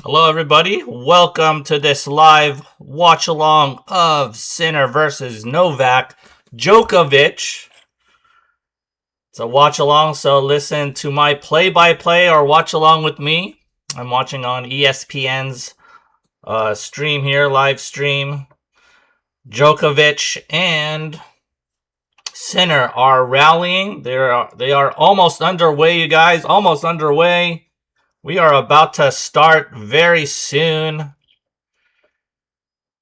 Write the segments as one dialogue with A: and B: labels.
A: Hello, everybody. Welcome to this live watch along of Sinner versus Novak Djokovic. It's a watch along, so listen to my play by play or watch along with me. I'm watching on ESPN's stream here, live stream. Djokovic and Sinner are rallying. They are almost underway, you guys. Almost underway. We are about to start very soon.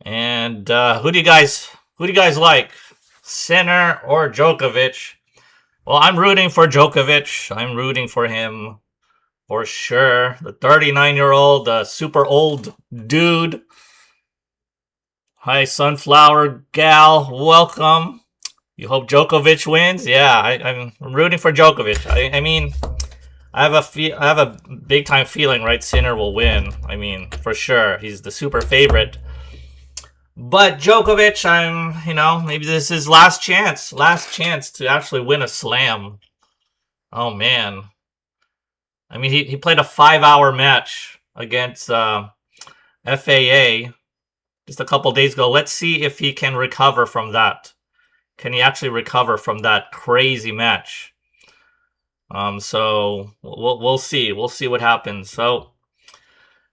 A: And who do you guys like, Sinner or Djokovic? Well, I'm rooting for Djokovic. I'm rooting for him for sure. The 39-year-old, super old dude. Hi, Sunflower Gal. Welcome. You hope Djokovic wins? Yeah, I'm rooting for Djokovic. I mean, I have a big time feeling, right? Sinner will win. I mean, for sure. He's the super favorite. But Djokovic, maybe this is his last chance to actually win a slam. Oh man. I mean, he played a 5-hour match against FAA just a couple days ago. Let's see if he can recover from that. Can he actually recover from that crazy match? So we'll see. We'll see what happens. So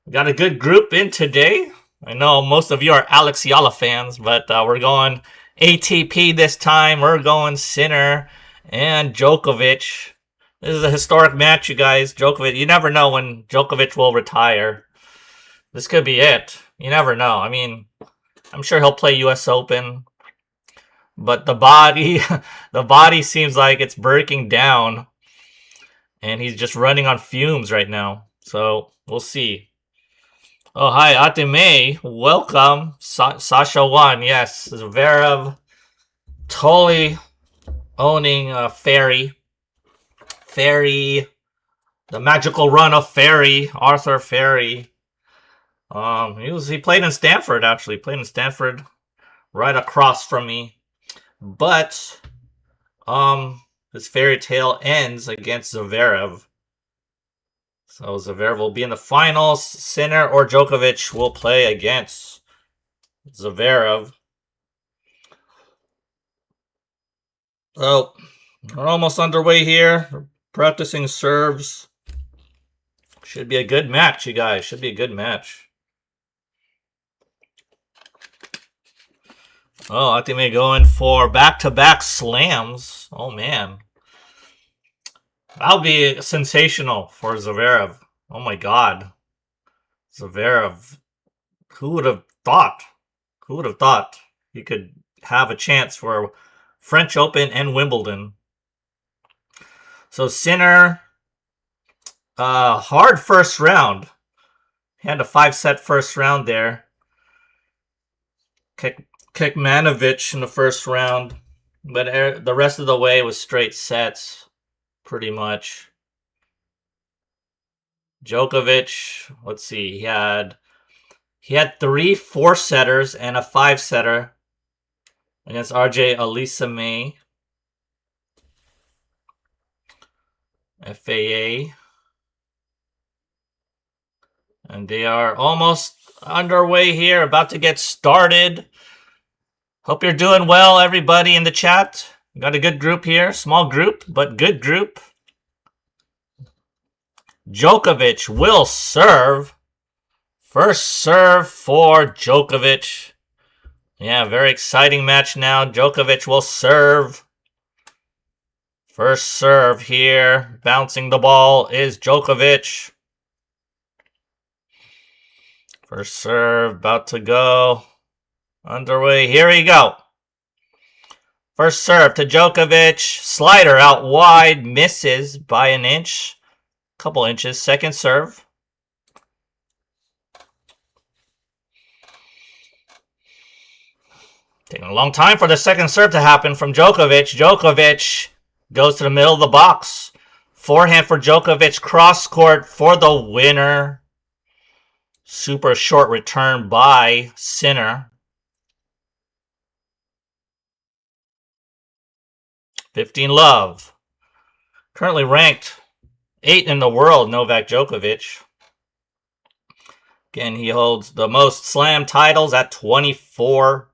A: we got a good group in today. I know most of you are Alex Yala fans, but we're going ATP this time. We're going Sinner and Djokovic. This is a historic match, you guys. Djokovic, you never know when Djokovic will retire. This could be it. You never know. I mean, I'm sure he'll play US Open, but the body seems like it's breaking down, and he's just running on fumes right now. So we'll see. Oh, hi, Atime. Welcome. Sasha won. Yes, Zverev totally owning Fairy. Fairy. The magical run of Fairy. Arthur Fairy. He played in Stanford, actually. Played in Stanford right across from me. But his fairy tale ends against Zverev. So Zverev will be in the finals. Sinner or Djokovic will play against Zverev. So we're almost underway here. We're practicing serves. Should be a good match, you guys. Should be a good match. Oh, I think we're going for back-to-back slams. Oh, man. That would be sensational for Zverev. Oh my god. Zverev. Who would have thought? Who would have thought he could have a chance for French Open and Wimbledon? So Sinner, hard first round. He had a 5-set first round there. Kekmanovic in the first round. But the rest of the way was straight sets. Pretty much. Djokovic, let's see, he had 3 4-setters and a 5-setter against RJ Alisame. FAA. And they are almost underway here, about to get started. Hope you're doing well, everybody in the chat. Got a good group here. Small group, but good group. Djokovic will serve. First serve for Djokovic. Yeah, very exciting match now. Djokovic will serve. First serve here. Bouncing the ball is Djokovic. First serve about to go. Underway. Here we go. First serve to Djokovic. Slider out wide. Misses by an inch. Couple inches. Second serve. Taking a long time for the second serve to happen from Djokovic. Djokovic goes to the middle of the box. Forehand for Djokovic. Cross court for the winner. Super short return by Sinner. 15 love. Currently ranked 8 in the world, Novak Djokovic. Again, he holds the most slam titles at 24.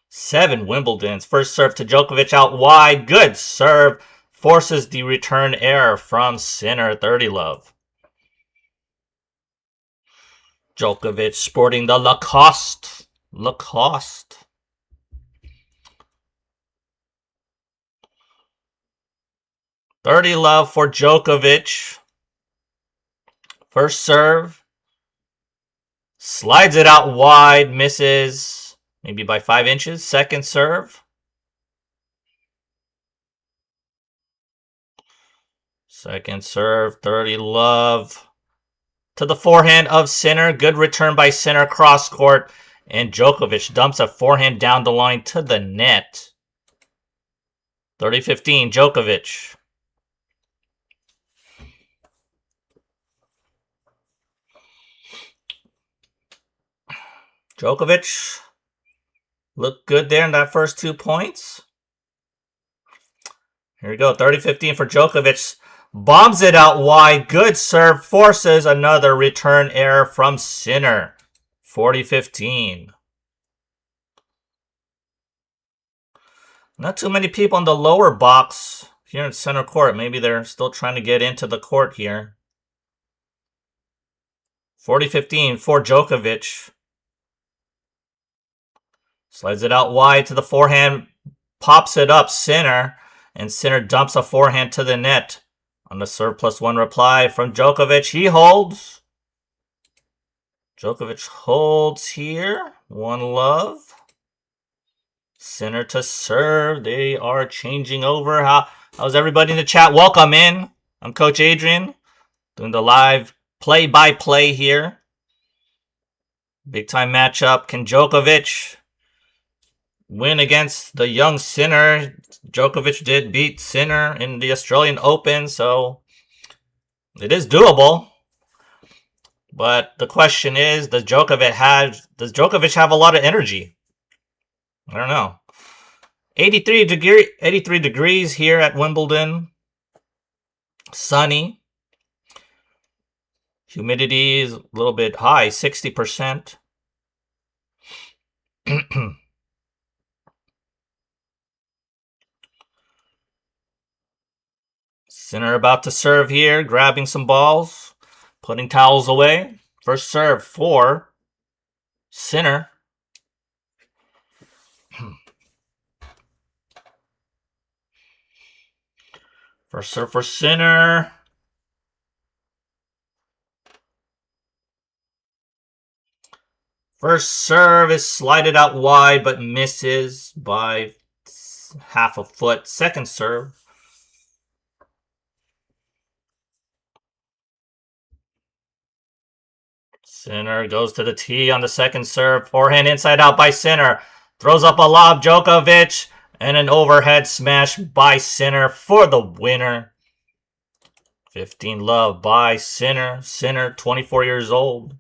A: 7 Wimbledons. First serve to Djokovic out wide. Good serve. Forces the return error from Sinner. 30 love. Djokovic sporting the Lacoste. 30 love for Djokovic. First serve. Slides it out wide. Misses. Maybe by 5 inches. Second serve. Second serve. 30 love. To the forehand of Sinner. Good return by Sinner cross court. And Djokovic dumps a forehand down the line to the net. 30-15, Djokovic. Djokovic looked good there in that first 2 points. Here we go, 30-15 for Djokovic. Bombs it out wide. Good serve. Forces another return error from Sinner. 40-15. Not too many people in the lower box here in center court. Maybe they're still trying to get into the court here. 40-15 for Djokovic. Slides it out wide to the forehand. Pops it up, Sinner. And Sinner dumps a forehand to the net. On the serve +1 reply from Djokovic. He holds. Djokovic holds here. 1 love. Sinner to serve. They are changing over. How's everybody in the chat? Welcome in. I'm Coach Adrian. Doing the live play-by-play here. Big time matchup. Can Djokovic win against the young Sinner? Djokovic did beat Sinner in the Australian Open, so it is doable. But the question is, does Djokovic have a lot of energy? I don't know. 83 degrees here at Wimbledon. Sunny. Humidity is a little bit high, 60%. Sinner about to serve here, grabbing some balls, putting towels away. First serve for Sinner. First serve for Sinner. First serve is slided out wide, but misses by half a foot. Second serve. Sinner goes to the tee on the second serve. Forehand inside out by Sinner. Throws up a lob, Djokovic. And an overhead smash by Sinner for the winner. 15 love by Sinner. Sinner, 24 years old.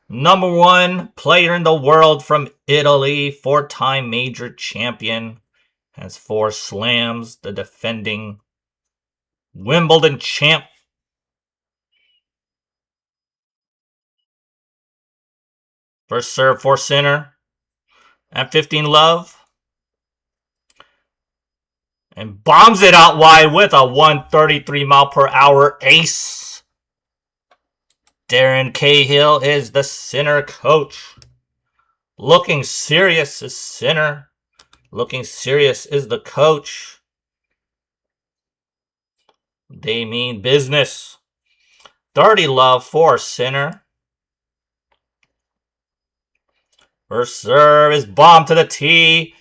A: Number 1 player in the world from Italy. 4-time major champion. Has 4 slams. The defending Wimbledon champ. First serve for Sinner. At 15 love. And bombs it out wide with a 133 mile per hour ace. Darren Cahill is the Sinner coach. Looking serious is Sinner. Looking serious is the coach. They mean business. 30 love for Sinner. First serve is bombed to the tee.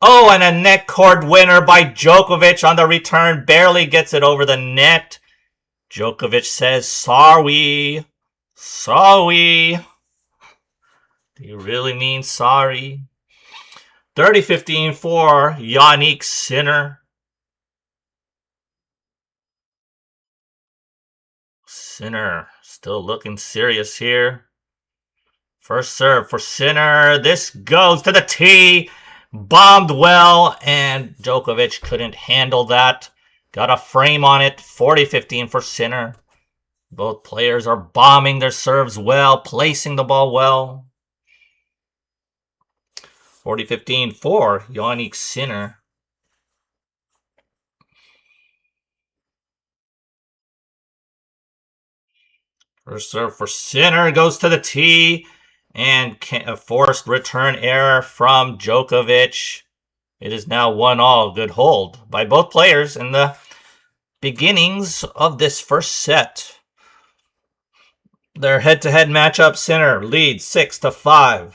A: Oh, and a net cord winner by Djokovic on the return. Barely gets it over the net. Djokovic says, sorry. Sorry. Do you really mean sorry? 30-15 for Jannik Sinner. Sinner still looking serious here. First serve for Sinner. This goes to the tee. Bombed well, and Djokovic couldn't handle that. Got a frame on it. 40-15 for Sinner. Both players are bombing their serves well, placing the ball well. 40-15 for Jannik Sinner. First serve for Sinner goes to the tee, and a forced return error from Djokovic. It is now 1-all. Good hold by both players in the beginnings of this first set. Their head-to-head matchup, Sinner leads 6-5.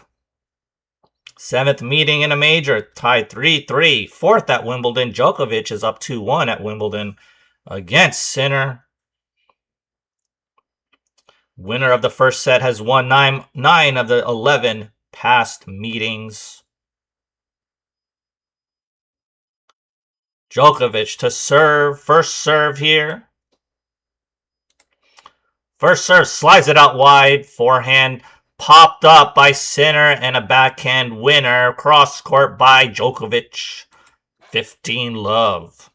A: Seventh meeting in a major, tied 3-3. Fourth at Wimbledon, Djokovic is up 2-1 at Wimbledon against Sinner. Winner of the first set has won 9 of the 11 past meetings. Djokovic to serve. First serve here. First serve slides it out wide. Forehand popped up by Sinner and a backhand winner. Cross court by Djokovic. 15-love.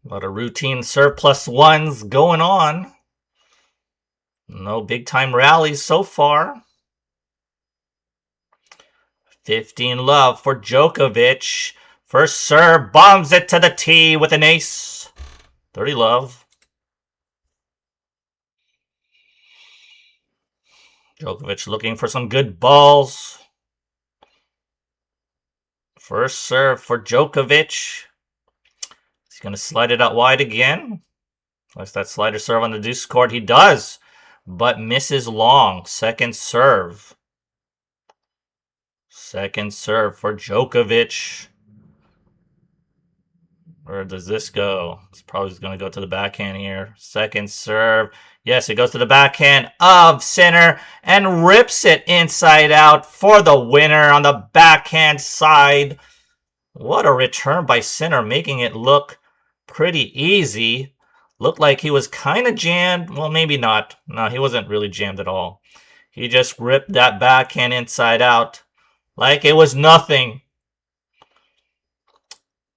A: A lot of routine serve plus ones going on. No big time rallies so far. 15-love for Djokovic. First serve, bombs it to the tee with an ace. 30-love. Djokovic looking for some good balls. First serve for Djokovic. He's going to slide it out wide again. Likes that slider serve on the deuce court. He does, but misses long. Second serve. Second serve for Djokovic. Where does this go? It's probably going to go to the backhand here. Second serve. Yes, it goes to the backhand of Sinner and rips it inside out for the winner on the backhand side. What a return by Sinner, making it look pretty easy. Looked like he was kind of jammed. Well, maybe not. No, he wasn't really jammed at all. He just ripped that backhand inside out like it was nothing.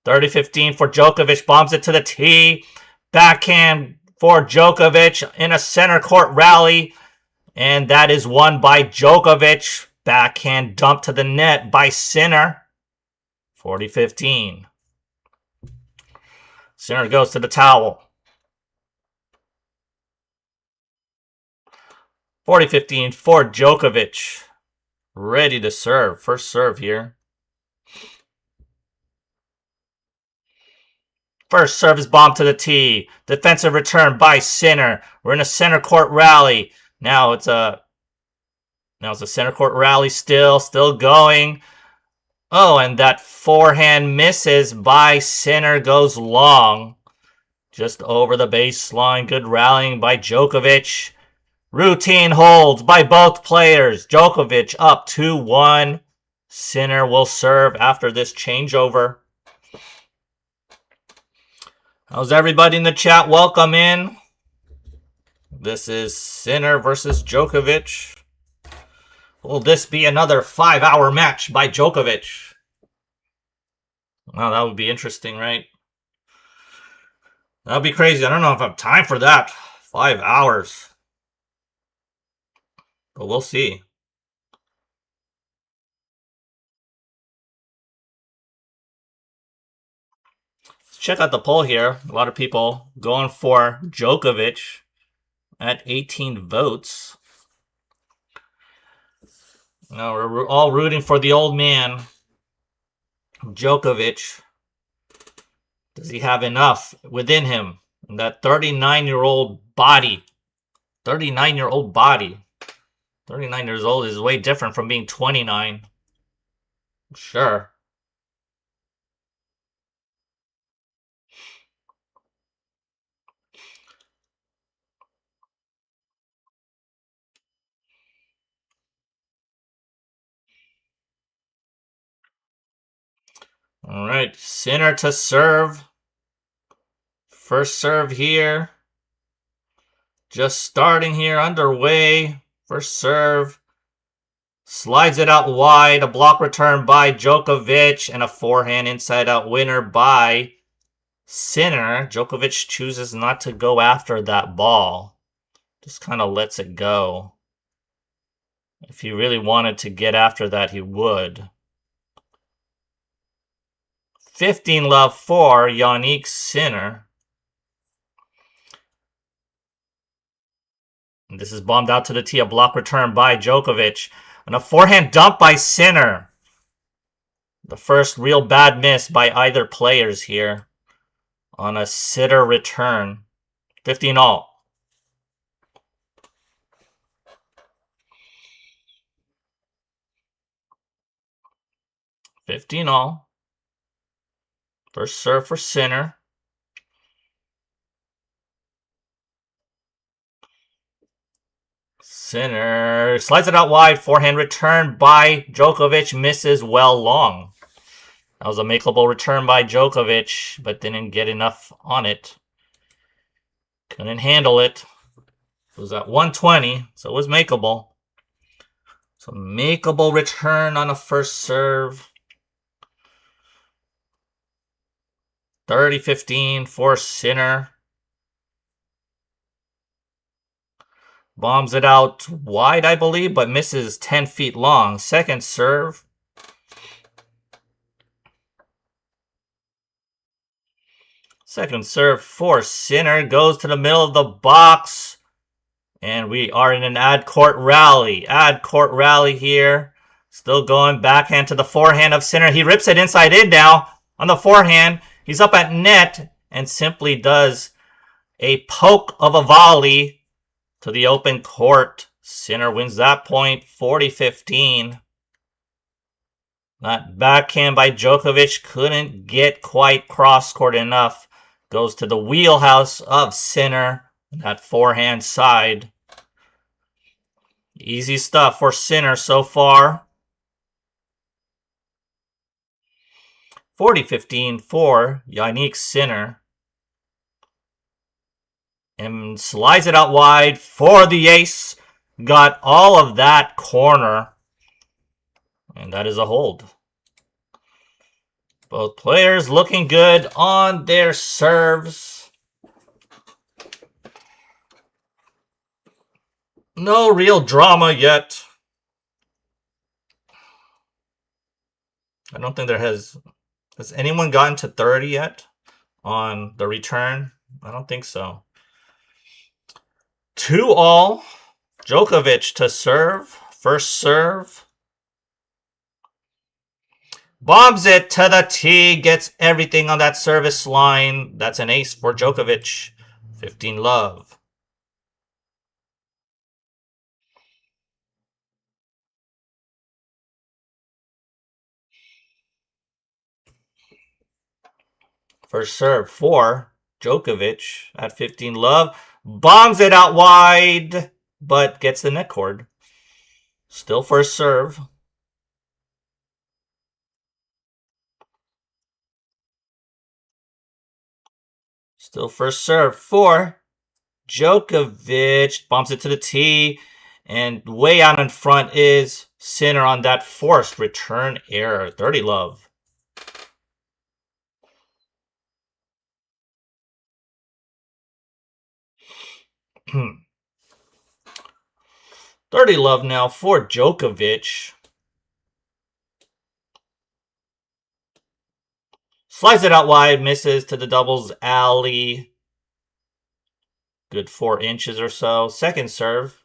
A: 30-15 for Djokovic. Bombs it to the tee. Backhand for Djokovic in a center court rally. And that is won by Djokovic. Backhand dump to the net by Sinner. 40-15. Sinner goes to the towel. 40-15 for Djokovic. Ready to serve. First serve here. First serve is bombed to the tee. Defensive return by Sinner. We're in a center court rally. Now it's a center court rally still going. Oh, and that forehand misses by Sinner, goes long. Just over the baseline. Good rallying by Djokovic. Routine holds by both players. Djokovic up 2-1. Sinner will serve after this changeover. How's everybody in the chat? Welcome in. This is Sinner versus Djokovic. Will this be another 5-hour match by Djokovic? Wow, that would be interesting, right? That would be crazy. I don't know if I have time for that. 5 hours. But we'll see. Let's check out the poll here. A lot of people going for Djokovic at 18 votes. Now we're all rooting for the old man, Djokovic. Does he have enough within him? And that 39-year-old body. 39-year-old body. 39 years old is way different from being 29. Sure. All right, Sinner to serve. First serve here. Just starting here, underway. First serve. Slides it out wide. A block return by Djokovic. And a forehand inside out winner by Sinner. Djokovic chooses not to go after that ball. Just kind of lets it go. If he really wanted to get after that, he would. 15-love for Jannik Sinner. And this is bombed out to the tee. A block return by Djokovic. And a forehand dump by Sinner. The first real bad miss by either players here on a sitter return. 15-all. First serve for Sinner. Sinner slides it out wide. Forehand return by Djokovic. Misses well long. That was a makeable return by Djokovic, but didn't get enough on it. Couldn't handle it. It was at 120, so it was makeable. So makeable return on a first serve. 30-15 for Sinner. Bombs it out wide, I believe, but misses 10 feet long. Second serve. Second serve for Sinner. Goes to the middle of the box. And we are in an ad-court rally. Ad-court rally here. Still going backhand to the forehand of Sinner. He rips it inside in now on the forehand. He's up at net and simply does a poke of a volley to the open court. Sinner wins that point, 40-15. That backhand by Djokovic couldn't get quite cross-court enough. Goes to the wheelhouse of Sinner. That forehand side. Easy stuff for Sinner so far. 40-15 for Jannik Sinner. And slides it out wide for the ace. Got all of that corner. And that is a hold. Both players looking good on their serves. No real drama yet. I don't think there has anyone gotten to 30 yet on the return? I don't think so. 2-all. Djokovic to serve. First serve. Bombs it to the tee. Gets everything on that service line. That's an ace for Djokovic. 15-love. First serve for Djokovic at 15-love. Bombs it out wide, but gets the net cord. Still first serve. Still first serve for Djokovic. Bombs it to the tee. And way out in front is Sinner on that forced return error. 30-love. 30-love now for Djokovic. Slides it out wide, misses to the doubles alley. Good 4 inches or so. Second serve.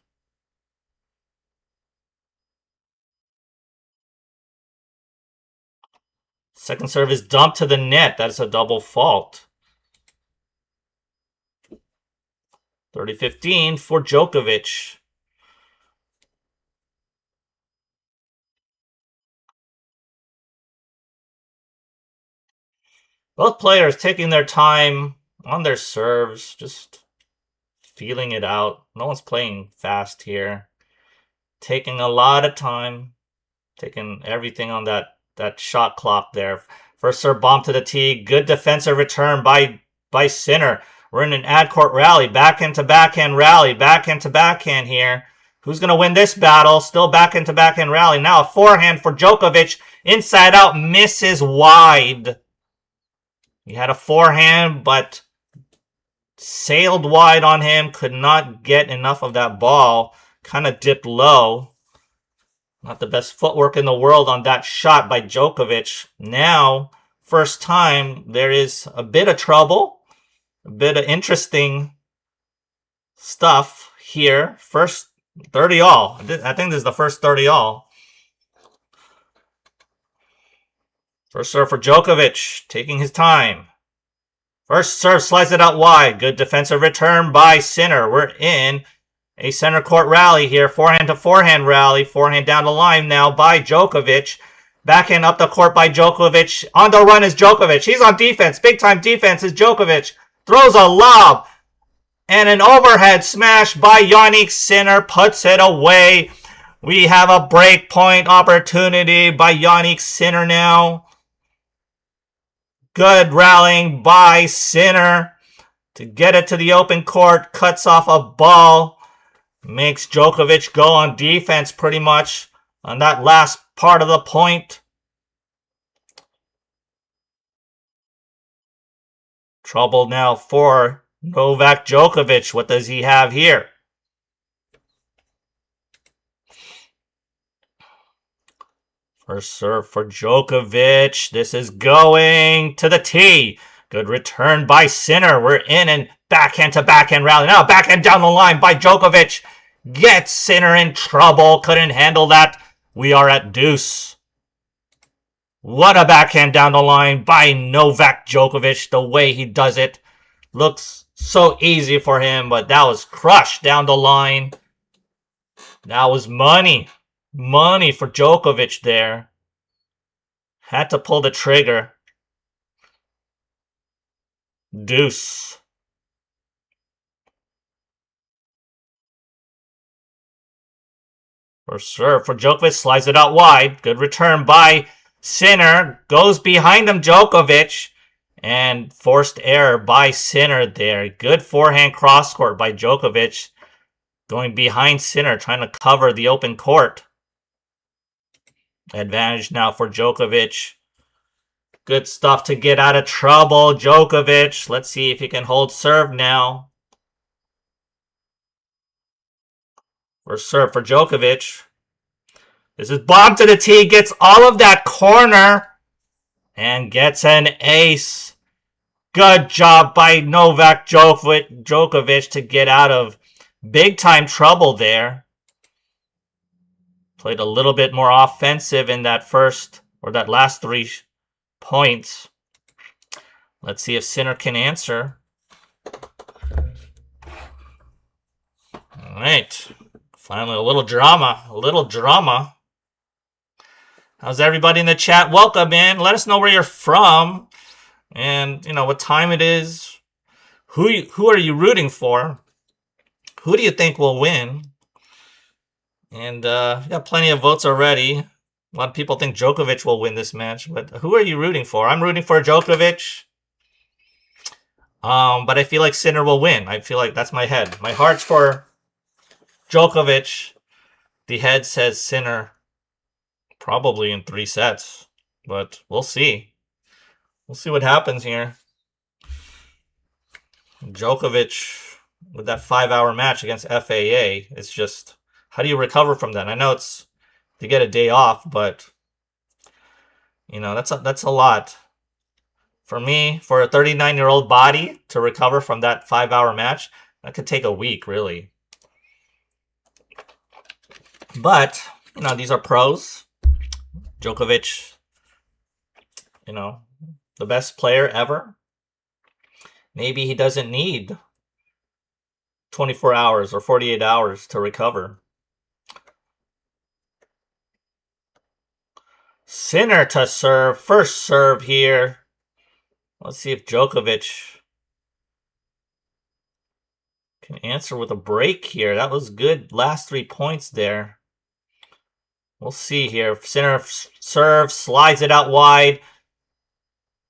A: Second serve is dumped to the net. That's a double fault. 30-15 for Djokovic. Both players taking their time on their serves, just feeling it out. No one's playing fast here. Taking a lot of time. Taking everything on that shot clock there. First serve bomb to the tee. Good defensive return by Sinner. We're in an ad-court rally. Backhand to backhand rally. Backhand to backhand here. Who's going to win this battle? Still backhand to backhand rally. Now a forehand for Djokovic. Inside out. Misses wide. He had a forehand, but sailed wide on him. Could not get enough of that ball. Kind of dipped low. Not the best footwork in the world on that shot by Djokovic. Now, first time, there is a bit of trouble. A bit of interesting stuff here. First 30 all. I think this is the first 30 all. First serve for Djokovic, taking his time. First serve, slides it out wide. Good defensive return by Sinner. We're in a center court rally here. Forehand to forehand rally. Forehand down the line now by Djokovic. Backhand up the court by Djokovic. On the run is Djokovic. He's on defense. Big time defense is Djokovic. Throws a lob. And an overhead smash by Jannik. Sinner puts it away. We have a break point opportunity by Jannik Sinner now. Good rallying by Sinner to get it to the open court. Cuts off a ball. Makes Djokovic go on defense pretty much on that last part of the point. Trouble now for Novak Djokovic. What does he have here? First serve for Djokovic. This is going to the tee. Good return by Sinner. We're in and backhand to backhand rally. Now backhand down the line by Djokovic. Gets Sinner in trouble. Couldn't handle that. We are at deuce. What a backhand down the line by Novak Djokovic. The way he does it looks so easy for him, but that was crushed down the line. That was money. Money for Djokovic there. Had to pull the trigger. Deuce. First serve for Djokovic. Slides it out wide. Good return by Sinner. Goes behind him, Djokovic. And forced error by Sinner there. Good forehand cross court by Djokovic. Going behind Sinner, trying to cover the open court. Advantage now for Djokovic. Good stuff to get out of trouble. Djokovic. Let's see if he can hold serve now. First serve for Djokovic. This is bomb to the tee. Gets all of that corner. And gets an ace. Good job by Novak Djokovic to get out of big time trouble there. Played a little bit more offensive in that first, or that last 3 points. Let's see if Sinner can answer. All right. Finally, a little drama. A little drama. How's everybody in the chat? Welcome in. Let us know where you're from. And, you know, what time it is. Who are you rooting for? Who do you think will win? And we got plenty of votes already. A lot of people think Djokovic will win this match, but who are you rooting for? I'm rooting for Djokovic. But I feel like Sinner will win. I feel like that's my head. My heart's for Djokovic. The head says Sinner probably in 3 sets, but we'll see. We'll see what happens here. Djokovic with that 5-hour match against FAA, it's just, how do you recover from that? I know it's to get a day off, but you know, that's a lot. For me, for a 39-year-old body to recover from that 5-hour match, that could take a week, really. But, you know, these are pros. Djokovic, you know, the best player ever. Maybe he doesn't need 24 hours or 48 hours to recover. Sinner to serve. First serve here. Let's see if Djokovic can answer with a break here. That was good last 3 points there. We'll see here. Sinner serve, slides it out wide.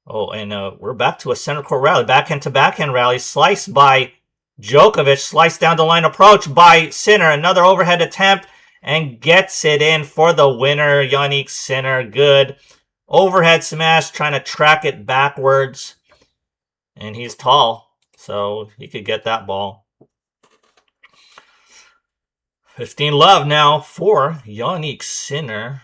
A: Oh, and we're back to a center court rally. Backhand to backhand rally. Sliced by Djokovic. Sliced down the line approach by Sinner. Another overhead attempt. And gets it in for the winner, Jannik Sinner. Good overhead smash, trying to track it backwards. And he's tall, so he could get that ball. 15 love now for Jannik Sinner.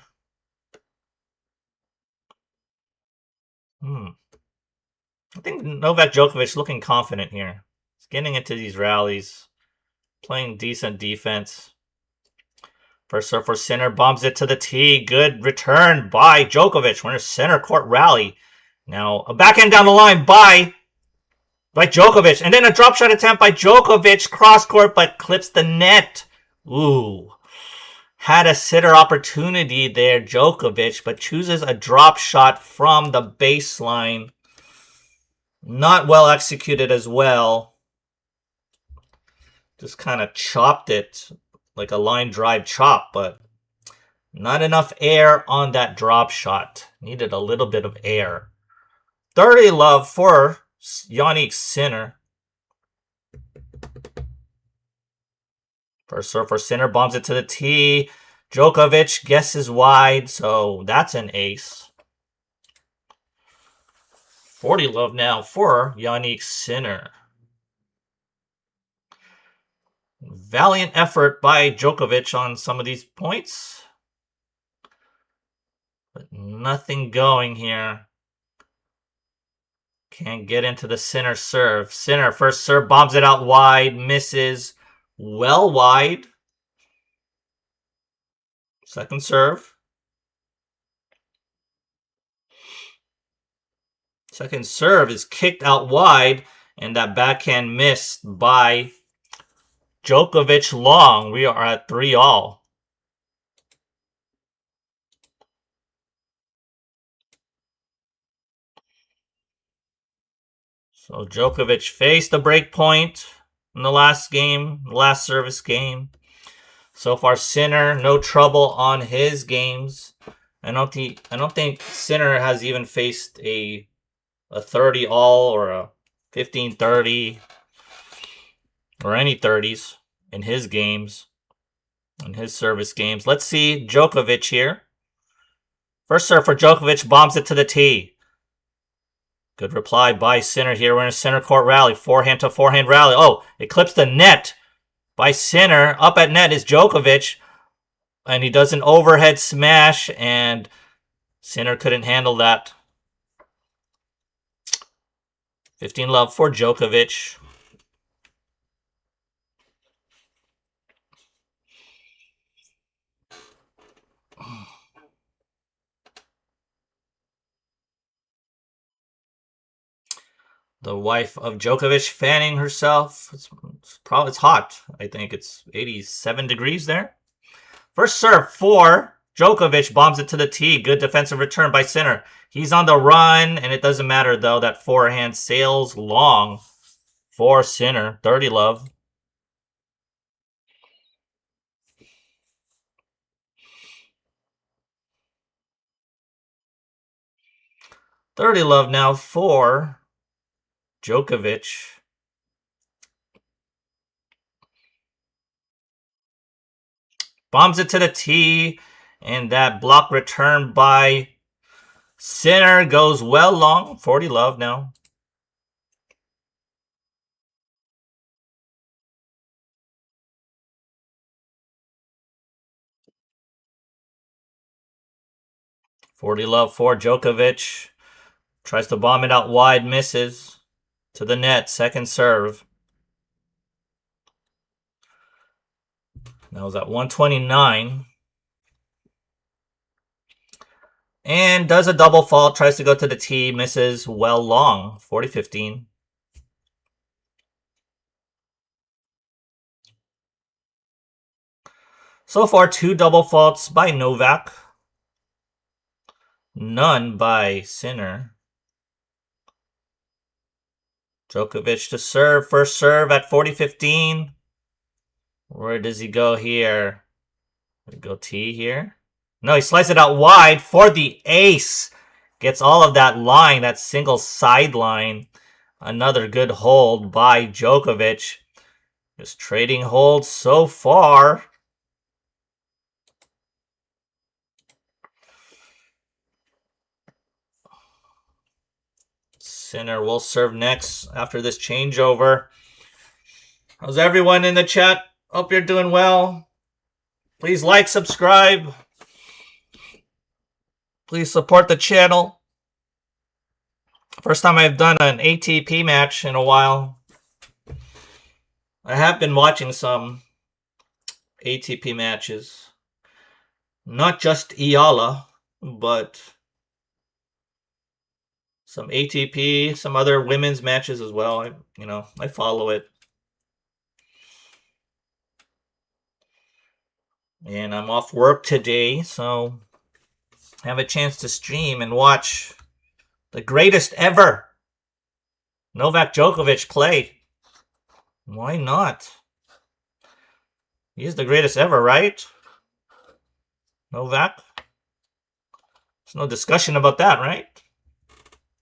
A: I think Novak Djokovic looking confident here. He's getting into these rallies, playing decent defense. First serve for Sinner, bombs it to the tee. Good return by Djokovic. We're in a center court rally. Now a backhand down the line by Djokovic. And then a drop shot attempt by Djokovic. Cross court, but clips the net. Ooh. Had a sitter opportunity there, Djokovic, but chooses a drop shot from the baseline. Not well executed as well. Just kind of chopped it like a line drive chop, but not enough air on that drop shot. Needed a little bit of air. 30 love for Jannik Sinner. First serve for Sinner, bombs it to the tee. Djokovic guesses wide, so that's an ace. 40 love now for Jannik Sinner. Valiant effort by Djokovic on some of these points. But nothing going here. Can't get into the Sinner serve. Sinner, first serve, bombs it out wide, misses. Well wide. Second serve. Second serve is kicked out wide, and that backhand missed by Djokovic long. We are at 3-all. So Djokovic faced the break point in the last game, last service game. So far, Sinner, no trouble on his games. I don't think Sinner has even faced a 30-all or a 15-30 or any 30s in his games, in his service games. Let's see Djokovic here. First serve for Djokovic, bombs it to the tee. Good reply by Sinner here. We're in a center court rally. Forehand to forehand rally. Oh, it clips the net by Sinner. Up at net is Djokovic. And he does an overhead smash. And Sinner couldn't handle that. 15 love for Djokovic. The wife of Djokovic fanning herself. It's hot. I think it's 87 degrees there. First serve for Djokovic, bombs it to the tee. Good defensive return by Sinner. He's on the run, and it doesn't matter though. That forehand sails long for Sinner. 30 love. $30 love now for Djokovic. Bombs it to the tee, and that block return by Sinner goes well long. 40 love now. $40 love for Djokovic. Tries to bomb it out wide, misses. To the net, second serve. That was at 129. And does a double fault, tries to go to the tee, misses well long. 40-15. So far, 2 double faults by Novak. None by Sinner. Djokovic to serve. First serve at 40-15. Where does he go here? Go tee here? No, he slices it out wide for the ace. Gets all of that line, that single sideline. Another good hold by Djokovic. Just trading holds so far. Sinner will serve next after this changeover. How's everyone in the chat? Hope you're doing well. Please like, subscribe. Please support the channel. First time I've done an ATP match in a while. I have been watching some ATP matches. Not just Iala, but some ATP, some other women's matches as well. I follow it. And I'm off work today, so I have a chance to stream and watch the greatest ever Novak Djokovic play. Why not? He's the greatest ever, right? Novak? There's no discussion about that, right?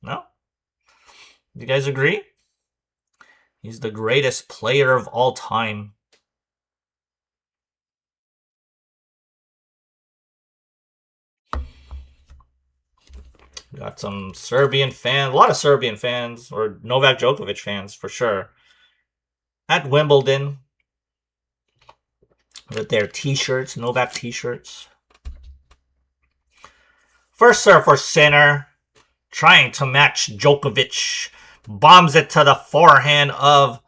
A: No? You guys agree? He's the greatest player of all time. Got some Serbian fans, a lot of Serbian fans, or Novak Djokovic fans for sure, at Wimbledon with their t-shirts, Novak t-shirts. First serve for Sinner, trying to match Djokovic. Bombs it to the forehand of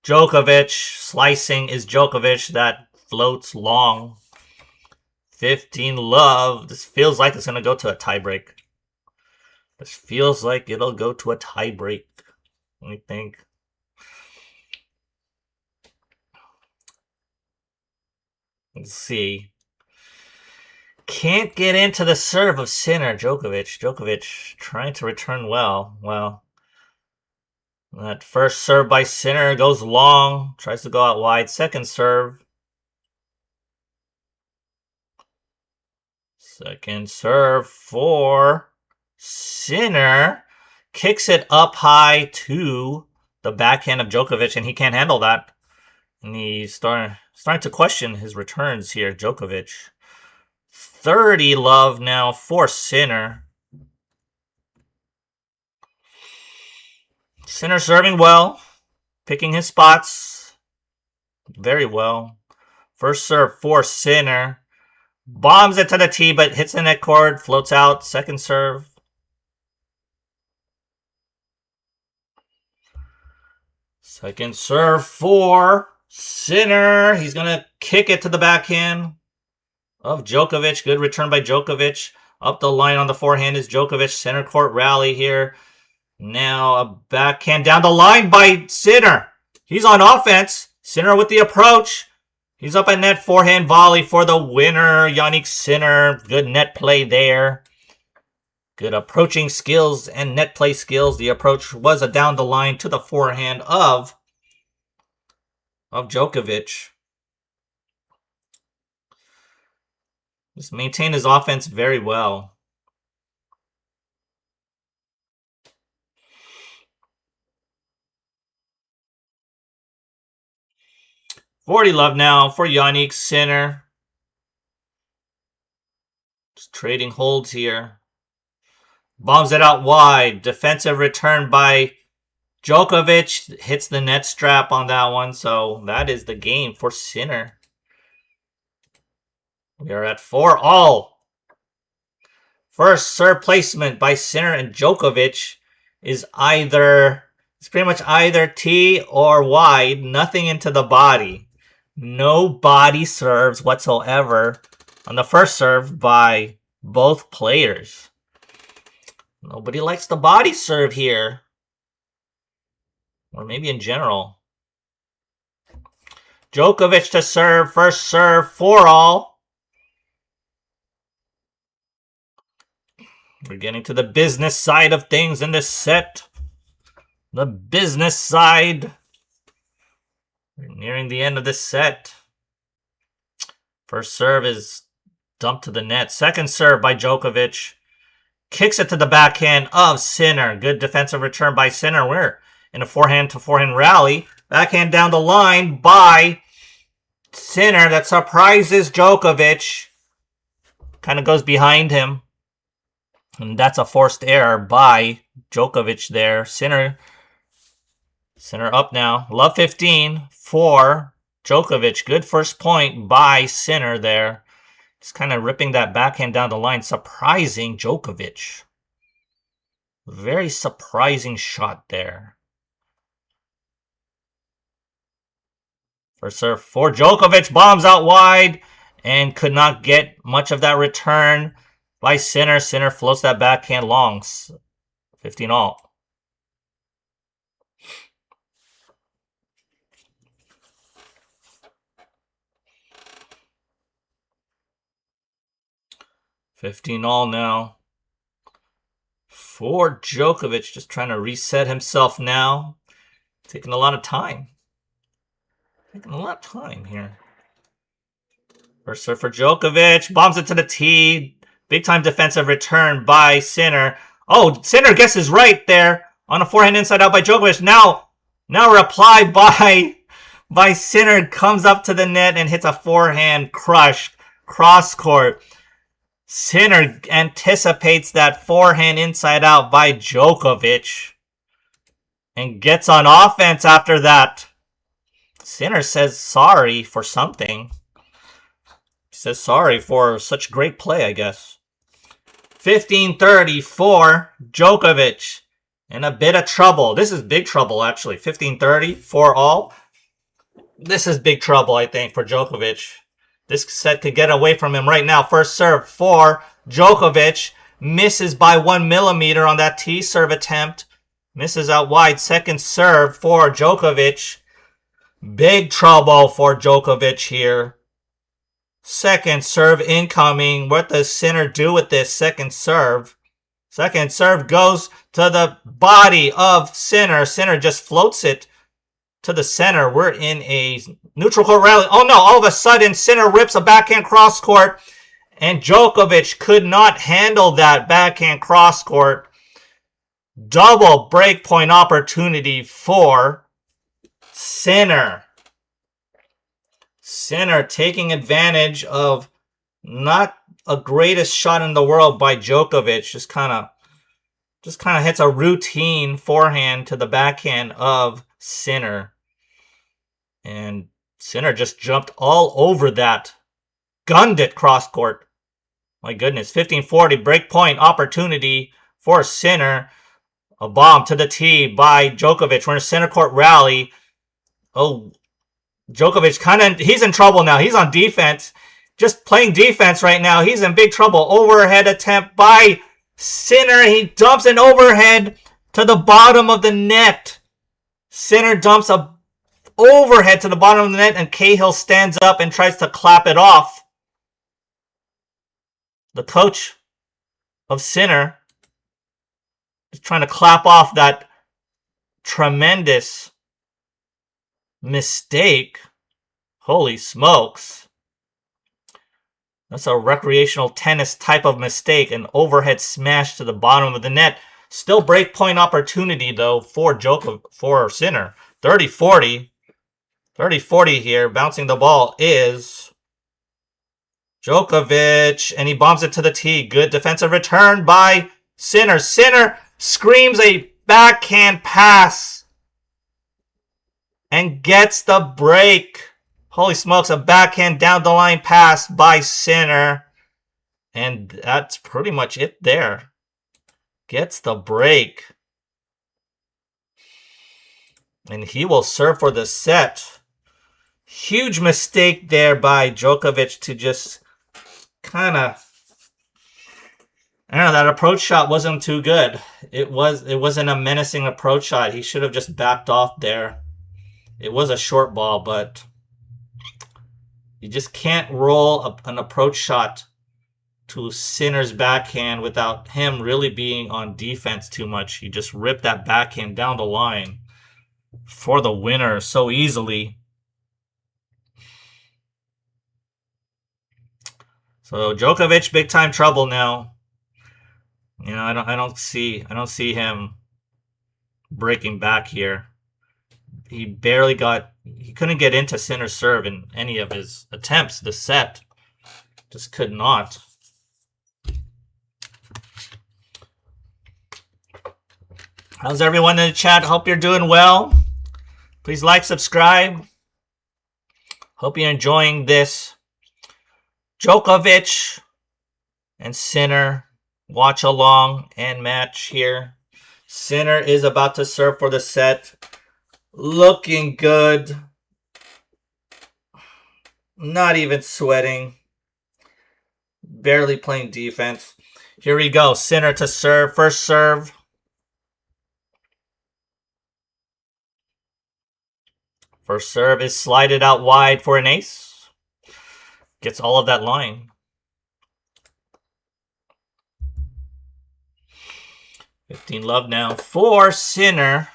A: Djokovic. Slicing is Djokovic. That floats long. 15 love. This feels like it's going to go to a tiebreak. This feels like it'll go to a tiebreak. Let me think. Let's see. Can't get into the serve of Sinner. Djokovic. Djokovic trying to return well. Well, that first serve by Sinner goes long. Tries to go out wide. Second serve. Second serve for Sinner. Kicks it up high to the backhand of Djokovic, and he can't handle that. And he's starting to question his returns here, Djokovic. 30 love now for Sinner. Sinner serving well, picking his spots very well. First serve for Sinner. Bombs it to the tee, but hits the net cord, floats out. Second serve. Second serve for Sinner. He's going to kick it to the backhand of Djokovic. Good return by Djokovic. Up the line on the forehand is Djokovic. Center court rally here. Now a backhand down the line by Sinner. He's on offense. Sinner with the approach. He's up at net. Forehand volley for the winner, Jannik Sinner. Good net play there. Good approaching skills and net play skills. The approach was a down the line to the forehand of Djokovic. Just maintained his offense very well. $40 love now for Jannik Sinner. Just trading holds here. Bombs it out wide. Defensive return by Djokovic. Hits the net strap on that one. So that is the game for Sinner. We are at 4-all. First serve placement by Sinner and Djokovic is it's pretty much either T or wide. Nothing into the body. No body serves whatsoever on the first serve by both players. Nobody likes the body serve here. Or maybe in general. Djokovic to serve. First serve, 4-all. We're getting to the business side of things in this set. The business side. We're nearing the end of this set. First serve is dumped to the net. Second serve by Djokovic. Kicks it to the backhand of Sinner. Good defensive return by Sinner. We're in a forehand-to-forehand rally. Backhand down the line by Sinner. That surprises Djokovic. Kind of goes behind him. And that's a forced error by Djokovic there. Sinner up now. Love 15 for Djokovic. Good first point by Sinner there. Just kind of ripping that backhand down the line. Surprising Djokovic. Very surprising shot there. First serve for Djokovic. Bombs out wide. And could not get much of that return by Sinner. Sinner floats that backhand long. 15 all. Now for Djokovic, just trying to reset himself now. Taking a lot of time. Here. First serve for Djokovic. Bombs it to the tee. Big time defensive return by Sinner. Oh, Sinner guesses right there on a forehand inside out by Djokovic. Now reply by Sinner, comes up to the net and hits a forehand crush cross court. Sinner anticipates that forehand inside out by Djokovic and gets on offense after that. Sinner says sorry for something. He says sorry for such great play, I guess. 15-30 for Djokovic. In a bit of trouble. This is big trouble, actually. 15-30 for all. This is big trouble, I think, for Djokovic. This set could get away from him right now. First serve for Djokovic. Misses by 1 millimeter on that tee serve attempt. Misses out wide. Second serve for Djokovic. Big trouble for Djokovic here. Second serve incoming. What does Sinner do with this second serve? Second serve goes to the body of Sinner. Sinner just floats it to the center. We're in a neutral court rally. Oh no, all of a sudden Sinner rips a backhand cross court and Djokovic could not handle that backhand cross court. Double break point opportunity for Sinner. Sinner taking advantage of not a greatest shot in the world by Djokovic. Just kind of hits a routine forehand to the backhand of Sinner. And Sinner just jumped all over that. Gunned it cross court. My goodness. 15-40 break point opportunity for Sinner. A bomb to the tee by Djokovic. We're in a center court rally. Oh, Djokovic he's in trouble now. He's on defense. Just playing defense right now. He's in big trouble. Overhead attempt by Sinner. He dumps an overhead to the bottom of the net. Sinner dumps a overhead to the bottom of the net and Cahill stands up and tries to clap it off. The coach of Sinner is trying to clap off that tremendous mistake. Holy smokes. That's a recreational tennis type of mistake. An overhead smash to the bottom of the net. Still break point opportunity though for Sinner. 30-40. 30-40 here. Bouncing the ball is Djokovic. And he bombs it to the tee. Good defensive return by Sinner. Sinner screams a backhand pass and gets the break. Holy smokes, a backhand down the line pass by Sinner. And that's pretty much it there. Gets the break. And he will serve for the set. Huge mistake there by Djokovic to just kind of... I don't know, that approach shot wasn't too good. It wasn't a menacing approach shot. He should have just backed off there. It was a short ball, but you just can't roll an approach shot to Sinner's backhand without him really being on defense too much. He just ripped that backhand down the line for the winner so easily. So Djokovic, big time trouble now. You know, I don't see him breaking back here. He couldn't get into Sinner's serve in any of his attempts this set. Just could not. How's everyone in the chat? Hope you're doing well. Please like, subscribe. Hope you're enjoying this Djokovic and Sinner watch along and match here. Sinner is about to serve for the set. Looking good. Not even sweating. Barely playing defense. Here we go. Sinner to serve. First serve. First serve is slided out wide for an ace. Gets all of that line. 15 love now for Sinner.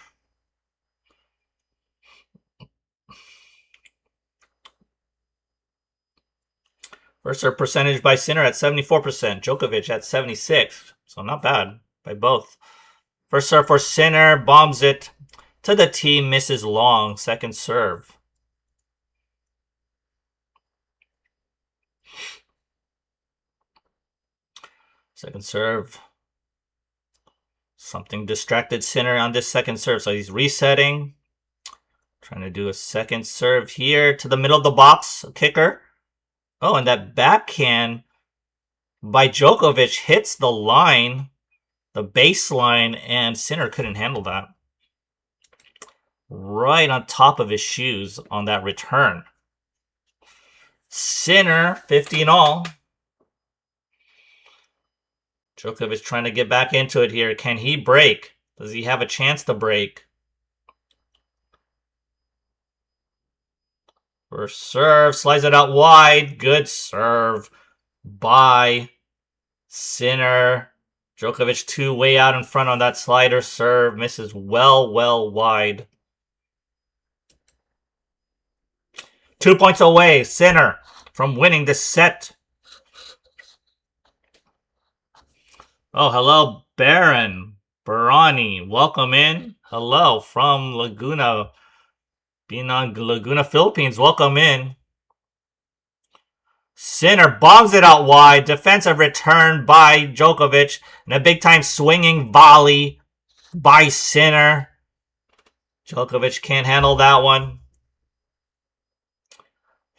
A: First serve percentage by Sinner at 74%. Djokovic at 76%. So not bad by both. First serve for Sinner. Bombs it to the tee. Misses long. Second serve. Second serve. Something distracted Sinner on this second serve. So he's resetting. Trying to do a second serve here to the middle of the box. Kicker. Oh, and that backhand by Djokovic hits the line, the baseline, and Sinner couldn't handle that. Right on top of his shoes on that return. Sinner, 50 in all. Djokovic trying to get back into it here. Can he break? Does he have a chance to break? First serve, slides it out wide. Good serve by Sinner. Djokovic 2 way out in front on that slider serve. Misses well wide. 2 points away, Sinner, from winning this set. Oh, hello, Baron. Barani, welcome in. Hello from Laguna. Being on Laguna, Philippines, welcome in. Sinner bombs it out wide. Defensive return by Djokovic. And a big-time swinging volley by Sinner. Djokovic can't handle that one.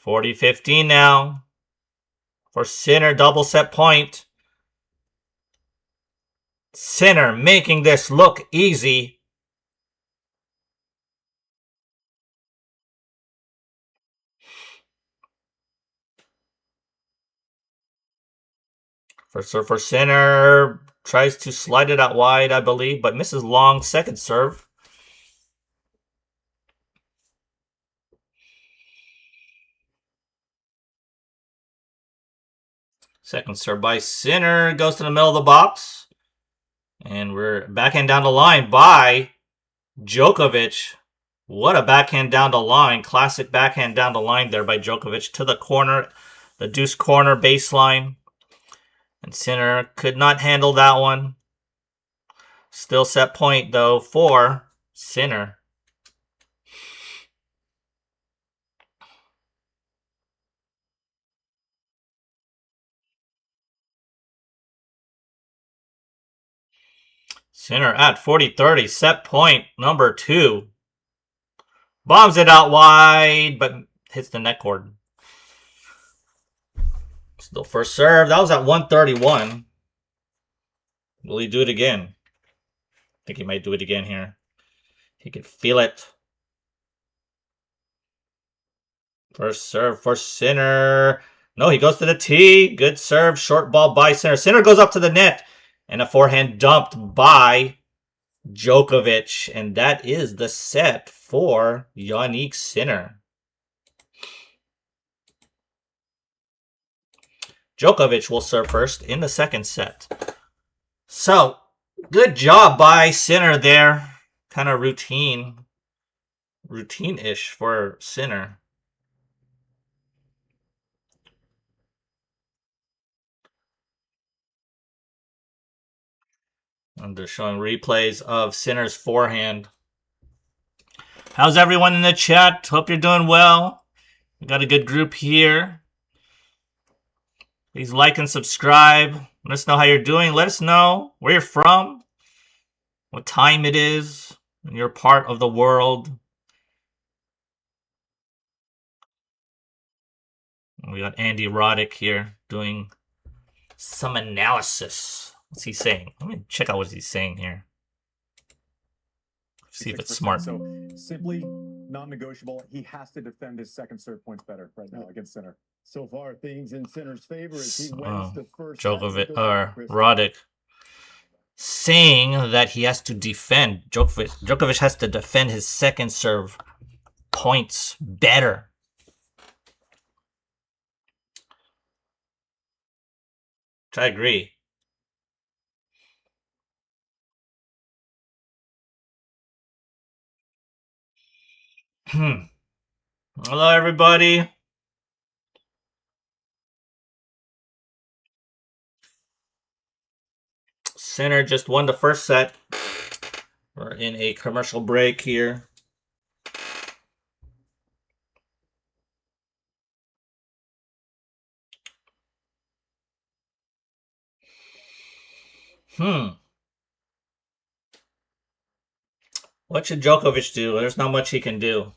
A: 40-15 now. For Sinner, double set point. Sinner making this look easy. First serve for Sinner. Tries to slide it out wide, I believe, but misses long. Second serve. Second serve by Sinner. Goes to the middle of the box. And we're backhand down the line by Djokovic. What a backhand down the line. Classic backhand down the line there by Djokovic to the corner. The deuce corner baseline. And Sinner could not handle that one. Still set point, though, for Sinner. Sinner at 40-30. Set point number 2. Bombs it out wide, but hits the net cord. Still first serve. That was at 131. Will he do it again? I think he might do it again here. He could feel it. First serve for Sinner. No, he goes to the tee. Good serve. Short ball by Sinner. Sinner goes up to the net. And a forehand dumped by Djokovic. And that is the set for Jannik Sinner. Djokovic will serve first in the second set. So, good job by Sinner there. Kind of routine-ish for Sinner. And they're showing replays of Sinner's forehand. How's everyone in the chat? Hope you're doing well. We got a good group here. Please like and subscribe. Let us know how you're doing. Let us know where you're from. what time it is in your part of the world. We got Andy Roddick here doing some analysis. What's he saying? Let me check out what he's saying here. See if it's smart.
B: So simply non-negotiable. He has to defend his second serve points better right now against Sinner. So far, things in Sinner's favor as he wins the first.
A: Djokovic or Roddick saying that he has to defend. Djokovic has to defend his second serve points better. Which I agree. Hello, everybody. Sinner just won the first set. We're in a commercial break here. What should Djokovic do? There's not much he can do.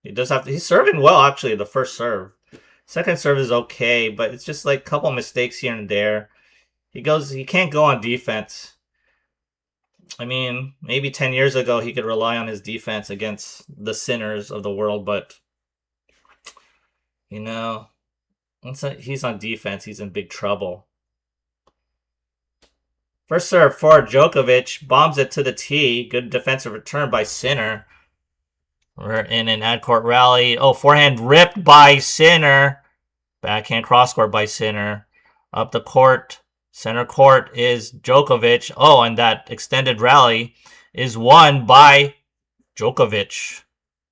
A: He does have to. He's serving well, actually, the first serve. Second serve is okay, but it's just like a couple mistakes here and there. He can't go on defense. I mean, maybe 10 years ago he could rely on his defense against the Sinners of the world, but you know, once he's on defense, he's in big trouble. First serve for Djokovic, bombs it to the tee. Good defensive return by Sinner. We're in an ad-court rally. Oh, forehand ripped by Sinner. Backhand cross-court by Sinner. Up the court. Center court is Djokovic. Oh, and that extended rally is won by Djokovic.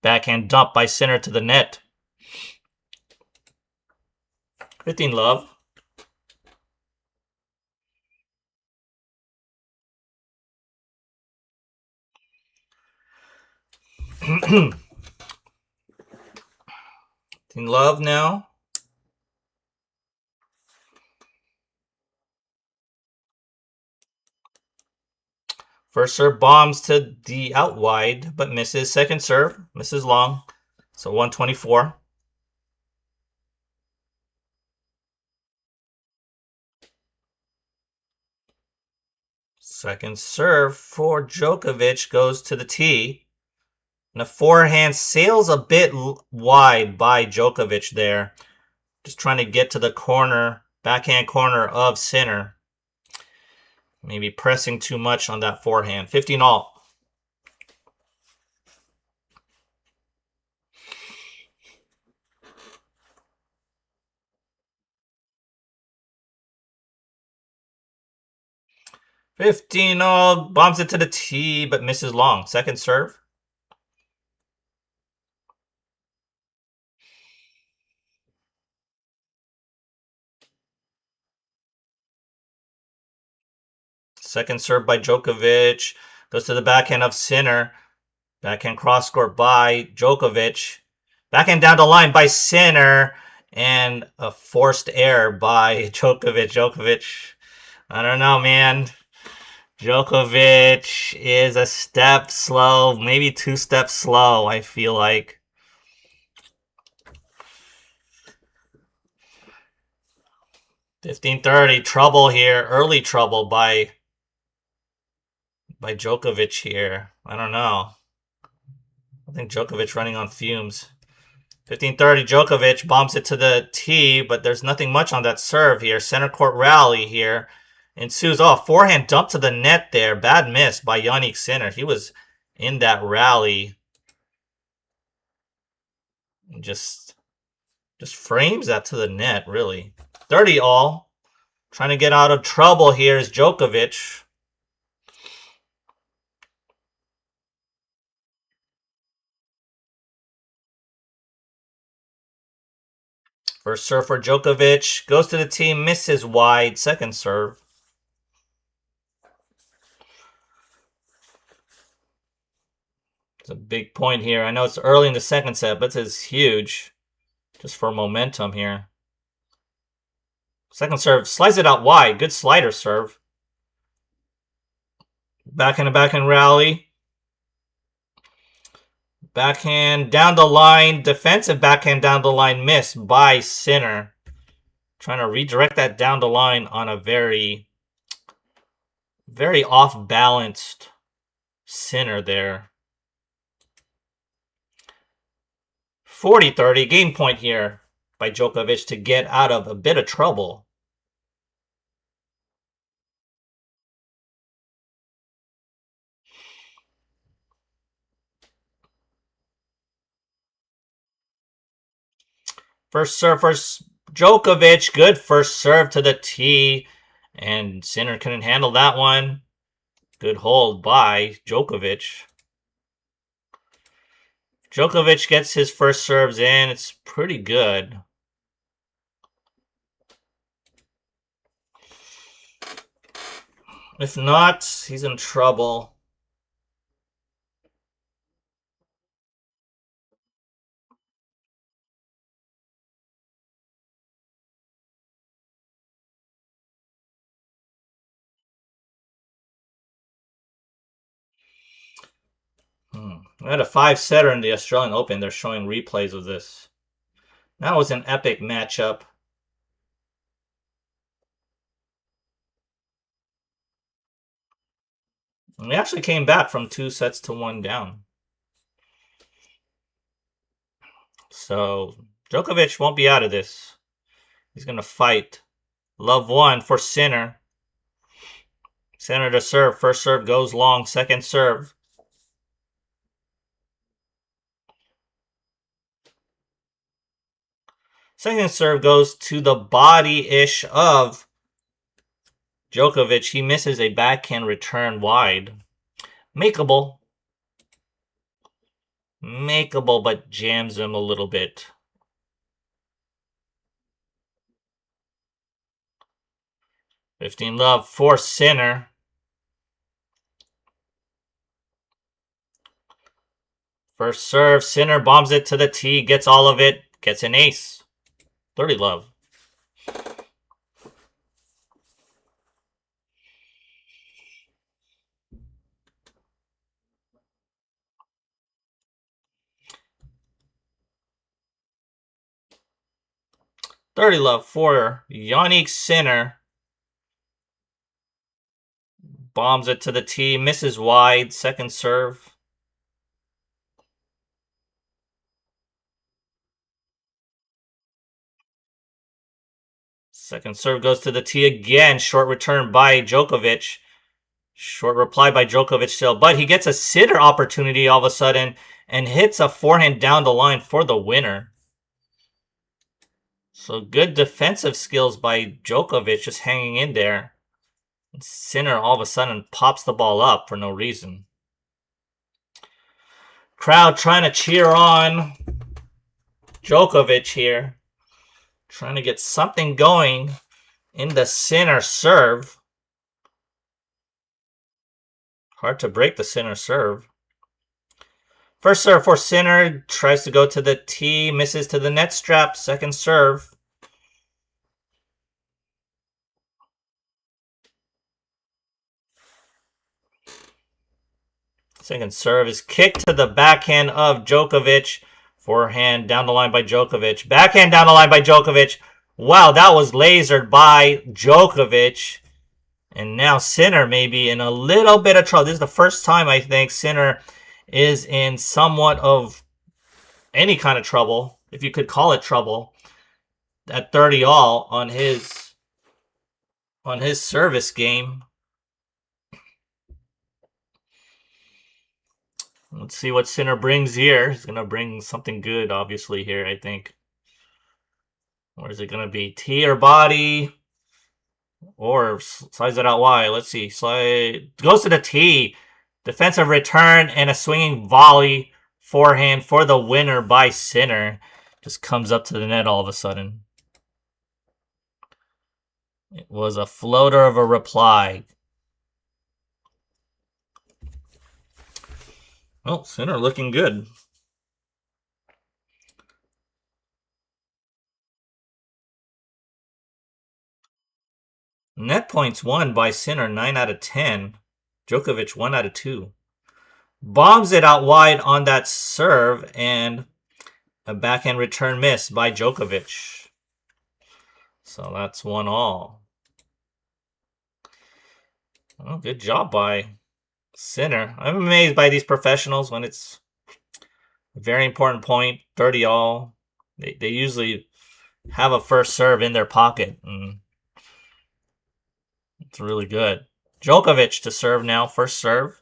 A: Backhand dump by Sinner to the net. 15 love. In love now. First serve bombs to the out wide, but misses. Second serve, misses long. So 124. Second serve for Djokovic goes to the tee. And the forehand sails a bit wide by Djokovic there. Just trying to get to the corner, backhand corner of Sinner. Maybe pressing too much on that forehand. 15 all. Bombs it to the tee, but misses long. Second serve. Second serve by Djokovic. Goes to the backhand of Sinner. Backhand cross-court by Djokovic. Backhand down the line by Sinner. And a forced error by Djokovic. Djokovic, I don't know, man. Djokovic is a step slow. Maybe 2 steps slow, I feel like. $15-30. Trouble here. Early trouble by Djokovic here. I don't know. I think Djokovic running on fumes. 15-30, Djokovic bombs it to the tee, but there's nothing much on that serve here. Center court rally here ensues. Oh, forehand dump to the net there. Bad miss by Jannik Sinner. He was in that rally. Just frames that to the net, really. 30 all. Trying to get out of trouble here is Djokovic. First serve for Djokovic. Goes to the tee, misses wide. Second serve. It's a big point here. I know it's early in the second set, but this is huge. Just for momentum here. Second serve. Slides it out wide. Good slider serve. Backhand rally. Backhand down the line. Defensive backhand down the line miss by Sinner. Trying to redirect that down the line on a very, very off-balanced Sinner there. 40-30. Game point here by Djokovic to get out of a bit of trouble. First serve for Djokovic. Good first serve to the tee. And Sinner couldn't handle that one. Good hold by Djokovic. Djokovic gets his first serves in. It's pretty good. If not, he's in trouble. I had a 5-setter in the Australian Open. They're showing replays of this. That was an epic matchup. And we actually came back from 2-1 down. So Djokovic won't be out of this. He's going to fight. Love 1 for Sinner. Sinner to serve. First serve goes long. Second serve. Second serve goes to the body-ish of Djokovic. He misses a backhand return wide. Makeable. Makeable, but jams him a little bit. $15 love for Sinner. First serve, Sinner bombs it to the tee, gets all of it, gets an ace. 30 love. $30 love for Jannik Sinner. Bombs it to the tee, misses wide, second serve. Second serve goes to the tee again. Short return by Djokovic. Short reply by Djokovic still. But he gets a sitter opportunity all of a sudden and hits a forehand down the line for the winner. So good defensive skills by Djokovic just hanging in there. And Sinner all of a sudden pops the ball up for no reason. Crowd trying to cheer on Djokovic here. Trying to get something going in the Sinner serve. Hard to break the Sinner serve. First serve for Sinner. Tries to go to the tee. Misses to the net strap. Second serve. Second serve is kicked to the backhand of Djokovic. Forehand down the line by Djokovic. Backhand down the line by Djokovic. Wow, that was lasered by Djokovic. And now Sinner may be in a little bit of trouble. This is the first time I think Sinner is in somewhat of any kind of trouble, if you could call it trouble, at 30 all on his service game. Let's see what Sinner brings here. He's going to bring something good, obviously, here, I think. Or is it going to be tee or body? Or slides it out wide. Let's see. Slide goes to the tee. Defensive return and a swinging volley forehand for the winner by Sinner. Just comes up to the net all of a sudden. It was a floater of a reply. Well, Sinner looking good. Net points won by Sinner, 9 out of 10. Djokovic, 1 out of 2. Bombs it out wide on that serve, and a backhand return miss by Djokovic. So that's 1-all. Oh, good job by Sinner. I'm amazed by these professionals when it's a very important point, 30-all. They usually have a first serve in their pocket. And it's really good. Djokovic to serve now, first serve.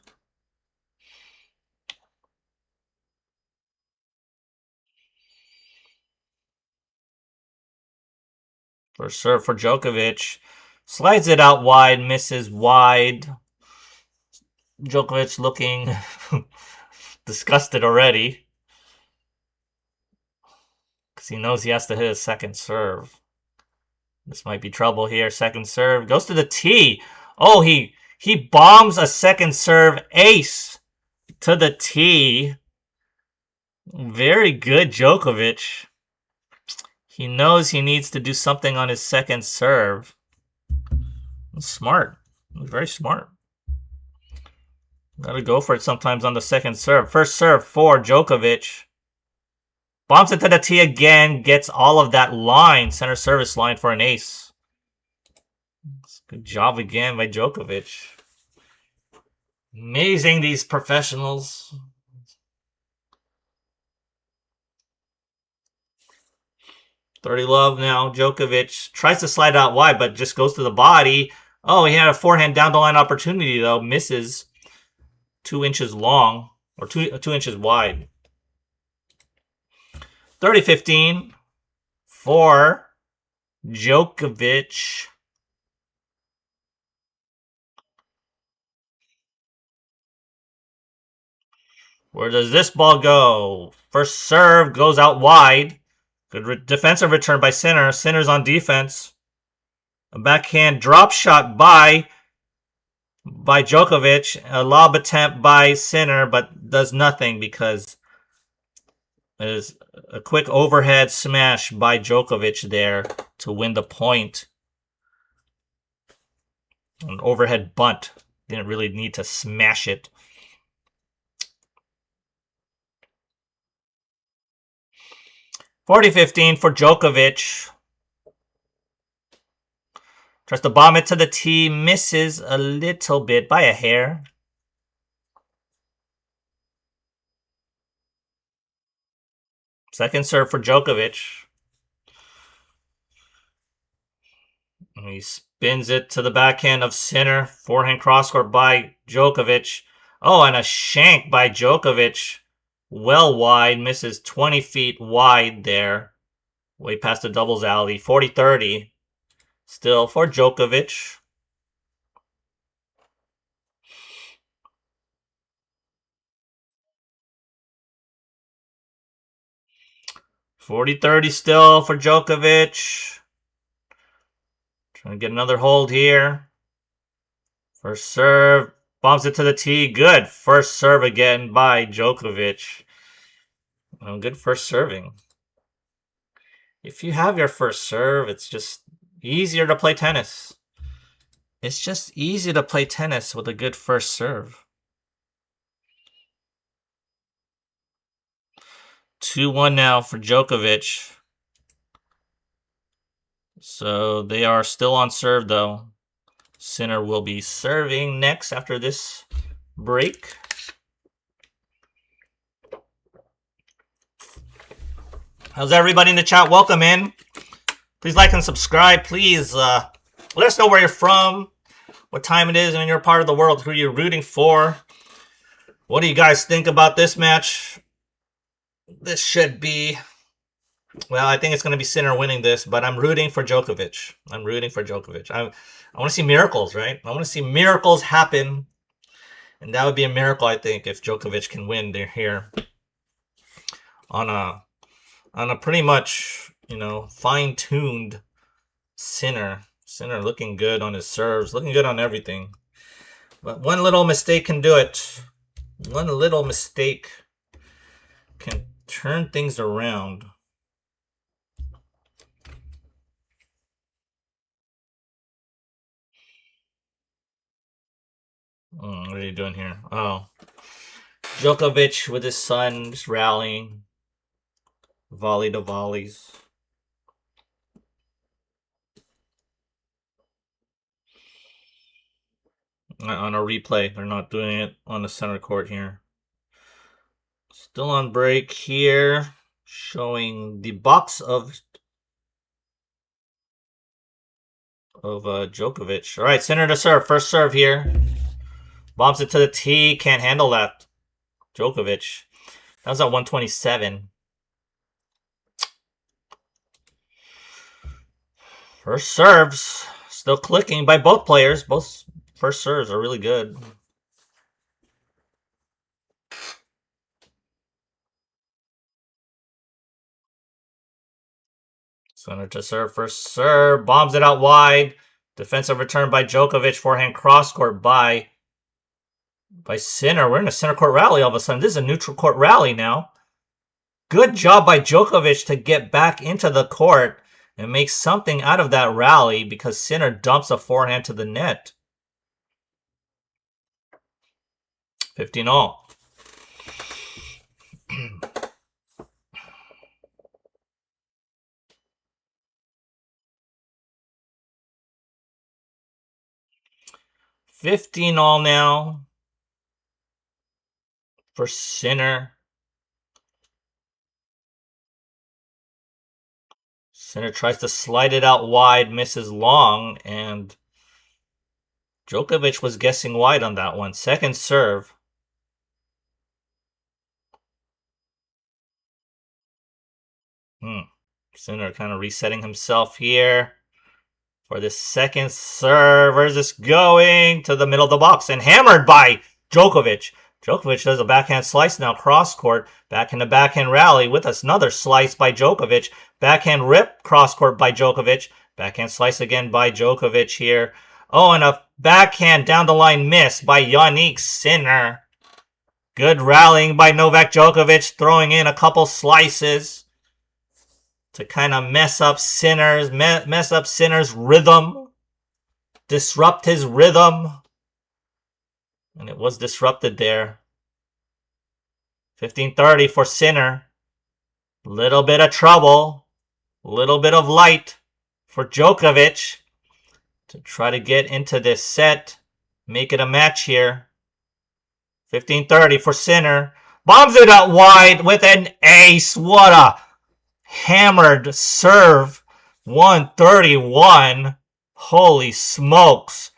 A: First serve for Djokovic. Slides it out wide, misses wide. Djokovic looking disgusted already, because he knows he has to hit a second serve. This might be trouble here. Second serve goes to the tee. Oh, he bombs a second serve ace to the tee. Very good, Djokovic. He knows he needs to do something on his second serve. Smart. Very smart. Gotta go for it sometimes on the second serve. First serve for Djokovic. Bombs it to the tee again. Gets all of that line. Center service line for an ace. Good job again by Djokovic. Amazing, these professionals. Thirty love now. Djokovic tries to slide out wide, but just goes to the body. Oh, he had a forehand down the line opportunity, though. Misses. 2 inches long, or 2 inches wide. 30-15 for Djokovic. Where does this ball go? First serve goes out wide. Good defensive return by Sinner. Sinner's on defense. A backhand drop shot by Djokovic. A lob attempt by Sinner, but does nothing because it is a quick overhead smash by Djokovic there to win the point. An overhead bunt. Didn't really need to smash it. $40-15 for Djokovic. Tries to bomb it to the tee. Misses a little bit by a hair. Second serve for Djokovic. He spins it to the backhand of Sinner. Forehand crosscourt by Djokovic. Oh, and a shank by Djokovic. Well wide. Misses 20 feet wide there. Way past the doubles alley. 40-30. Still for Djokovic. $40-30 still for Djokovic. Trying to get another hold here. First serve. Bombs it to the tee. Good. First serve again by Djokovic. Well, good first serving. If you have your first serve, it's just easier to play tennis. It's just easy to play tennis with a good first serve. 2-1 now for Djokovic. So they are still on serve, though. Sinner will be serving next after this break. How's everybody in the chat? Welcome in. Please like and subscribe. Please let us know where you're from, what time it is in your part of the world, who you're rooting for. What do you guys think about this match? This should be... Well, I think it's going to be Sinner winning this, but I'm rooting for Djokovic. I'm rooting for Djokovic. I want to see miracles, right? I want to see miracles happen. And that would be a miracle, I think, if Djokovic can win here on a pretty much, fine-tuned Sinner. Sinner looking good on his serves, looking good on everything. But one little mistake can do it. One little mistake can turn things around. What are you doing here? Oh. Djokovic with his son just rallying. Volley to volleys. On a replay. They're not doing it on the center court here. Still on break here. Showing the box of Djokovic. All right, center to serve. First serve here. Bombs it to the tee. Can't handle that. Djokovic. That was at 127. First serves. Still clicking by both players. Both first serves are really good. Center to serve. First serve. Bombs it out wide. Defensive return by Djokovic. Forehand cross court by Sinner. We're in a center court rally all of a sudden. This is a neutral court rally now. Good job by Djokovic to get back into the court and make something out of that rally because Sinner dumps a forehand to the net. 15-all. $15-all now for Sinner. Sinner tries to slide it out wide, misses long, and Djokovic was guessing wide on that one. Second serve. Sinner kind of resetting himself here for this second serve. Where's this going? To the middle of the box and hammered by Djokovic. Djokovic does a backhand slice now, cross court. Backhand to backhand rally with another slice by Djokovic. Backhand rip, cross court by Djokovic. Backhand slice again by Djokovic here. Oh, and a backhand down the line miss by Jannik Sinner. Good rallying by Novak Djokovic, throwing in a couple slices to kind of mess up Sinner's rhythm, disrupt his rhythm, and it was disrupted there. 15-30 for Sinner. Little bit of trouble, little bit of light for Djokovic to try to get into this set, make it a match here. 15-30 for Sinner. Bombs it out wide with an ace. What a hammered serve. 131. Holy smokes.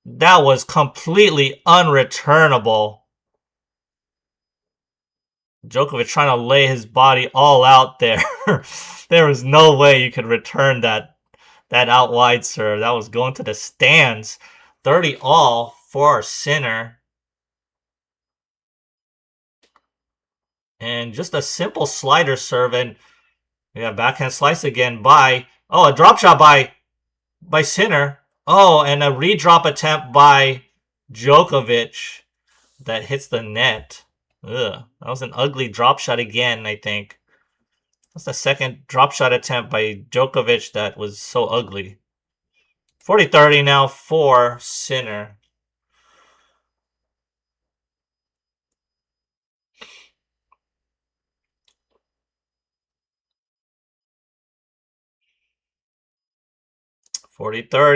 A: That was completely unreturnable. Djokovic trying to lay his body all out there. There was no way you could return that out wide serve. That was going to the stands. 30-all for Sinner. And just a simple slider serve. And we have backhand slice again by... Oh, a drop shot by Sinner. Oh, and a redrop attempt by Djokovic that hits the net. Ugh, that was an ugly drop shot again, I think. That's the second drop shot attempt by Djokovic that was so ugly. 40-30 now for Sinner.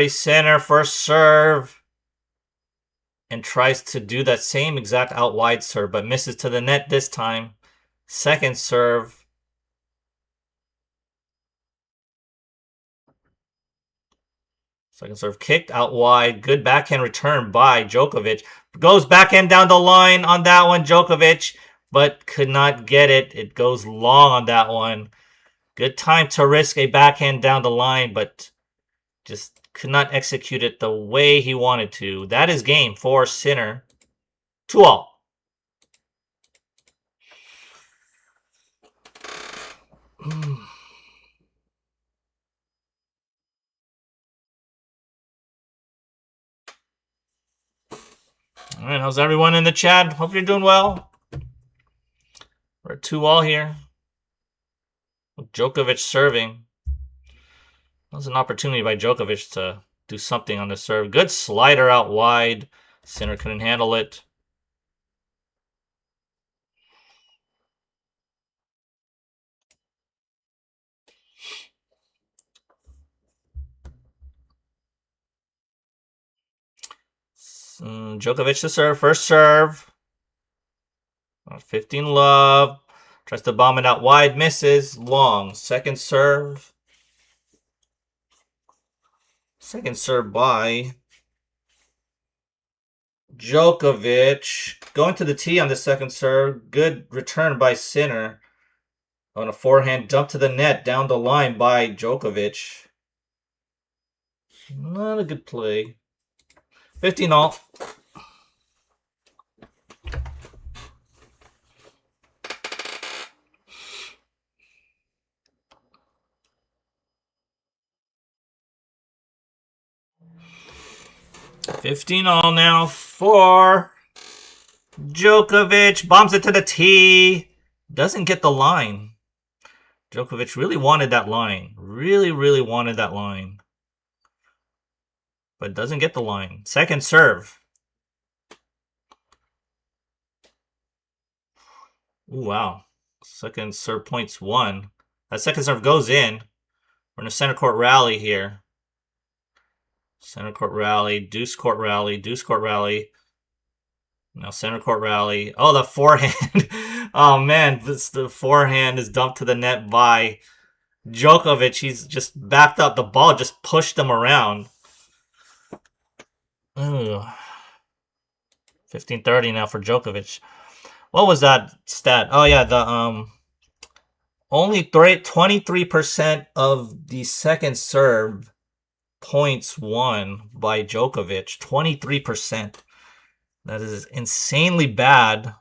A: Sinner first serve. And tries to do that same exact out wide serve, but misses to the net this time. Second serve. Second serve kicked out wide. Good backhand return by Djokovic. Goes backhand down the line on that one, Djokovic, but could not get it. It goes long on that one. Good time to risk a backhand down the line, but just could not execute it the way he wanted to. That is game for Sinner. 2-all. All right, how's everyone in the chat? Hope you're doing well. We're at 2-all here. With Djokovic serving. That was an opportunity by Djokovic to do something on the serve. Good slider out wide. Sinner couldn't handle it. Djokovic to serve. First serve. 15 love. Tries to bomb it out wide. Misses. Long. Second serve. Second serve by Djokovic. Going to the tee on the second serve. Good return by Sinner. On a forehand dump to the net. Down the line by Djokovic. Not a good play. 15 all. $15 now for Djokovic. Bombs it to the tee. Doesn't get the line. Djokovic really wanted that line. Really wanted that line. But doesn't get the line. Second serve. Ooh, wow. Second serve points one. That second serve goes in. We're in a center court rally here. Center court rally, deuce court rally, deuce court rally. Now center court rally. Oh, the forehand. Oh, man. The forehand is dumped to the net by Djokovic. He's just backed up. The ball just pushed him around. Ugh. 15-30 now for Djokovic. What was that stat? Oh, yeah. The only 23% of the second serve points won by Djokovic. 23%. That is insanely bad.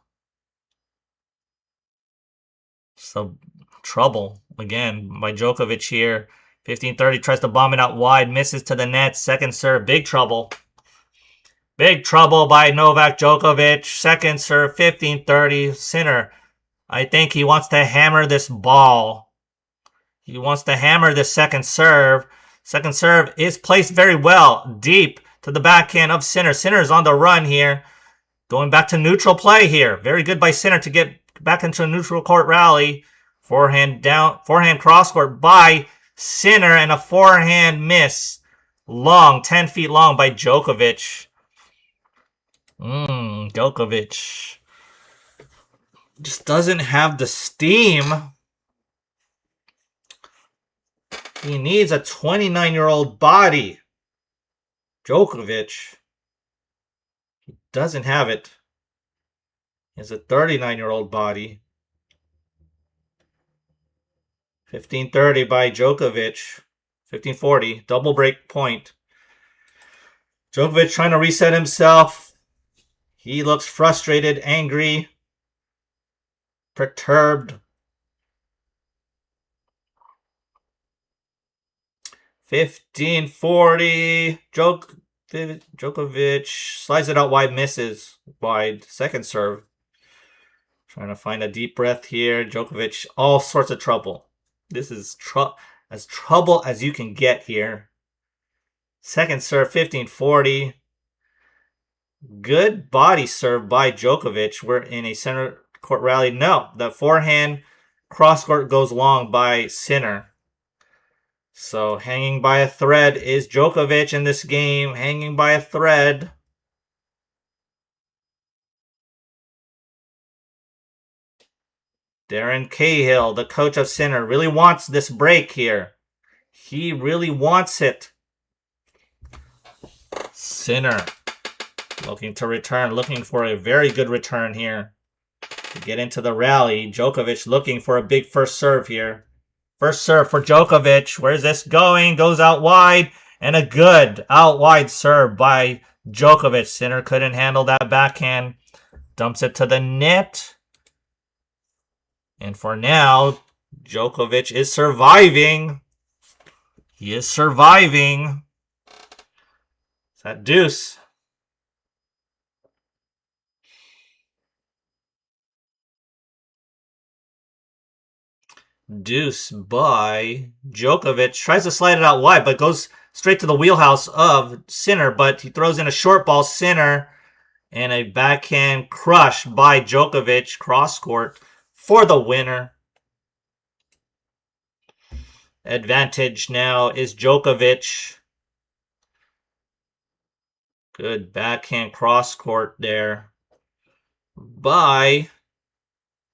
A: So, trouble again by Djokovic here. 15-30, tries to bomb it out wide, misses to the net. Second serve, big trouble. Big trouble by Novak Djokovic. Second serve, 15-30. Sinner, I think he wants to hammer this ball. He wants to hammer this second serve. Second serve is placed very well, deep to the backhand of Sinner. Sinner is on the run here. Going back to neutral play here. Very good by Sinner to get back into a neutral court rally. Forehand down, forehand cross court by Sinner and a forehand miss. Long, 10 feet long by Djokovic. Djokovic just doesn't have the steam. He needs a 29-year-old body. Djokovic. He doesn't have it. He has a 39-year-old body. 15-30 by Djokovic. 15-40. Double break point. Djokovic trying to reset himself. He looks frustrated, angry, perturbed. 15-40. Djokovic slides it out wide, misses wide. Second serve. Trying to find a deep breath here. Djokovic, all sorts of trouble. This is as trouble as you can get here. Second serve, 15-40. Good body serve by Djokovic. We're in a center court rally. No, the forehand cross court goes long by Sinner. So hanging by a thread is Djokovic in this game. Hanging by a thread. Darren Cahill, the coach of Sinner, really wants this break here. He really wants it. Sinner looking to return, looking for a very good return here to get into the rally. Djokovic looking for a big first serve here. First serve for Djokovic. Where's this going? Goes out wide. And a good out wide serve by Djokovic. Sinner couldn't handle that backhand. Dumps it to the net. And for now, Djokovic is surviving. He is surviving. It's that deuce. Deuce by Djokovic. Tries to slide it out wide, but goes straight to the wheelhouse of Sinner, but he throws in a short ball, Sinner, and a backhand crush by Djokovic, cross court for the winner. Advantage now is Djokovic. Good backhand cross court there by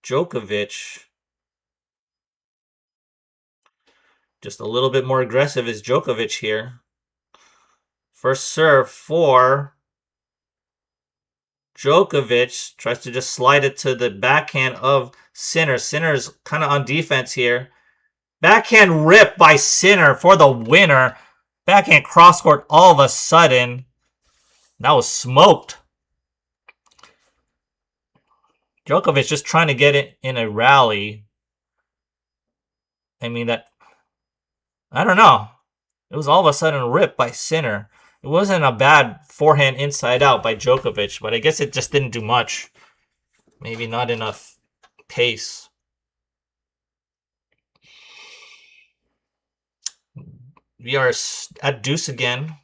A: Djokovic. Just a little bit more aggressive is Djokovic here. First serve for Djokovic. Tries to just slide it to the backhand of Sinner. Sinner's kind of on defense here. Backhand rip by Sinner for the winner. Backhand cross court all of a sudden. That was smoked. Djokovic just trying to get it in a rally. I mean, I don't know. It was all of a sudden ripped by Sinner. It wasn't a bad forehand inside out by Djokovic, but I guess it just didn't do much. Maybe not enough pace. We are at deuce again.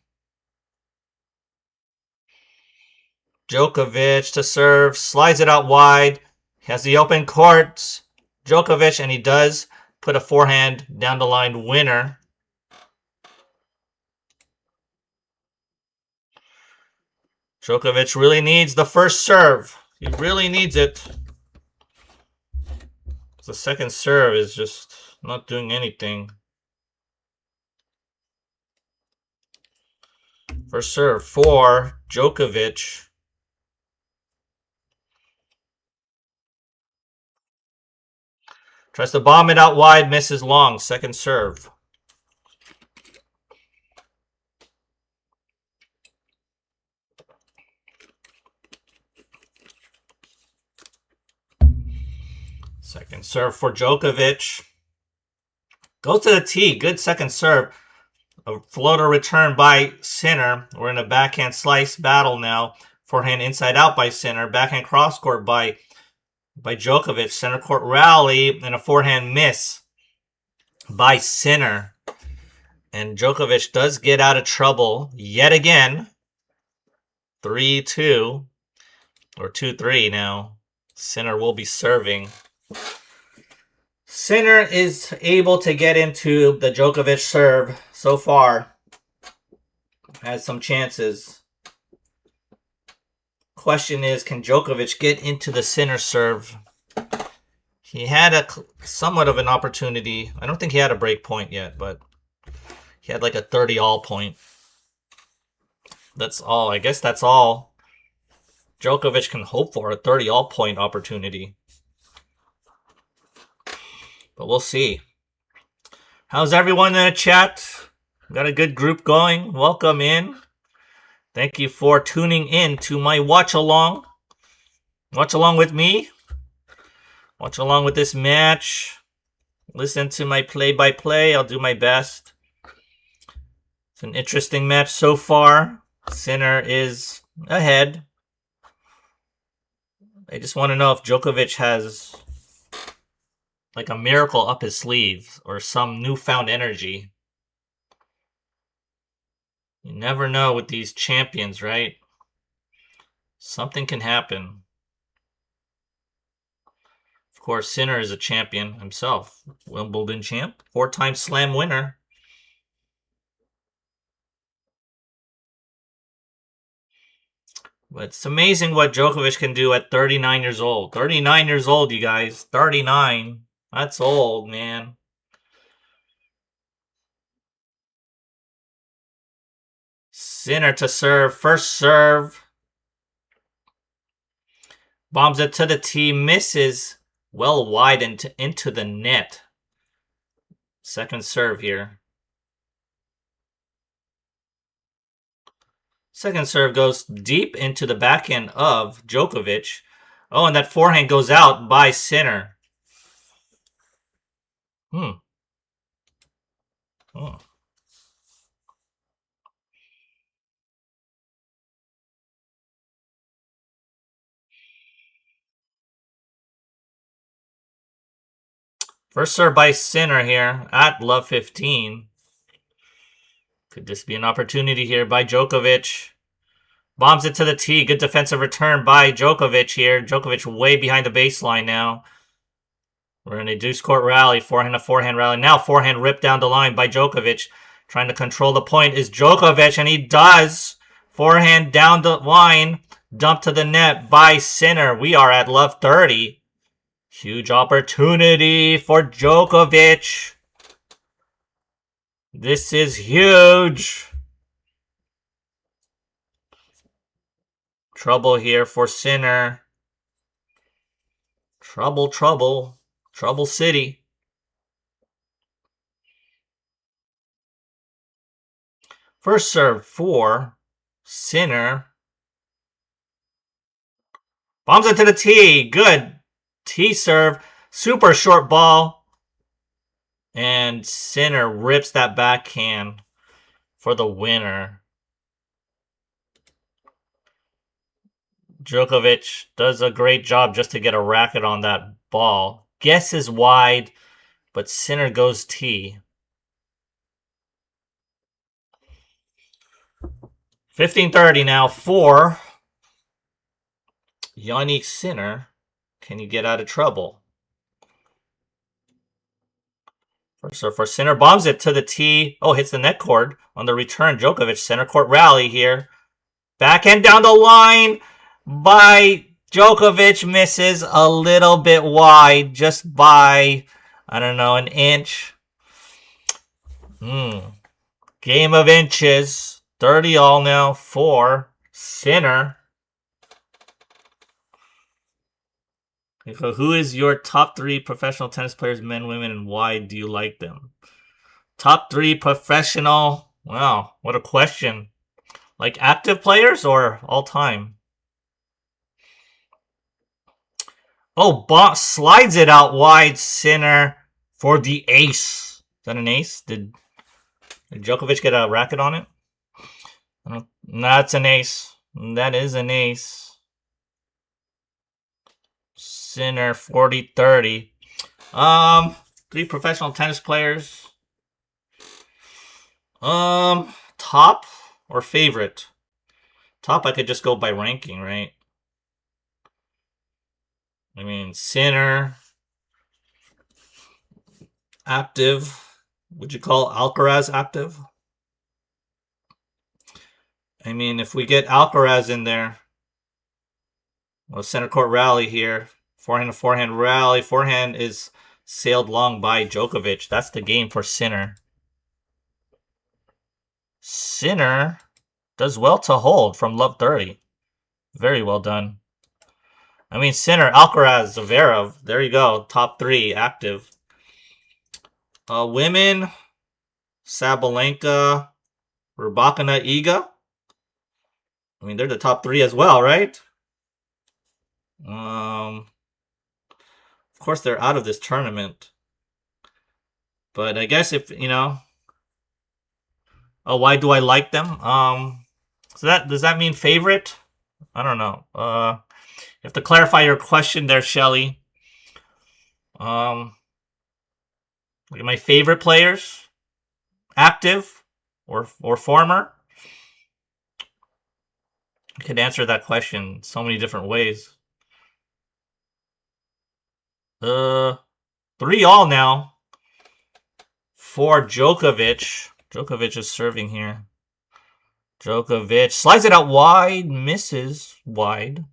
A: Djokovic to serve, slides it out wide. He has the open court. Djokovic, and he does put a forehand down the line winner. Djokovic really needs the first serve. He really needs it. The second serve is just not doing anything. First serve for Djokovic. Tries to bomb it out wide, misses long. Second serve. Second serve for Djokovic. Goes to the tee. Good second serve. A floater return by Sinner. We're in a backhand slice battle now. Forehand inside out by Sinner. Backhand cross court by Djokovic. Center court rally and a forehand miss by Sinner. And Djokovic does get out of trouble yet again. 3-2 or 2-3 now. Sinner will be serving. Sinner is able to get into the Djokovic serve so far. Has some chances. Question is, can Djokovic get into the Sinner serve? He had somewhat of an opportunity. I don't think he had a break point yet, but he had like a 30-all point. That's all. I guess that's all Djokovic can hope for, a 30-all point opportunity. But we'll see. How's everyone in the chat? Got a good group going. Welcome in. Thank you for tuning in to my watch along. Watch along with me. Watch along with this match. Listen to my play-by-play. I'll do my best. It's an interesting match so far. Sinner is ahead. I just want to know if Djokovic has like a miracle up his sleeve or some newfound energy. You never know with these champions, right? Something can happen. Of course, Sinner is a champion himself. Wimbledon champ, 4-time slam winner. But it's amazing what Djokovic can do at 39 years old. 39 years old, you guys. 39. That's old, man. Sinner to serve. First serve. Bombs it to the tee. Misses well wide into the net. Second serve here. Second serve goes deep into the backhand of Djokovic. Oh, and that forehand goes out by Sinner. Oh. First serve by Sinner here at love 15. Could this be an opportunity here by Djokovic? Bombs it to the tee. Good defensive return by Djokovic here. Djokovic way behind the baseline now. We're in a deuce court rally. Forehand to forehand rally. Now forehand ripped down the line by Djokovic. Trying to control the point is Djokovic, and he does. Forehand down the line. Dump to the net by Sinner. We are at love 30. Huge opportunity for Djokovic. This is huge. Trouble here for Sinner. Trouble, trouble. Trouble City. First serve for Sinner. Bombs it to the tee. Good. Tee serve. Super short ball. And Sinner rips that backhand for the winner. Djokovic does a great job just to get a racket on that ball. Guesses wide, but Sinner goes tee. 15:30 now for Jannik Sinner. Can you get out of trouble? First serve for Sinner. Bombs it to the tee. Oh, hits the net cord on the return. Djokovic center court rally here. Backhand down the line by Djokovic. Misses a little bit wide. Just by, I don't know, an inch. Game of inches. 30 all now for Sinner. So who is your top 3 professional tennis players, men, women, and why do you like them? Top 3 professional. Wow, what a question. Like active players or all time? Oh, slides it out wide. Sinner for the ace. Is that an ace? Did Djokovic get a racket on it? That's an ace. That is an ace. Sinner 40-30. 3 professional tennis players. Top or favorite? Top I could just go by ranking, right? I mean, Sinner. Active. Would you call Alcaraz active? I mean, if we get Alcaraz in there. Well, center court rally here. Forehand to forehand rally. Forehand is sailed long by Djokovic. That's the game for Sinner. Sinner does well to hold from love 30. Very well done. I mean, Sinner, Alcaraz, Zverev. There you go. Top 3 active. Women, Sabalenka, Rybakina, Iga. I mean, they're the top 3 as well, right? Of course, they're out of this tournament. But I guess if, you know... Oh, why do I like them? So does that mean favorite? I don't know. You have to clarify your question there, Shelly. Look at my favorite players. Active or former. I could answer that question so many different ways. 3 all now for Djokovic. Djokovic is serving here. Djokovic slides it out wide, misses wide.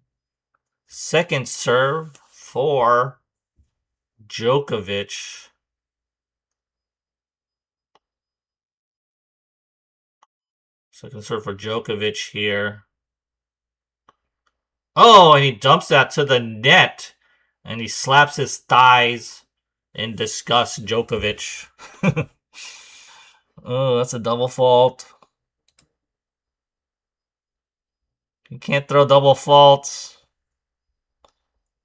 A: Second serve for Djokovic. Second serve for Djokovic here. Oh, and he dumps that to the net. And he slaps his thighs in disgust, Djokovic. Oh, that's a double fault. You can't throw double faults.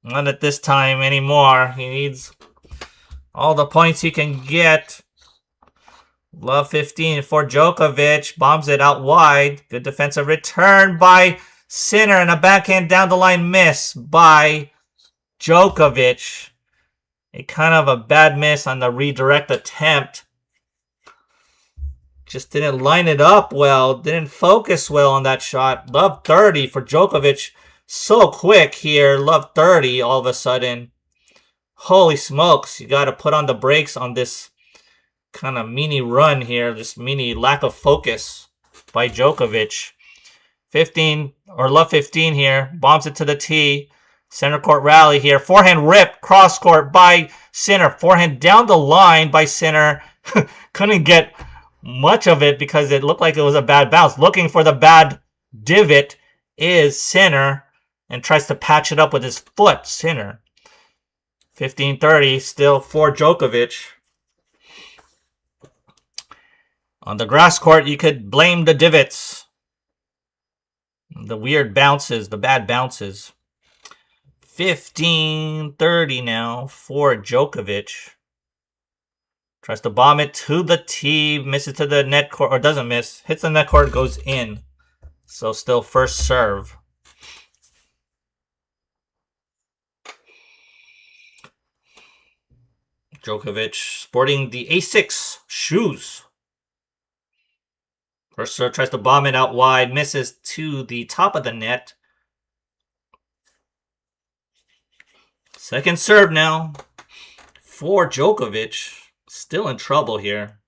A: Not at this time anymore. He needs all the points he can get. Love 15 for Djokovic. Bombs it out wide. Good defensive return by Sinner. And a backhand down the line miss by Djokovic. A kind of a bad miss on the redirect attempt. just didn't line it up well. Didn't focus well on that shot. Love 30 for Djokovic. So quick here. Love 30 all of a sudden. Holy smokes. You got to put on the brakes on this kind of mini run here. This mini lack of focus by Djokovic. 15, or love 15 here. Bombs it to the tee. Center court rally here. Forehand rip. Cross court by Sinner. Forehand down the line by Sinner. Couldn't get much of it because it looked like it was a bad bounce. Looking for the bad divot is Sinner and tries to patch it up with his foot. Sinner. 15-30 still for Djokovic. On the grass court, you could blame the divots. The weird bounces, the bad bounces. 15-30 now for Djokovic. Tries to bomb it to the tee, misses to the net court, or doesn't miss. Hits the net court, goes in. So still first serve. Djokovic sporting the A6 shoes. First serve tries to bomb it out wide, misses to the top of the net. Second serve now for Djokovic. Still in trouble here.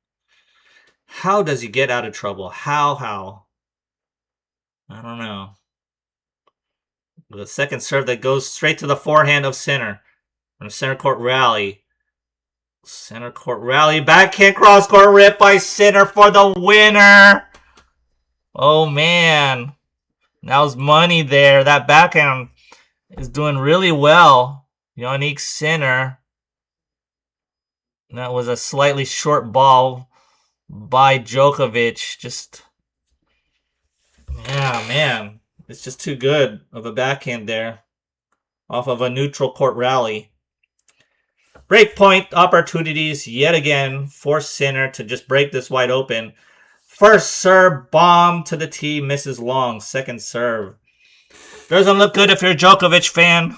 A: How does he get out of trouble? How? I don't know. The second serve that goes straight to the forehand of Sinner. On a center court rally. Center court rally. Backhand cross court rip by Sinner for the winner. Oh man. That was money there. That backhand is doing really well. Jannik Sinner. That was a slightly short ball by Djokovic. Just, yeah, man. It's just too good of a backhand there. Off of a neutral court rally. Breakpoint opportunities yet again for Sinner to just break this wide open. First serve, bomb to the tee, misses long. Second serve. Doesn't look good if you're a Djokovic fan.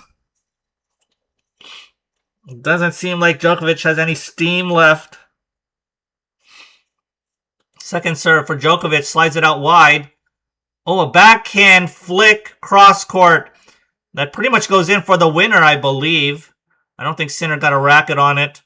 A: Doesn't seem like Djokovic has any steam left. Second serve for Djokovic. Slides it out wide. Oh, a backhand flick cross court. That pretty much goes in for the winner, I believe. I don't think Sinner got a racket on it.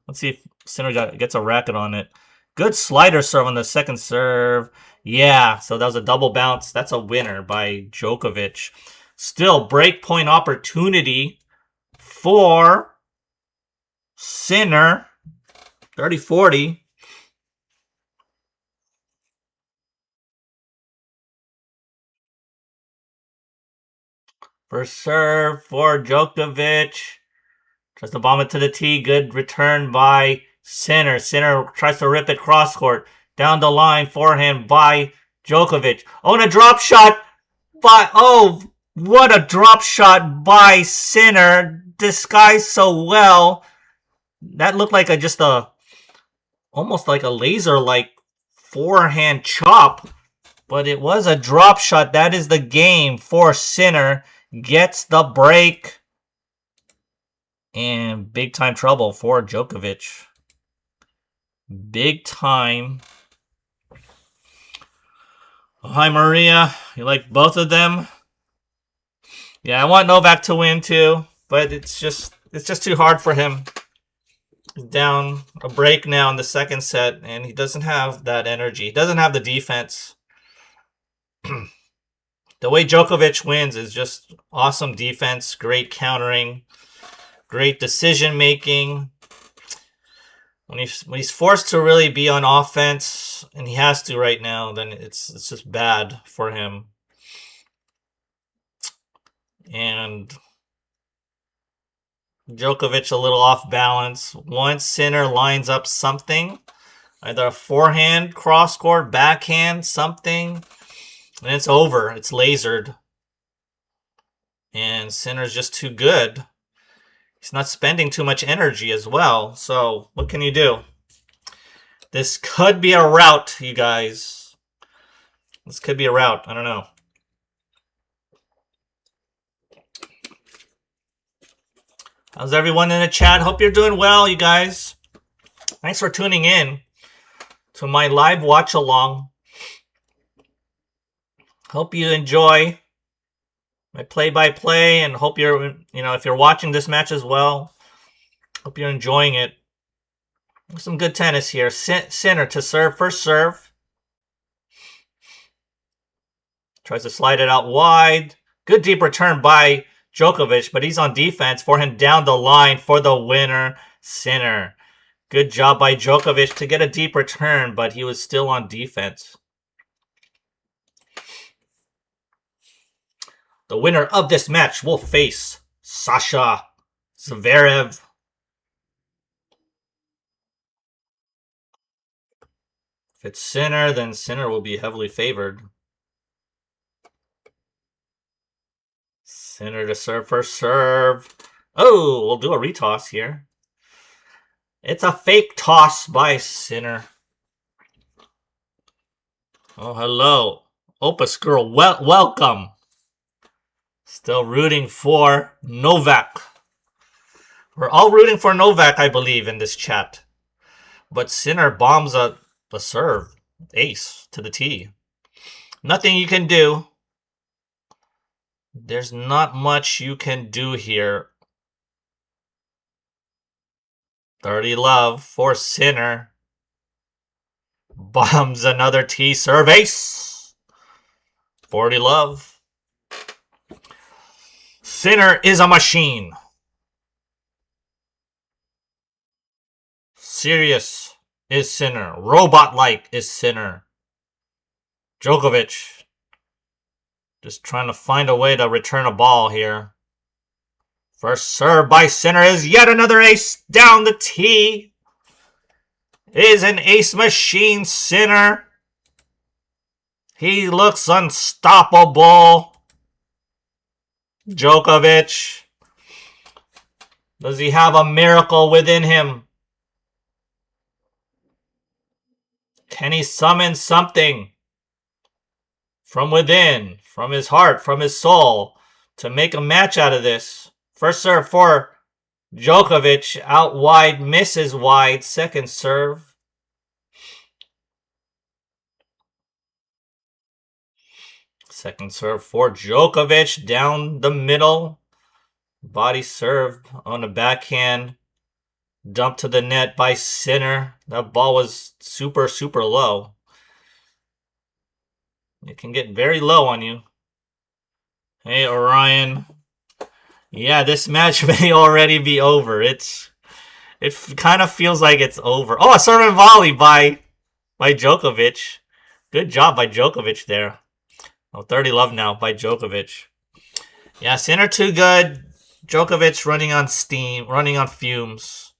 A: Let's see if Sinner gets a racket on it. Good slider serve on the second serve. Yeah, so that was a double bounce. That's a winner by Djokovic. Still, breakpoint opportunity for Sinner. 30-40. First serve for Djokovic. Tries to bomb it to the tee. Good return by Sinner. Sinner tries to rip it cross court. Down the line, forehand by Djokovic. Oh, and a drop shot by... Oh, what a drop shot by Sinner. Disguised so well. That looked like almost like a laser-like forehand chop. But it was a drop shot. That is the game for Sinner. Gets the break. And big time trouble for Djokovic. Big time. Oh, hi, Maria. You like both of them? Yeah, I want Novak to win too, but it's just too hard for him. He's down a break now in the second set, and he doesn't have that energy. He doesn't have the defense. The way Djokovic wins is just awesome defense, great countering, great decision making. When he's forced to really be on offense, and he has to right now, then it's just bad for him. And Djokovic a little off balance. Once Sinner lines up something, either a forehand, cross court, backhand, something, and it's over. It's lasered. And Sinner's just too good. He's not spending too much energy as well. So what can you do? This could be a rout, you guys. This could be a rout. I don't know. How's everyone in the chat? Hope you're doing well, you guys. Thanks for tuning in to my live watch along. Hope you enjoy my play-by-play, and hope you're, if you're watching this match as well, hope you're enjoying it. Some good tennis here. Sinner to serve, first serve. Tries to slide it out wide. Good deep return by Djokovic, but he's on defense. Forehand down the line for the winner, Sinner. Good job by Djokovic to get a deep return, but he was still on defense. The winner of this match will face Sasha Zverev. If it's Sinner, then Sinner will be heavily favored. Sinner to serve, first serve. Oh, we'll do a retoss here. It's a fake toss by Sinner. Oh, hello. Opus girl, welcome. Still rooting for Novak. We're all rooting for Novak, I believe, in this chat. But Sinner bombs a serve. Ace to the tee. Nothing you can do. There's not much you can do here. 30 love for Sinner. Bombs another tee serve. Ace. 40 love. Sinner is a machine. Serious is Sinner. Robot-like is Sinner. Djokovic just trying to find a way to return a ball here. First serve by Sinner is yet another ace down the tee. Is an ace machine, Sinner. He looks unstoppable. Djokovic. Does he have a miracle within him? Can he summon something from within, from his heart, from his soul, to make a match out of this? First serve for Djokovic. Out wide, misses wide. Second serve. Second serve for Djokovic. Down the middle. Body served on the backhand. Dumped to the net by Sinner. That ball was super, super low. It can get very low on you. Hey, Orion. Yeah, this match may already be over. It kind of feels like it's over. Oh, a serve and volley by Djokovic. Good job by Djokovic there. Oh, 30 love now by Djokovic. Yeah, Sinner too good. Djokovic running on steam, running on fumes.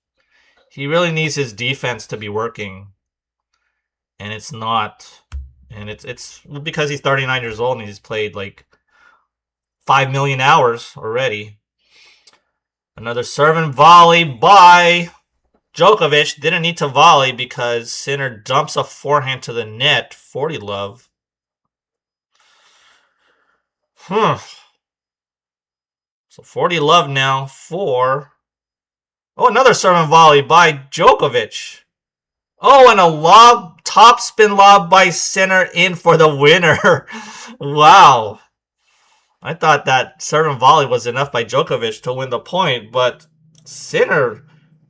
A: He really needs his defense to be working. And it's not. And it's because he's 39 years old and he's played like 5 million hours already. Another serve and volley by Djokovic. Didn't need to volley because Sinner dumps a forehand to the net. 40 love. So 40 love now for... Oh, another serve and volley by Djokovic. Oh, and a lob, top spin lob by Sinner in for the winner. Wow. I thought that serve and volley was enough by Djokovic to win the point, but Sinner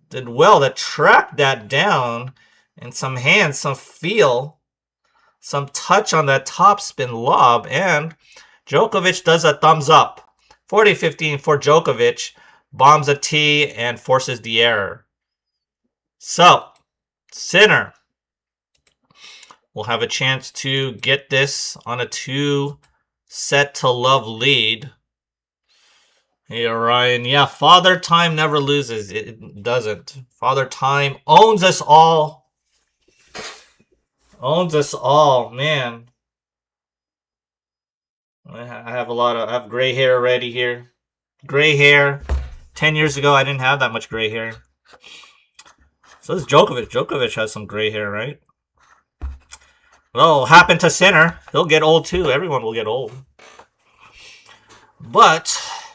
A: did well to track that down, and some hands, some feel, some touch on that top spin lob, and Djokovic does a thumbs up. 40-15 for Djokovic, bombs a tee and forces the error. So, Sinner will have a chance to get this on a 2-set-to-love lead. Hey, Orion. Yeah, Father Time never loses. It doesn't. Father Time owns us all. Owns us all, man. I have gray hair already here. Gray hair. 10 years ago, I didn't have that much gray hair. So does Djokovic. Djokovic has some gray hair, right? Well, happened to Sinner. He'll get old too. Everyone will get old. But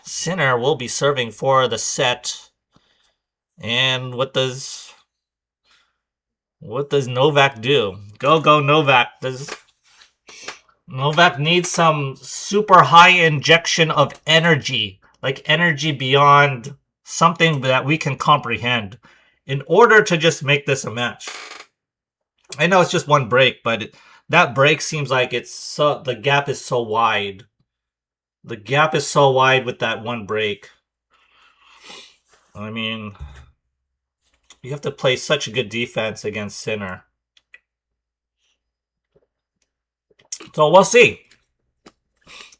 A: Sinner will be serving for the set. And what does What does Novak do? Go Novak. Novak needs some super high injection of energy, like energy beyond something that we can comprehend, in order to just make this a match. I know it's just one break, but that break seems like the gap is so wide. The gap is so wide with that one break. I mean, you have to play such a good defense against Sinner. So we'll see.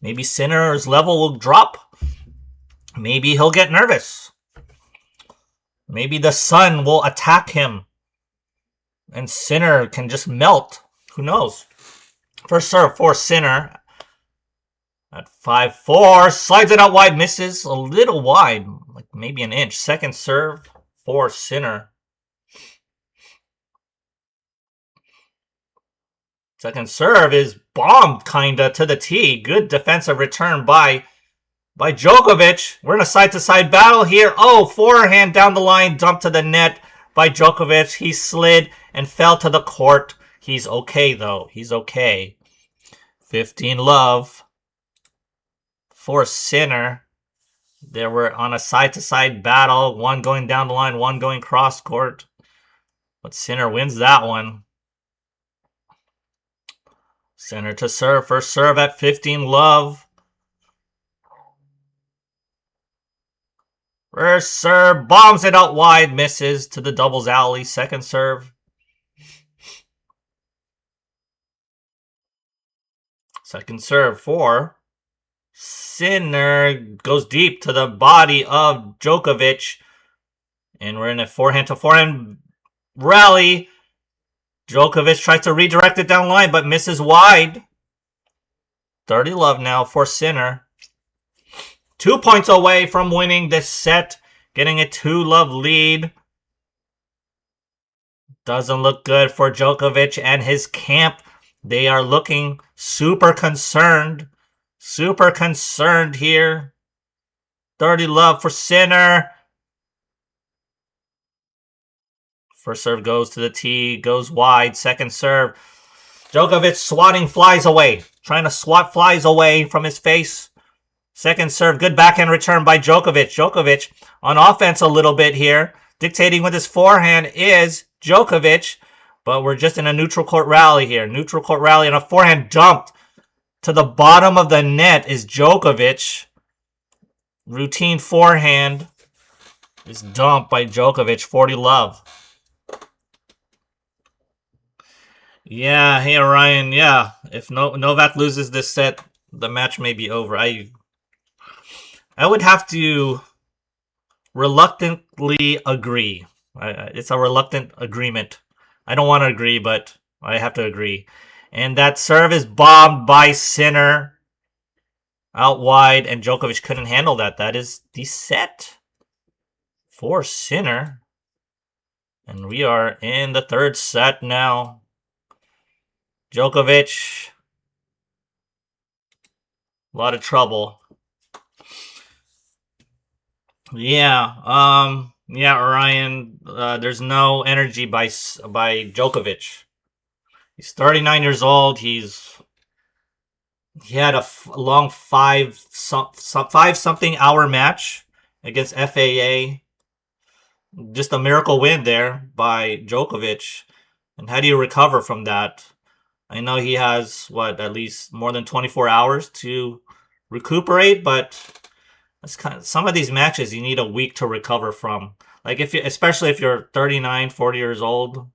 A: Maybe Sinner's level will drop. Maybe he'll get nervous. Maybe the sun will attack him. And Sinner can just melt. Who knows? First serve for Sinner. At 5-4. Slides it out wide. Misses a little wide. Like maybe an inch. Second serve for Sinner. Second serve is bombed kinda to the tee. Good defensive return by Djokovic. We're in a side-to-side battle here. Oh, forehand down the line. Dumped to the net by Djokovic. He slid and fell to the court. He's okay, though. He's okay. 15 love for Sinner. They were on a side-to-side battle. One going down the line, one going cross-court. But Sinner wins that one. Sinner to serve. First serve at 15 love. First serve. Bombs it out wide. Misses to the doubles alley. Second serve. Second serve for Sinner. Goes deep to the body of Djokovic. And we're in a forehand-to-forehand rally. Djokovic tries to redirect it down the line, but misses wide. 30 love now for Sinner. 2 points away from winning this set. Getting a 2 love lead. Doesn't look good for Djokovic and his camp. They are looking super concerned. Super concerned here. 30 love for Sinner. First serve goes to the tee, goes wide. Second serve. Djokovic swatting flies away. Trying to swat flies away from his face. Second serve, good backhand return by Djokovic. Djokovic on offense a little bit here. Dictating with his forehand is Djokovic. But we're just in a neutral court rally here. Neutral court rally and a forehand dumped to the bottom of the net is Djokovic. Routine forehand is dumped by Djokovic. 40 love. Yeah, hey Orion, yeah. If Novak loses this set, the match may be over. I would have to reluctantly agree. It's a reluctant agreement. I don't want to agree, but I have to agree. And that serve is bombed by Sinner. Out wide, and Djokovic couldn't handle that. That is the set for Sinner. And we are in the third set now. Djokovic, a lot of trouble. Yeah, Orion. There's no energy by Djokovic. He's 39 years old. He had a long five something hour match against FAA. Just a miracle win there by Djokovic. And how do you recover from that? I know he has, at least more than 24 hours to recuperate, but that's some of these matches you need a week to recover from. Like especially if you're 39, 40 years old,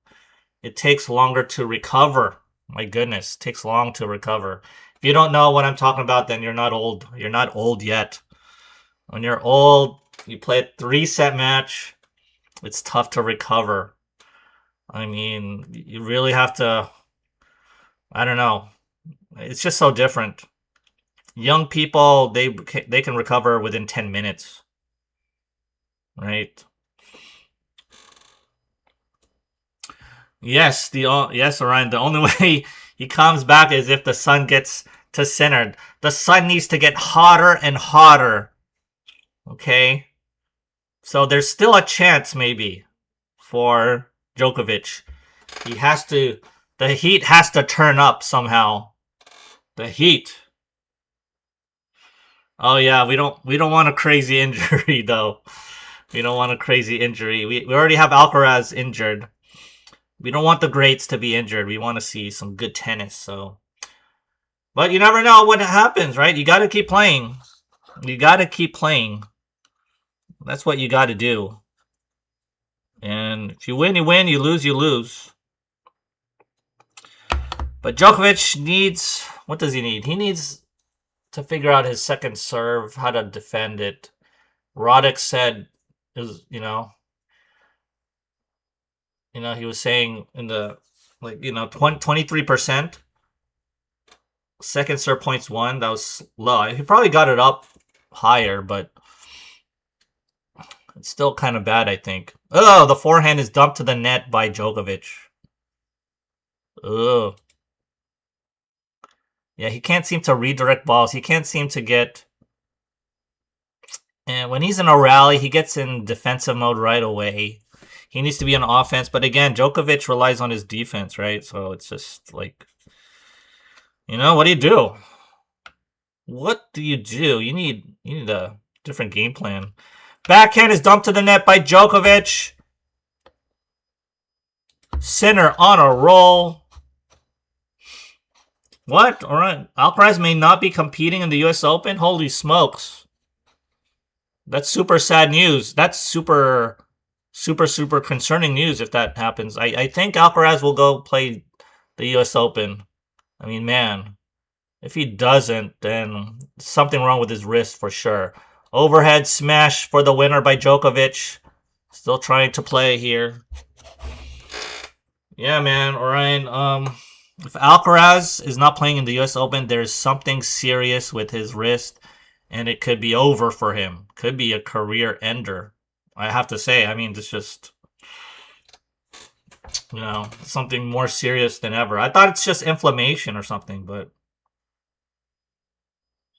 A: it takes longer to recover. My goodness, it takes long to recover. If you don't know what I'm talking about, then you're not old. You're not old yet. When you're old, you play a 3-set match, it's tough to recover. I mean, you really have to, I don't know. It's just so different. Young people, they can recover within 10 minutes. Right? Yes, Orion. The only way he comes back is if the sun gets to center. The sun needs to get hotter and hotter. Okay? So there's still a chance, maybe, for Djokovic. He has to... The heat has to turn up somehow. The heat. Oh yeah, we don't want a crazy injury though. We don't want a crazy injury. We already have Alcaraz injured. We don't want the greats to be injured. We want to see some good tennis. So, but you never know what happens, right? You got to keep playing. You got to keep playing. That's what you got to do. And if you win, you win. You lose, you lose. But Djokovic needs... What does he need? He needs to figure out his second serve, how to defend it. Roddick said, he was saying in the, 23%. Second serve points won. That was low. He probably got it up higher, but it's still kind of bad, I think. Oh, the forehand is dumped to the net by Djokovic. Ugh. Yeah, he can't seem to redirect balls. He can't seem to get... And when he's in a rally, he gets in defensive mode right away. He needs to be on offense. But again, Djokovic relies on his defense, right? So it's just like... what do you do? What do you do? You need a different game plan. Backhand is dumped to the net by Djokovic. Sinner on a roll. What? All right. Alcaraz may not be competing in the U.S. Open? Holy smokes. That's super sad news. That's super concerning news if that happens. I think Alcaraz will go play the U.S. Open. I mean, man. If he doesn't, then something wrong with his wrist for sure. Overhead smash for the winner by Djokovic. Still trying to play here. Yeah, man. All right. If Alcaraz is not playing in the U.S. Open, there's something serious with his wrist, and it could be over for him. Could be a career ender. I have to say, I mean, it's just, something more serious than ever. I thought it's just inflammation or something, but,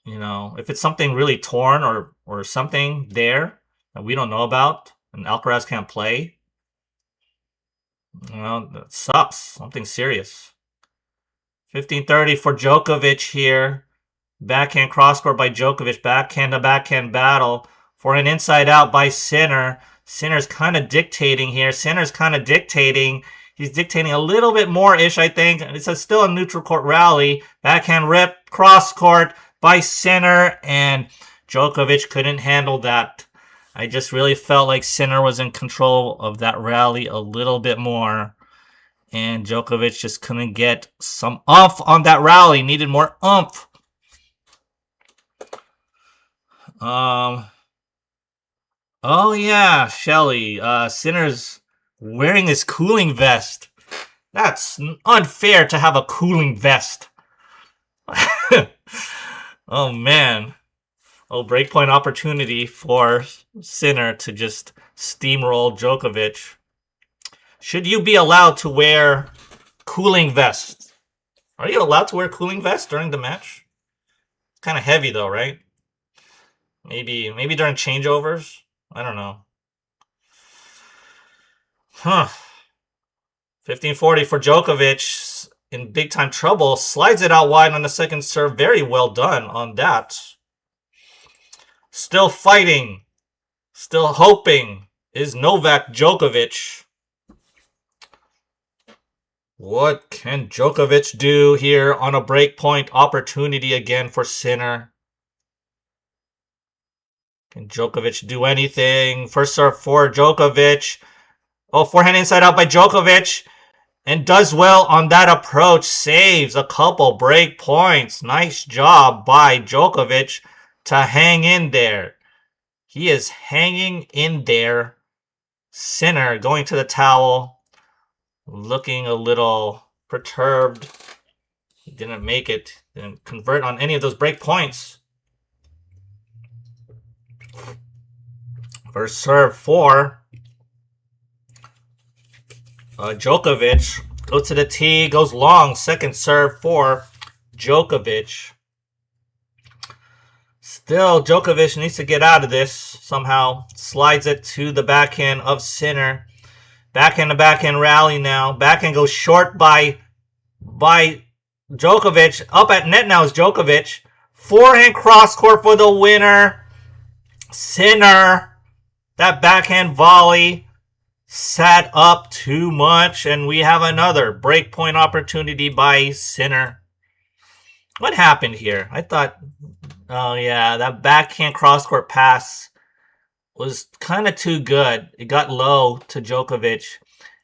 A: if it's something really torn or something there that we don't know about, and Alcaraz can't play, that sucks. Something serious. 15-30 for Djokovic here. Backhand cross-court by Djokovic. Backhand to backhand battle for an inside-out by Sinner. Sinner's kind of dictating here. Sinner's kind of dictating. He's dictating a little bit more-ish, I think. It's still a neutral court rally. Backhand rip, cross-court by Sinner. And Djokovic couldn't handle that. I just really felt like Sinner was in control of that rally a little bit more. And Djokovic just couldn't get some oomph on that rally. Needed more oomph. Oh yeah, Shelly. Sinner's wearing his cooling vest. That's unfair to have a cooling vest. Oh man. Oh, breakpoint opportunity for Sinner to just steamroll Djokovic. Should you be allowed to wear cooling vests? Are you allowed to wear cooling vests during the match? It's kind of heavy though, right? Maybe during changeovers? I don't know. Huh. 15-40 for Djokovic. In big time trouble. Slides it out wide on the second serve. Very well done on that. Still fighting. Still hoping. Is Novak Djokovic. What can Djokovic do here on a breakpoint opportunity again for Sinner? Can Djokovic do anything? First serve for Djokovic. Oh, forehand inside out by Djokovic. And does well on that approach. Saves a couple break points. Nice job by Djokovic to hang in there. He is hanging in there. Sinner going to the towel. Looking a little perturbed. He didn't make it. Didn't convert on any of those break points. First serve for Djokovic. Goes to the tee. Goes long. Second serve for Djokovic. Still, Djokovic needs to get out of this somehow. Slides it to the backhand of Sinner. Backhand rally now. Backhand goes short by Djokovic. Up at net now is Djokovic. Forehand cross court for the winner. Sinner. That backhand volley sat up too much, and we have another breakpoint opportunity by Sinner. What happened here? I thought, oh yeah, that backhand cross court pass was kind of too good. It got low to Djokovic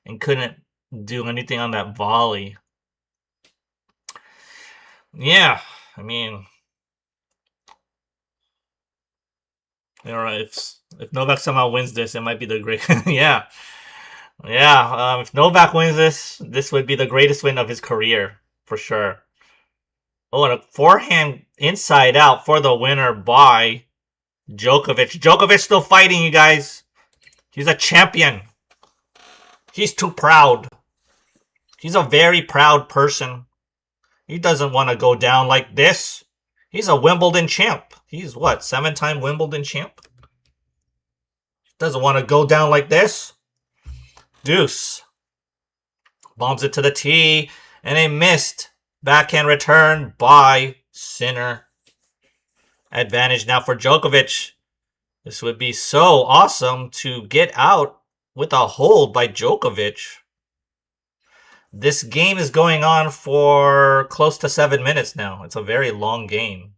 A: and couldn't do anything on that volley. Yeah, I mean, if Novak somehow wins this, it might be the great. Yeah. If Novak wins this would be the greatest win of his career for sure. Oh, and a forehand inside out for the winner by Djokovic. Djokovic still fighting, you guys. He's a champion. He's too proud. He's a very proud person. He doesn't want to go down like this. He's a Wimbledon champ. He's what, 7-time Wimbledon champ? Doesn't want to go down like this. Deuce. Bombs it to the tee. And a missed backhand return by Sinner. Advantage now for Djokovic. This would be so awesome to get out with a hold by Djokovic. This game is going on for close to 7 minutes now. It's a very long game.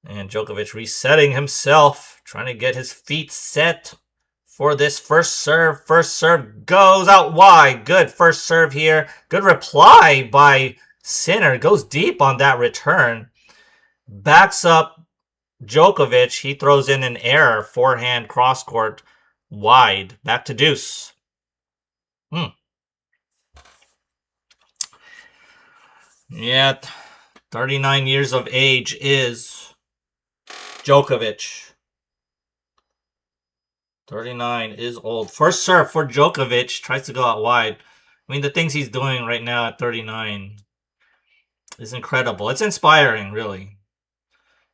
A: And Djokovic resetting himself, trying to get his feet set for this first serve. First serve goes out wide. Good first serve here. Good reply by Sinner. Goes deep on that return. Backs up Djokovic. He throws in an error. Forehand cross court wide. Back to deuce. Yeah, 39 years of age is Djokovic. 39 is old. First serve for Djokovic. Tries to go out wide. I mean, the things he's doing right now at 39 is incredible. It's inspiring, really.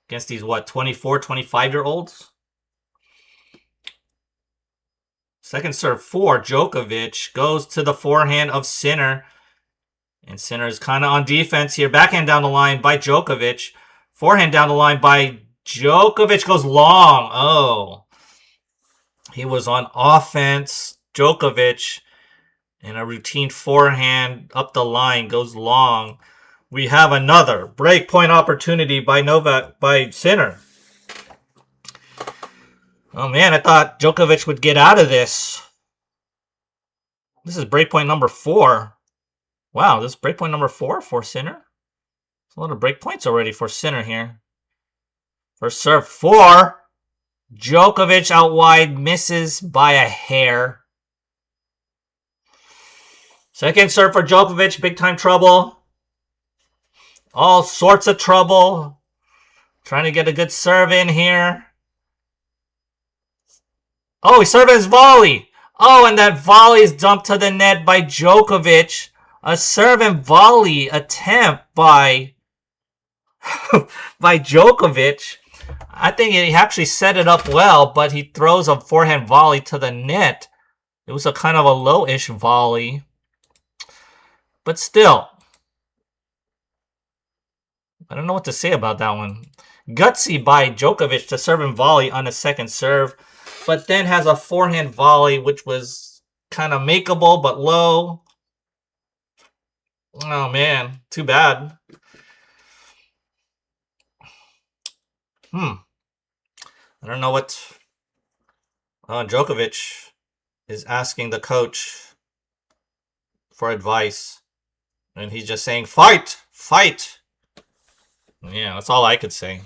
A: Against these, 24, 25-year-olds? Second serve for Djokovic. Goes to the forehand of Sinner. And Sinner is kind of on defense here. Backhand down the line by Djokovic. Forehand down the line by Djokovic. Goes long. Oh. He was on offense. Djokovic. And a routine forehand up the line. Goes long. We have another breakpoint opportunity by Sinner. Oh man, I thought Djokovic would get out of this. This is breakpoint number 4. Wow, this is breakpoint number 4 for Sinner. There's a lot of breakpoints already for Sinner here. First serve for Djokovic out wide, misses by a hair. Second serve for Djokovic, big time trouble. All sorts of trouble. Trying to get a good serve in here. Oh, he served his volley. Oh, and that volley is dumped to the net by Djokovic. A serve and volley attempt by Djokovic. I think he actually set it up well, but he throws a forehand volley to the net. It was a kind of a low-ish volley. But still, I don't know what to say about that one. Gutsy by Djokovic to serve and volley on a second serve, but then has a forehand volley, which was kind of makeable, but low. Oh, man. Too bad. I don't know what... Djokovic is asking the coach for advice. And he's just saying, fight! Fight! Yeah, that's all I could say.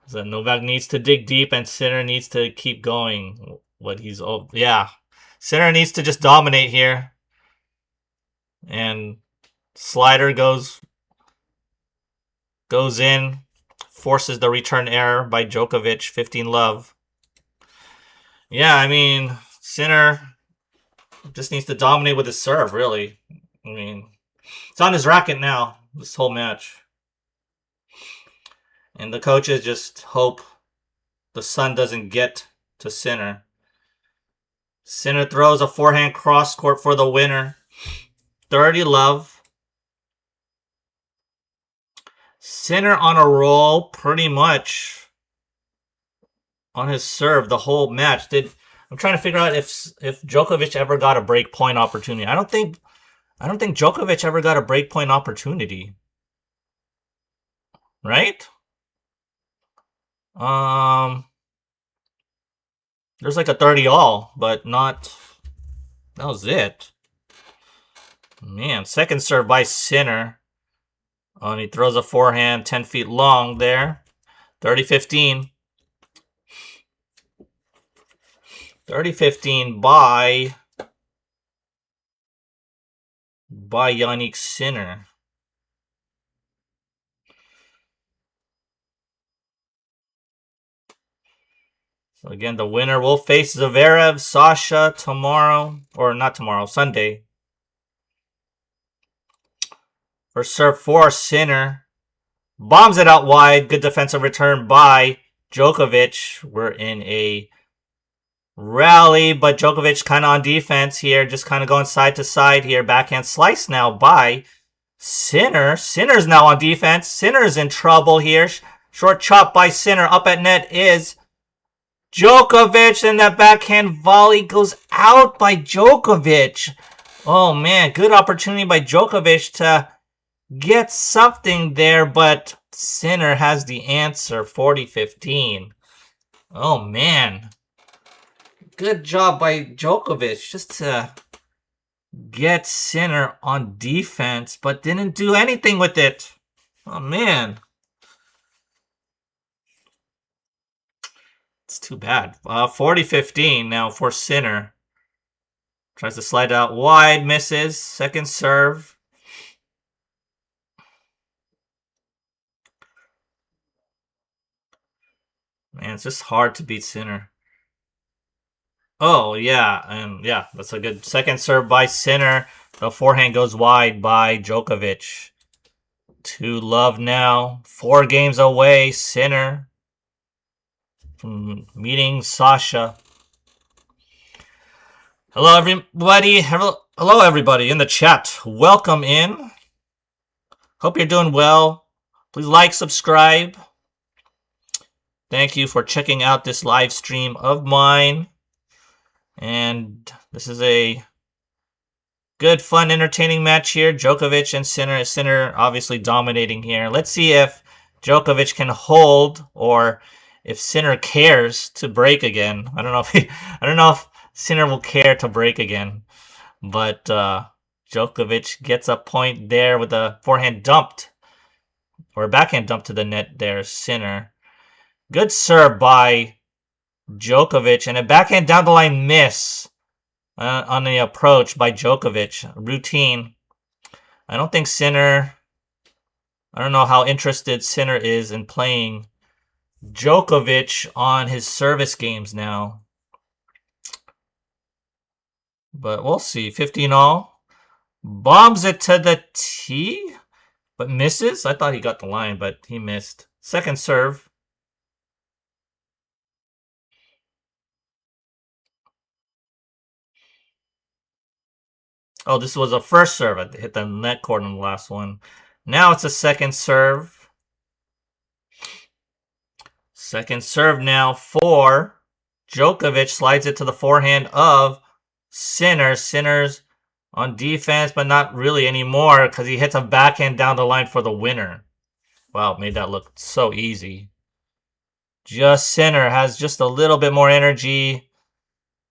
A: So Novak needs to dig deep and Sinner needs to keep going. Sinner needs to just dominate here. And slider goes in, forces the return error by Djokovic, 15-love. Yeah, I mean, Sinner just needs to dominate with his serve, really. I mean, it's on his racket now, this whole match. And the coaches just hope the sun doesn't get to Sinner. Sinner throws a forehand cross court for the winner. 30 love. Sinner on a roll pretty much on his serve the whole match. I'm trying to figure out if Djokovic ever got a break point opportunity. I don't think Djokovic ever got a break point opportunity. Right? There's like a 30 all, but not. That was it. Man, second serve by Sinner. Oh, and he throws a forehand 10 feet long there. 30-15. 30-15 by Jannik Sinner. So again, the winner will face Zverev, Sasha tomorrow, or not tomorrow, Sunday. First serve for Sinner. Bombs it out wide. Good defensive return by Djokovic. We're in a rally, but Djokovic kind of on defense here, just kind of going side to side here. Backhand slice now by Sinner. Sinner's now on defense. Sinner's in trouble here. Short chop by Sinner. Up at net is Djokovic, and that backhand volley goes out by Djokovic. Oh man, good opportunity by Djokovic to get something there, but Sinner has the answer. 40-15. Oh man. Good job by Djokovic just to get Sinner on defense, but didn't do anything with it. Oh man. It's too bad. 40-15 now for Sinner. Tries to slide out wide, misses. Second serve. Man, it's just hard to beat Sinner. Oh, yeah. And yeah, that's a good second serve by Sinner. The forehand goes wide by Djokovic. 2 love now. 4 games away. Sinner from meeting Sasha. Hello, everybody. Hello, everybody in the chat. Welcome in. Hope you're doing well. Please like, subscribe. Thank you for checking out this live stream of mine. And this is a good, fun, entertaining match here. Djokovic and Sinner. Sinner obviously dominating here. Let's see if Djokovic can hold or if Sinner cares to break again. I don't know if Sinner will care to break again. But Djokovic gets a point there with a forehand dumped or a backhand dump to the net there. Sinner. Good serve by Djokovic and a backhand down the line miss on the approach by Djokovic. Routine. I don't think Sinner. I don't know how interested Sinner is in playing Djokovic on his service games now. But we'll see. 15 all. Bombs it to the tee, but misses. I thought he got the line, but he missed. Second serve. Oh, this was a first serve. I hit the net cord on the last one. Now it's a second serve. Second serve now for Djokovic. Slides it to the forehand of Sinner. Sinner's on defense, but not really anymore because he hits a backhand down the line for the winner. Wow, made that look so easy. Just Sinner has just a little bit more energy.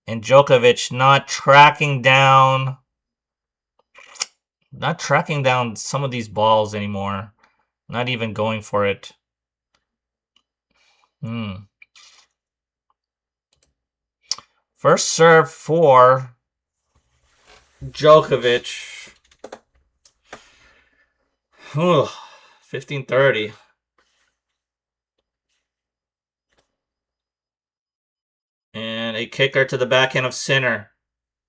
A: And Djokovic not tracking down some of these balls anymore. Not even going for it. First serve for Djokovic. 15-30. And a kicker to the backhand of Sinner.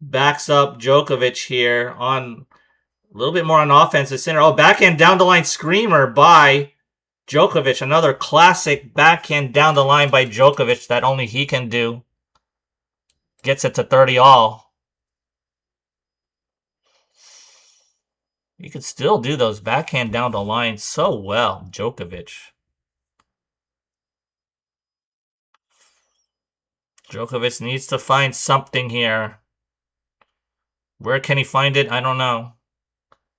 A: Backs up Djokovic here on a little bit more on offense. Sinner. Oh, backhand down the line screamer by Djokovic. Another classic backhand down the line by Djokovic that only he can do. Gets it to 30 all. You could still do those backhand down the line so well, Djokovic. Djokovic needs to find something here. Where can he find it? I don't know.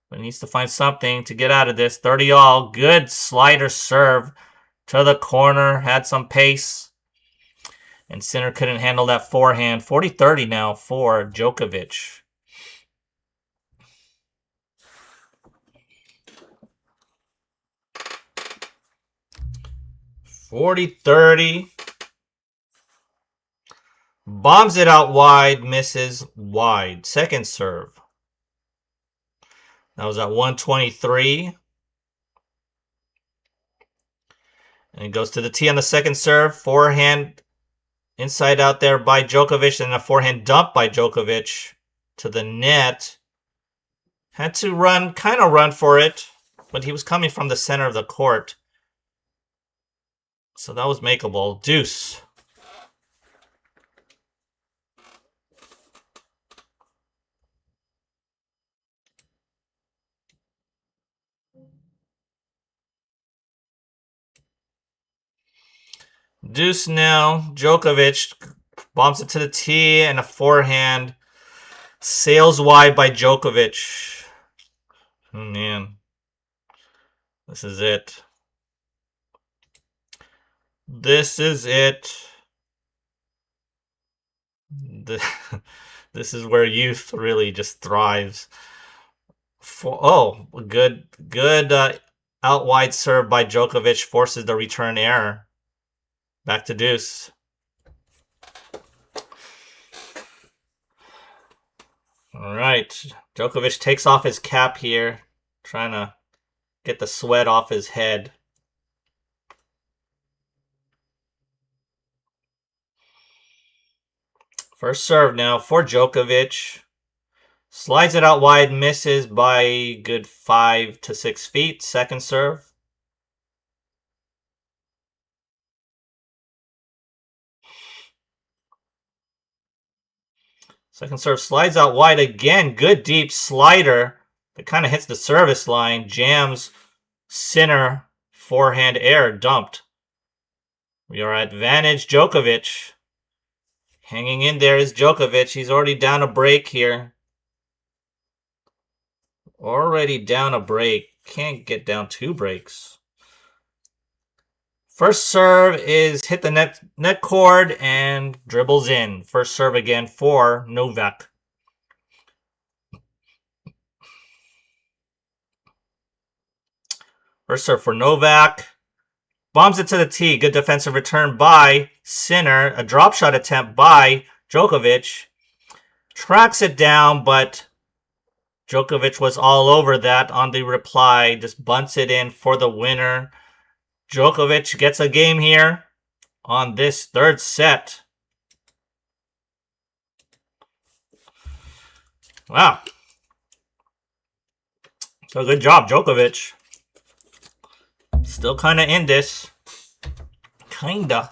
A: But he needs to find something to get out of this. 30 all. Good slider serve to the corner. Had some pace. And Sinner couldn't handle that forehand. 40-30 now for Djokovic. (40-30). Bombs it out wide, misses wide. Second serve. That was at 123. And it goes to the tee on the second serve. Forehand inside out there by Djokovic, and a forehand dump by Djokovic to the net. Had to kind of run for it, but he was coming from the center of the court. So that was makeable. Deuce. Deuce now. Djokovic bombs it to the tee, and a forehand sails wide by Djokovic. Oh, man. This is it. This is it. This is where youth really just thrives. Good out wide serve by Djokovic forces the return error. Back to deuce. All right. Djokovic takes off his cap here, trying to get the sweat off his head. First serve now for Djokovic. Slides it out wide, misses by good 5 to 6 feet. Second serve. Second serve slides out wide again. Good deep slider that kind of hits the service line. Jams Sinner. Forehand error dumped. We are at advantage. Djokovic. Hanging in there is Djokovic. He's already down a break here. Already down a break. Can't get down 2 breaks. First serve is hit the net cord and dribbles in. First serve again for Novak. First serve for Novak. Bombs it to the tee. Good defensive return by Sinner. A drop shot attempt by Djokovic. Tracks it down, but Djokovic was all over that on the reply. Just bunts it in for the winner. Djokovic gets a game here on this third set. Wow. So good job, Djokovic. Still kind of in this. Kinda.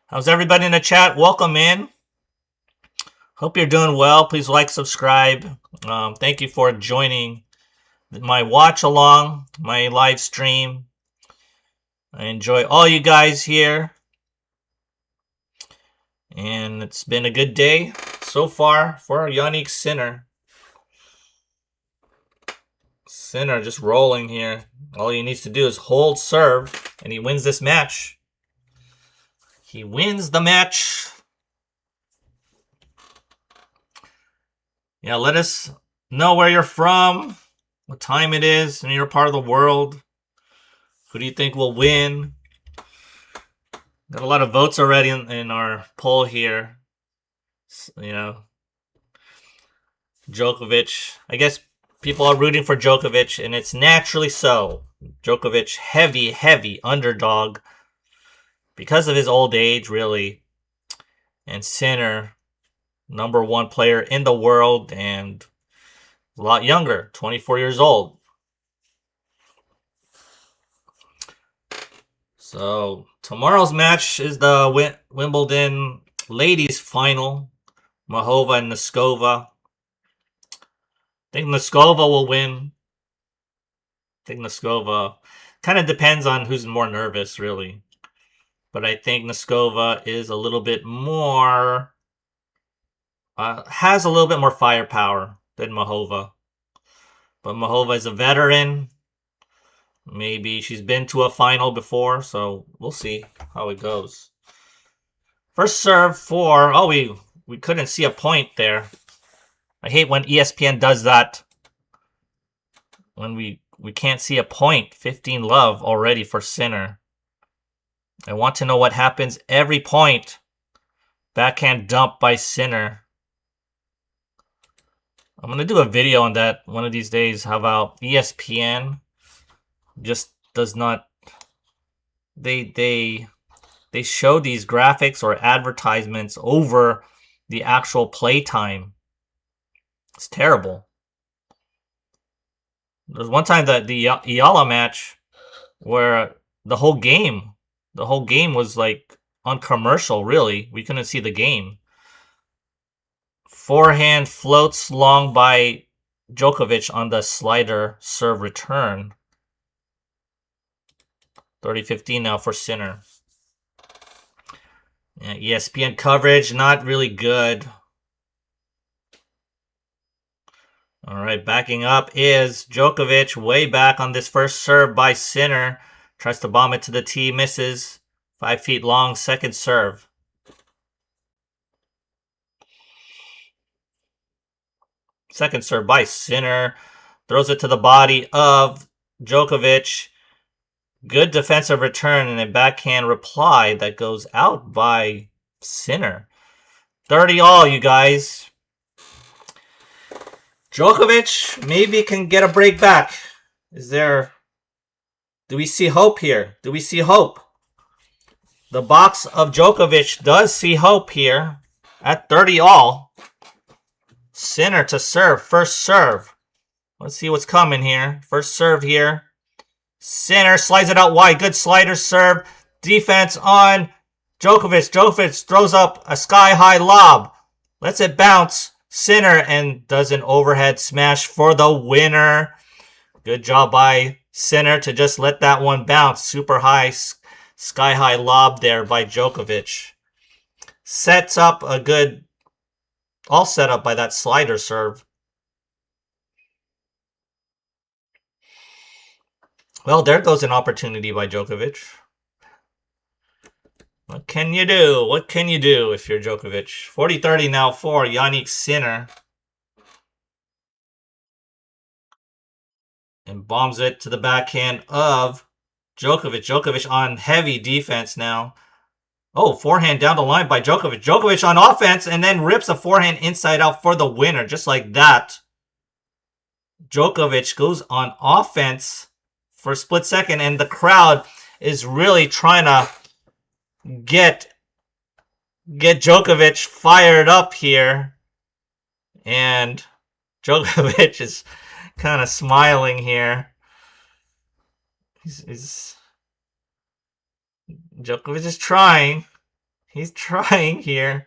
A: How's everybody in the chat? Welcome in. Hope you're doing well. Please like, subscribe. Thank you for joining my watch along, my live stream. I enjoy all you guys here. And it's been a good day so far for Jannik Sinner. Sinner just rolling here. All he needs to do is hold serve, and he wins this match. He wins the match. Yeah, let us know where you're from, what time it is in your part of the world. Who do you think will win? Got a lot of votes already in our poll here. You know, Djokovic. I guess people are rooting for Djokovic, and it's naturally so. Djokovic, heavy underdog because of his old age, really. And Sinner, #1 player in the world and a lot younger, 24 years old. So tomorrow's match is the Wimbledon Ladies final. Mahova and Noskova. I think Noskova will win. I think Noskova kind of depends on who's more nervous, really. But I think Noskova is a little bit more, has a little bit more firepower than Mahova. But Mahova is a veteran. Maybe she's been to a final before, so we'll see how it goes. First serve for, oh, we couldn't see a point there. I hate when ESPN does that. When we can't see a point. 15 love already for Sinner. I want to know what happens every point. Backhand dump by Sinner. I'm going to do a video on that one of these days. How about ESPN just does not... They show these graphics or advertisements over the actual play time. It's terrible. There's one time that the Ayala match where the whole game was like on commercial, really. We couldn't see the game. Forehand floats long by Djokovic on the slider serve return. 30-15 now for Sinner. Yeah, ESPN coverage, not really good. All right, backing up is Djokovic, way back on this first serve by Sinner. Tries to bomb it to the tee, misses. 5 feet long, second serve. Second serve by Sinner. Throws it to the body of Djokovic. Good defensive return and a backhand reply that goes out by Sinner. 30 all, you guys. Djokovic maybe can get a break back. Do we see hope here? Do we see hope? The box of Djokovic does see hope here at 30 all. Sinner to serve, first serve. Let's see what's coming here. First serve here. Sinner slides it out wide. Good slider serve. Defense on Djokovic. Djokovic throws up a sky-high lob. Lets it bounce. Sinner and does an overhead smash for the winner. Good job by Sinner to just let that one bounce. Super high, sky-high lob there by Djokovic. Sets up a good... all set up by that slider serve. Well, there goes an opportunity by Djokovic. What can you do? What can you do if you're Djokovic? 40-30 now for Jannik Sinner. And bombs it to the backhand of Djokovic. Djokovic on heavy defense now. Oh, forehand down the line by Djokovic. Djokovic on offense and then rips a forehand inside out for the winner. Just like that. Djokovic goes on offense for a split second. And the crowd is really trying to get Djokovic fired up here. And Djokovic is kind of smiling here. Djokovic is trying. He's trying here.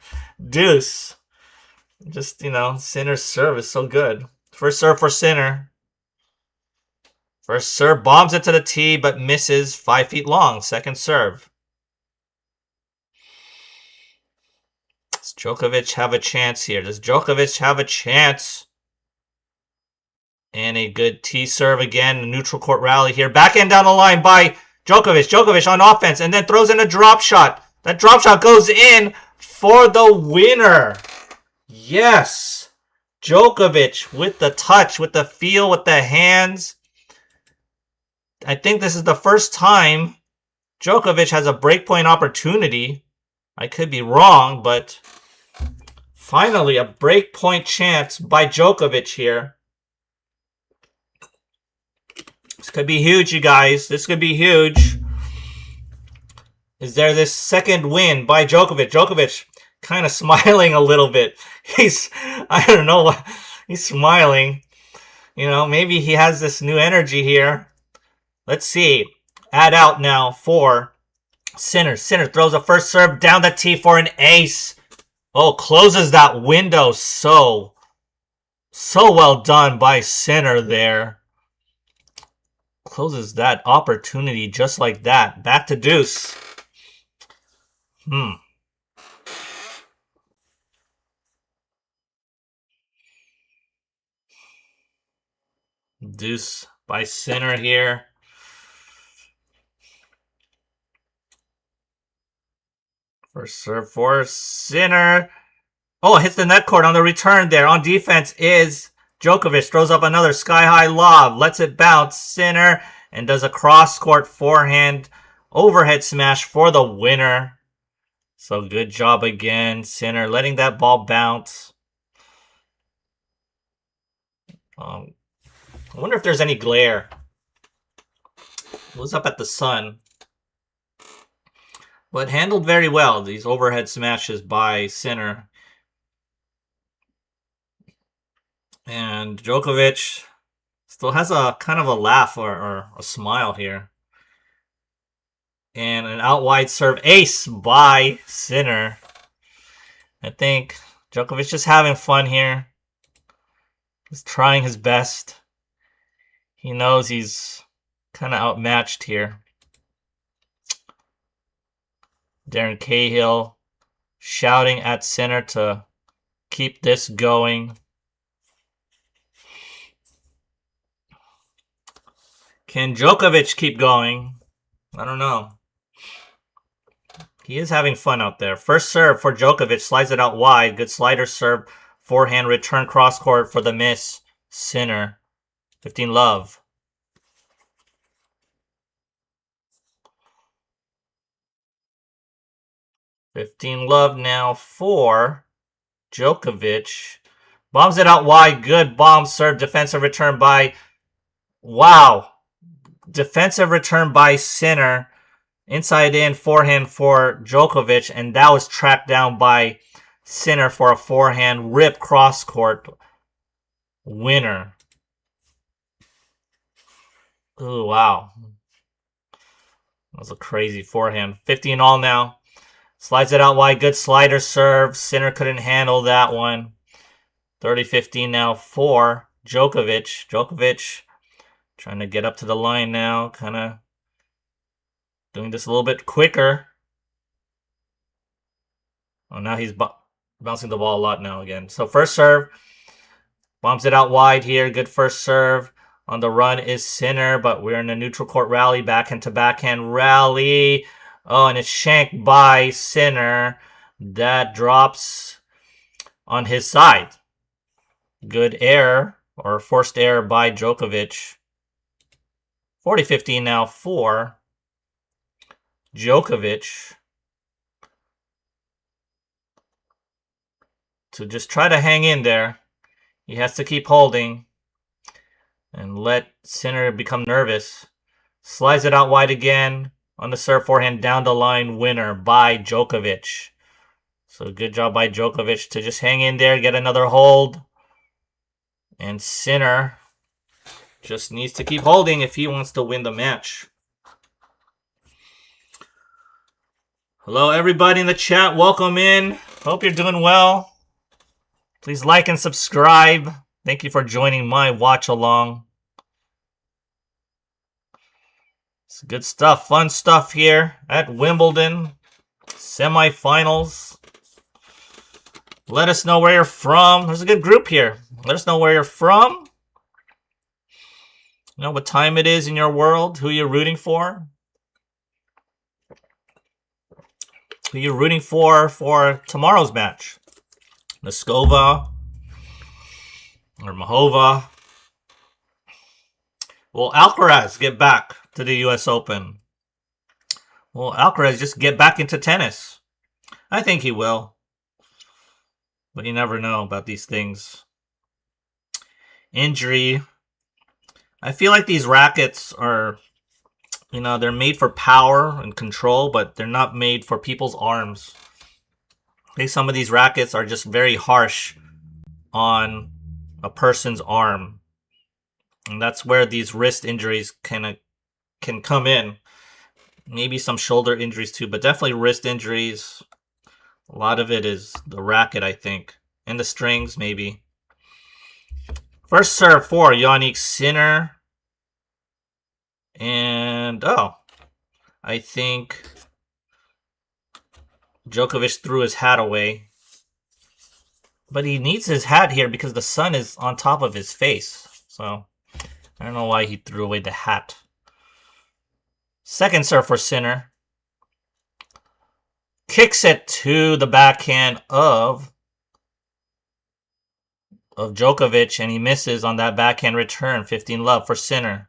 A: Deuce. Just, Sinner's serve is so good. First serve for Sinner. First serve bombs it to the tee, but misses. 5 feet long. Second serve. Does Djokovic have a chance here? Does Djokovic have a chance? And a good tee serve again. A neutral court rally here. Backhand down the line by Djokovic. Djokovic on offense and then throws in a drop shot. That drop shot goes in for the winner. Yes. Djokovic with the touch, with the feel, with the hands. I think this is the first time Djokovic has a breakpoint opportunity. I could be wrong, but finally a breakpoint chance by Djokovic here. This could be huge, you guys. This could be huge. Is there this second win by Djokovic? Djokovic kind of smiling a little bit. I don't know, he's smiling. Maybe he has this new energy here. Let's see. Add out now for Sinner. Sinner throws a first serve down the tee for an ace. Oh, closes that window. So well done by Sinner there. Closes that opportunity just like that. Back to deuce. Deuce by Sinner here. First serve for Sinner. Oh, hits the net cord on the return there. On defense is Djokovic. Throws up another sky-high lob. Lets it bounce. Sinner. And does a cross-court forehand overhead smash for the winner. So good job again, Sinner. Letting that ball bounce. I wonder if there's any glare. It was up at the sun. But handled very well, these overhead smashes by Sinner. And Djokovic still has a kind of a laugh or a smile here. And an out wide serve ace by Sinner. I think Djokovic just having fun here. He's trying his best. He knows he's kind of outmatched here. Darren Cahill shouting at Sinner to keep this going. Can Djokovic keep going? I don't know. He is having fun out there. First serve for Djokovic. Slides it out wide. Good slider serve. Forehand return cross court for the miss. Sinner. 15 love. $15 now for Djokovic. Bombs it out wide. Good bomb serve. Defensive return by... Wow. Defensive return by Sinner. Inside in forehand for Djokovic. And that was tracked down by Sinner for a forehand rip cross court winner. Ooh, wow. That was a crazy forehand. 15-all now. Slides it out wide. Good slider serve. Sinner couldn't handle that one. 30-15 now for Djokovic. Djokovic trying to get up to the line now. Kind of doing this a little bit quicker. Oh, now he's bouncing the ball a lot now again. So first serve. Bombs it out wide here. Good first serve. On the run is Sinner, but we're in a neutral court rally. Backhand to backhand rally. Oh, and it's shanked by Sinner. That drops on his side. Good error, or forced error by Djokovic. 40-15 now for Djokovic. To just try to hang in there. He has to keep holding and let Sinner become nervous. Slides it out wide again. On the serve forehand, down the line winner by Djokovic. So good job by Djokovic to just hang in there, get another hold. And Sinner just needs to keep holding if he wants to win the match. Hello everybody in the chat, welcome in. Hope you're doing well. Please like and subscribe. Thank you for joining my watch along. It's good stuff, fun stuff here at Wimbledon. Semifinals. Let us know where you're from. There's a good group here. Let us know where you're from. You know what time it is in your world. Who you're rooting for. Who you're rooting for tomorrow's match. Noskova or Mahova. Will Alcaraz get back to the US Open? Will Alcaraz just get back into tennis? I think he will. But you never know about these things. Injury. I feel like these rackets are, you know, they're made for power and control, but they're not made for people's arms. I think some of these rackets are just very harsh on a person's arm. And that's where these wrist injuries can come in. Maybe some shoulder injuries too, but definitely wrist injuries. A lot of it is the racket, I think. And the strings, maybe. First serve for Jannik Sinner. And, I think Djokovic threw his hat away. But he needs his hat here because the sun is on top of his face. So, I don't know why he threw away the hat. Second serve for Sinner. Kicks it to the backhand of Djokovic, and he misses on that backhand return. 15-love for Sinner.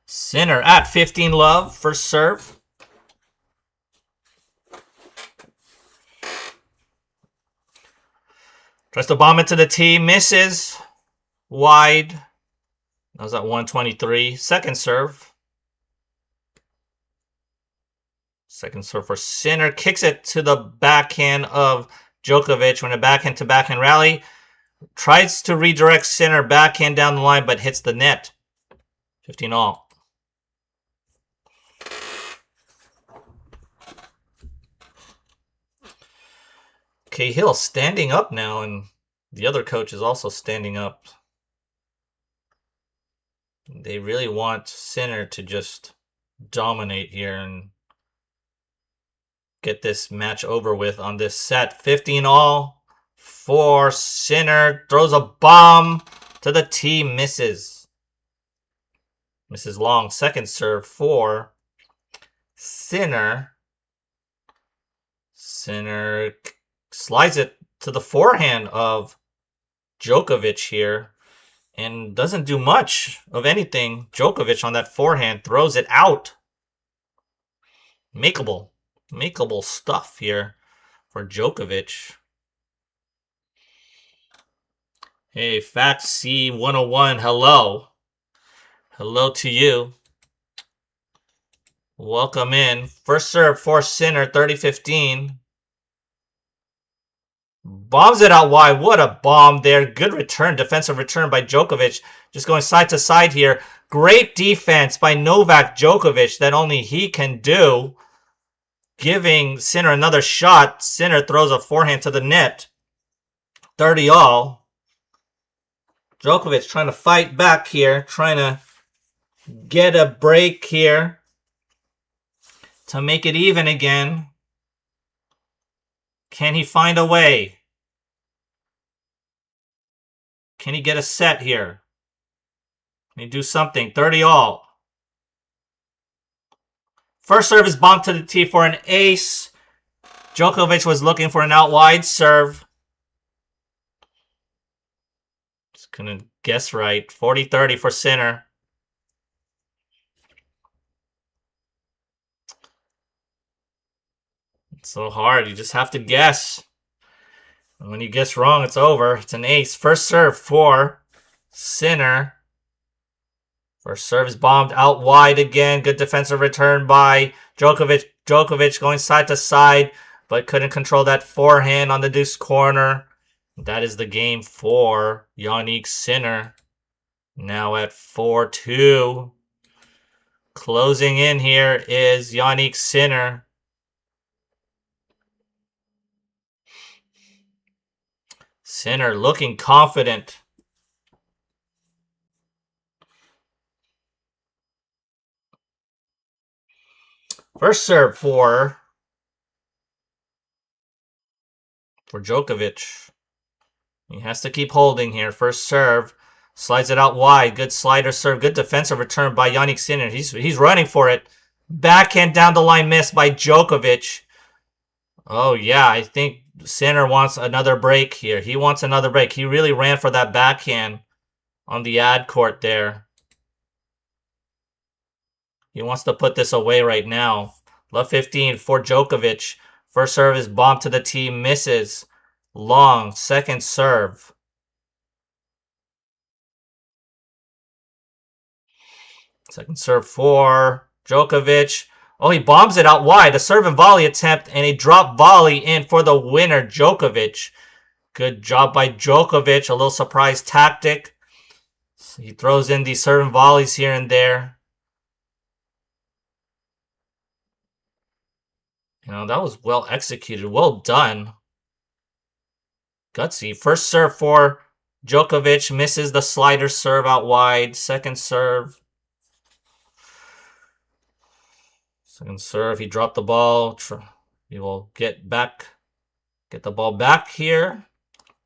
A: Sinner at 15-love, first serve. Tries to bomb it to the tee, misses. Wide. That was at 123. Second serve. Second serve for Sinner. Kicks it to the backhand of Djokovic. When a backhand to backhand rally. Tries to redirect Sinner backhand down the line, but hits the net. 15-all. Cahill standing up now, and the other coach is also standing up. They really want Sinner to just dominate here and get this match over with on this set. 15-all for Sinner. Throws a bomb to the tee, misses. Misses long. Second serve for Sinner. Sinner slides it to the forehand of Djokovic here and doesn't do much of anything. Djokovic on that forehand throws it out. Makeable stuff here for Djokovic. Hey, Fact C101, hello. Hello to you. Welcome in. First serve for Sinner, 30-15. Bombs it out wide. What a bomb there. Good return. Defensive return by Djokovic. Just going side to side here. Great defense by Novak Djokovic that only he can do. Giving Sinner another shot. Sinner throws a forehand to the net. 30-all. Djokovic trying to fight back here. Trying to get a break here to make it even again. Can he find a way? Can he get a set here? Can he do something? 30-all. First serve is bombed to the tee for an ace. Djokovic was looking for an out wide serve. Just couldn't guess right. 40-30 for Sinner. It's so hard. You just have to guess. And when you guess wrong, it's over. It's an ace. First serve for Sinner. First serve is bombed out wide again. Good defensive return by Djokovic. Djokovic going side to side, but couldn't control that forehand on the deuce corner. That is the game for Jannik Sinner. Now at 4-2. Closing in here is Jannik Sinner. Sinner looking confident. First serve for Djokovic. He has to keep holding here. First serve. Slides it out wide. Good slider serve. Good defensive return by Jannik Sinner. He's running for it. Backhand down the line miss by Djokovic. Oh, yeah. I think Sinner wants another break here. He wants another break. He really ran for that backhand on the ad court there. He wants to put this away right now. Love 15 for Djokovic. First serve is bombed to the tee. Misses. Long. Second serve. Second serve for Djokovic. Oh, he bombs it out wide. A serve and volley attempt and a drop volley in for the winner, Djokovic. Good job by Djokovic. A little surprise tactic. So he throws in these certain volleys here and there. You know, that was well executed. Well done. Gutsy. First serve for Djokovic. Misses the slider serve out wide. Second serve. Second serve. He dropped the ball. He will get the ball back here.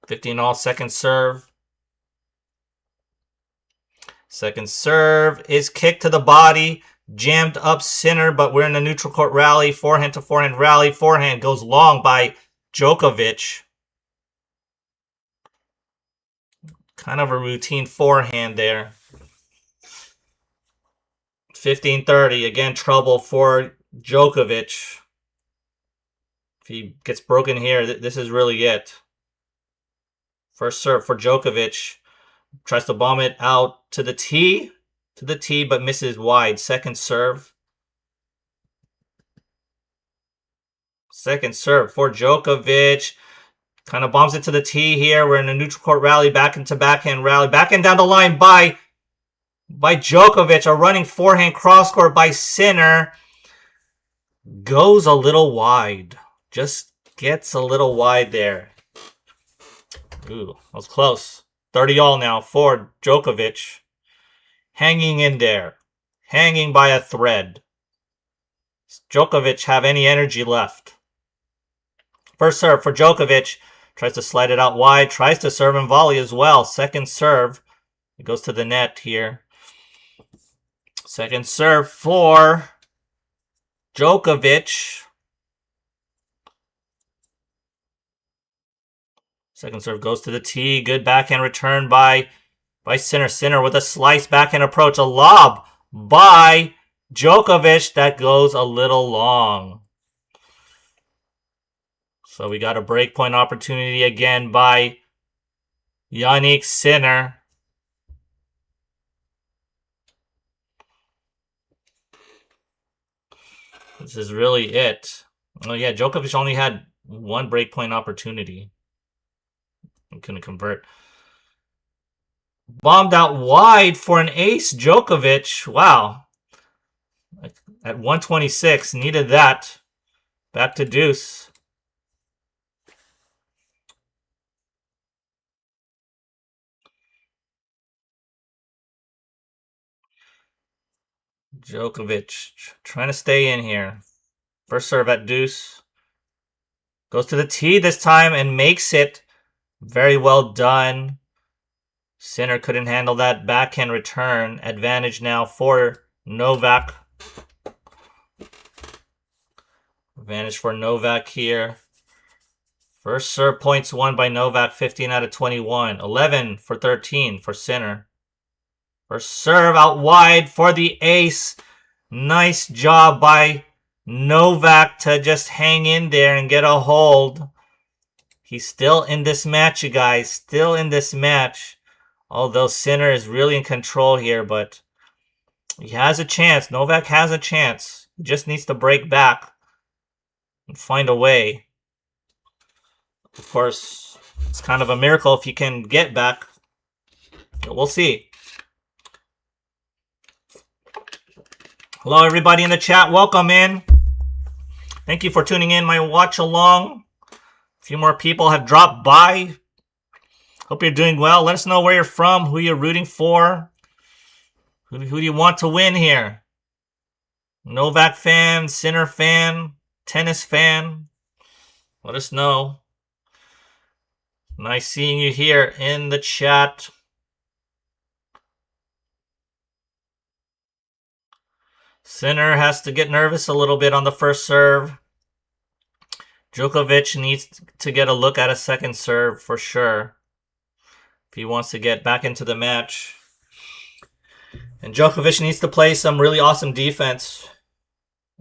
A: 15-all. Second serve. Second serve is kicked to the body. Jammed up center, but we're in a neutral court rally. Forehand to forehand rally. Forehand goes long by Djokovic. Kind of a routine forehand there. 15-30. Again, trouble for Djokovic. If he gets broken here, this is really it. First serve for Djokovic. Tries to bomb it out to the tee, but misses wide. Second serve. Second serve for Djokovic. Kind of bombs it to the tee here. We're in a neutral court rally, back into backhand rally. Backhand down the line by Djokovic. A running forehand cross court by Sinner. Goes a little wide. Just gets a little wide there. Ooh, that was close. 30-all now for Djokovic. Hanging in there. Hanging by a thread. Does Djokovic have any energy left? First serve for Djokovic. Tries to slide it out wide. Tries to serve and volley as well. Second serve. It goes to the net here. Second serve for Djokovic. Second serve goes to the tee. Good backhand return by Sinner. Sinner with a slice backhand approach. A lob by Djokovic that goes a little long. So we got a break point opportunity again by Jannik Sinner. This is really it. Oh yeah, Djokovic only had one break point opportunity. Couldn't convert. Bombed out wide for an ace, Djokovic. Wow. At 126, needed that. Back to deuce. Djokovic trying to stay in here. First serve at deuce. Goes to the tee this time and makes it. Very well done. Sinner couldn't handle that backhand return. Advantage now for Novak. Advantage for Novak here. First serve points won by Novak, 15 out of 21. 11 for 13 for Sinner. First serve out wide for the ace. Nice job by Novak to just hang in there and get a hold. He's still in this match, you guys. Still in this match. Although Sinner is really in control here, but he has a chance. Novak has a chance. He just needs to break back and find a way. Of course, it's kind of a miracle if he can get back. But we'll see. Hello, everybody in the chat. Welcome in. Thank you for tuning in my watch along. A few more people have dropped by. Hope you're doing well. Let us know where you're from, who you're rooting for. Who do you want to win here? Novak fan, Sinner fan, tennis fan. Let us know. Nice seeing you here in the chat. Sinner has to get nervous a little bit on the first serve. Djokovic needs to get a look at a second serve for sure if he wants to get back into the match. And Djokovic needs to play some really awesome defense.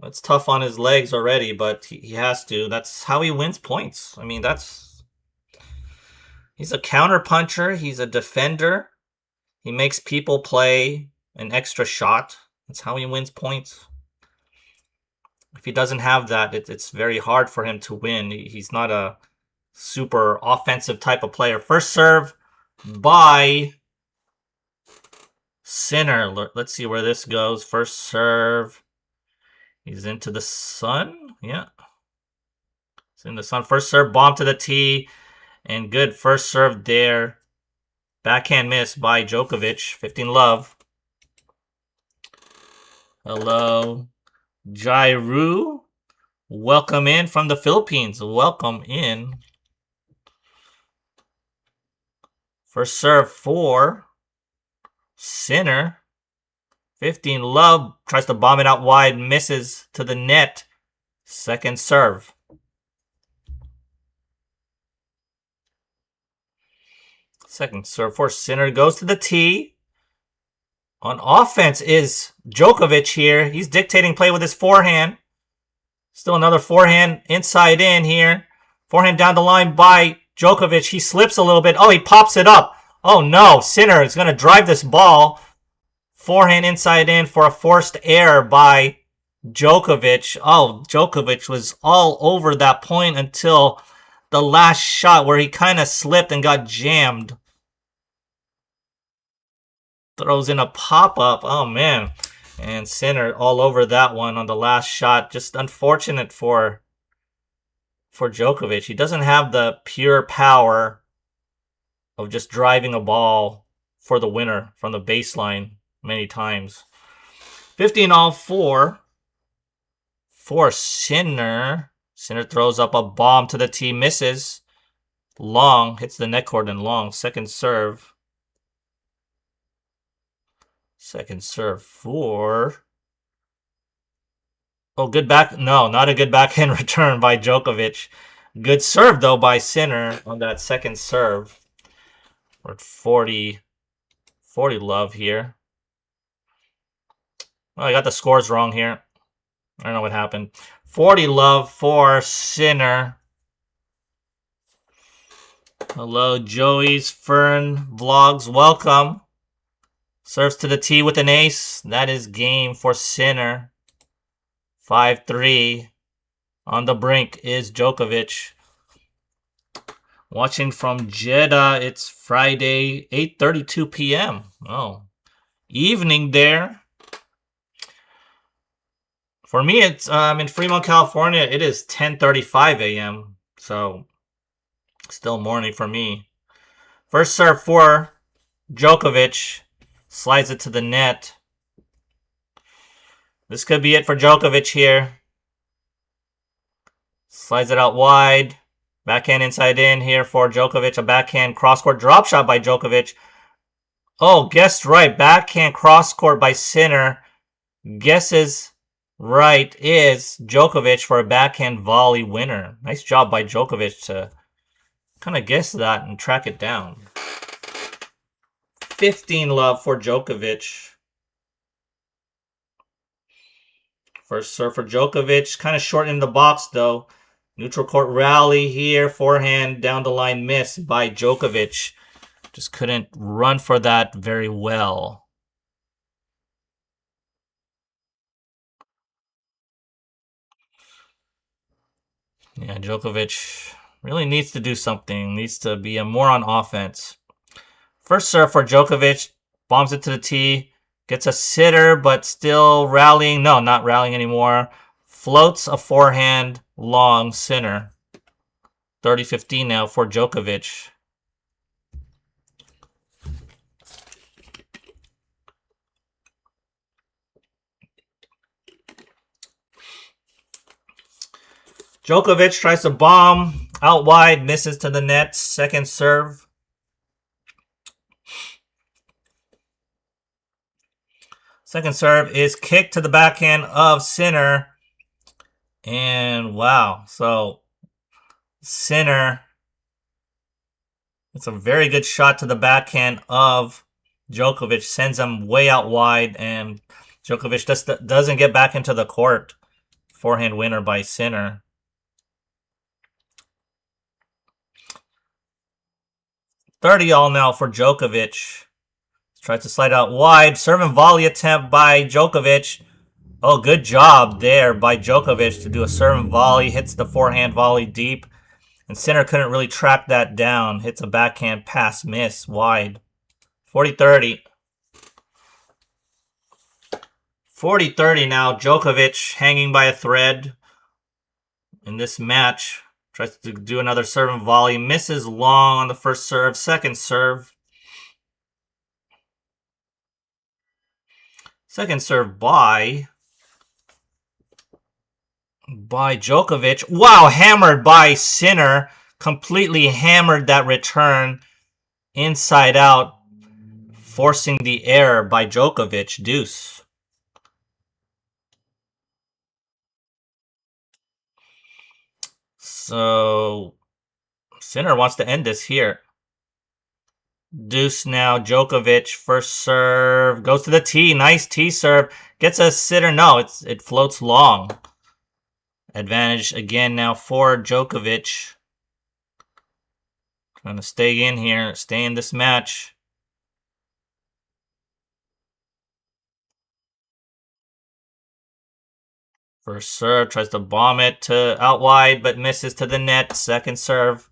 A: It's tough on his legs already, but he has to. That's how he wins points. I mean, he's a counter puncher. He's a defender. He makes people play an extra shot. That's how he wins points. If he doesn't have that, it's very hard for him to win. He's not a super offensive type of player. First serve by Sinner. Let's see where this goes. First serve. He's into the sun. Yeah. He's in the sun. First serve, bomb to the tee. And good first serve there. Backhand miss by Djokovic. 15 love. Hello, Jairu. Welcome in from the Philippines. Welcome in. First serve for Sinner. 15 love. Tries to bomb it out wide. Misses to the net. Second serve. Second serve for Sinner. Goes to the tee. On offense is Djokovic here. He's dictating play with his forehand. Still another forehand inside in here. Forehand down the line by Djokovic. He slips a little bit. Oh, he pops it up. Oh no, Sinner is going to drive this ball. Forehand inside in for a forced error by Djokovic. Oh, Djokovic was all over that point until the last shot where he kind of slipped and got jammed. Throws in a pop-up. Oh, man. And Sinner all over that one on the last shot. Just unfortunate for Djokovic. He doesn't have the pure power of just driving a ball for the winner from the baseline many times. 15 all for Sinner. Sinner throws up a bomb to the tee. Misses. Long. Hits the net cord and long. Second serve. Second serve for... Oh, good back... No, not a good backhand return by Djokovic. Good serve, though, by Sinner on that second serve. We're at 40 love here. Well, I got the scores wrong here. I don't know what happened. 40 love for Sinner. Hello, Joey's Fern Vlogs. Welcome. Serves to the tee with an ace. That is game for Sinner. 5-3. On the brink is Djokovic. Watching from Jeddah. It's Friday, 8:32 p.m. Oh, evening there. For me, it's in Fremont, California. It is 10:35 a.m. So, still morning for me. First serve for Djokovic. Slides it to the net. This could be it for Djokovic here. Slides it out wide. Backhand inside in here for Djokovic. A backhand cross-court drop shot by Djokovic. Oh, guessed right. Backhand cross-court by Sinner. Guesses right is Djokovic for a backhand volley winner. Nice job by Djokovic to kind of guess that and track it down. 15 love for Djokovic. First serve for Djokovic. Kind of short in the box, though. Neutral court rally here. Forehand down the line miss by Djokovic. Just couldn't run for that very well. Yeah, Djokovic really needs to do something. Needs to be more on offense. First serve for Djokovic. Bombs it to the tee. Gets a sitter, but still rallying. No, not rallying anymore. Floats a forehand long Sinner. 30-15 now for Djokovic. Djokovic tries to bomb out wide. Misses to the net. Second serve. Second serve is kicked to the backhand of Sinner. And wow. So Sinner. It's a very good shot to the backhand of Djokovic. Sends him way out wide. And Djokovic just doesn't get back into the court. Forehand winner by Sinner. $30 now for Djokovic. Tries to slide out wide. Serve and volley attempt by Djokovic. Oh, good job there by Djokovic to do a serve and volley. Hits the forehand volley deep. And Sinner couldn't really track that down. Hits a backhand pass miss wide. 40-30. 40-30 now. Djokovic hanging by a thread in this match. Tries to do another serve and volley. Misses long on the first serve. Second serve. Second serve by Djokovic. Wow, hammered by Sinner. Completely hammered that return inside out, forcing the error by Djokovic. Deuce. So Sinner wants to end this here. Deuce now. Djokovic, first serve, goes to the tee. Nice tee serve. Gets a sitter. No, it floats long. Advantage again now for Djokovic. Trying to stay in here, stay in this match. First serve, tries to bomb it to out wide, but misses to the net. Second serve.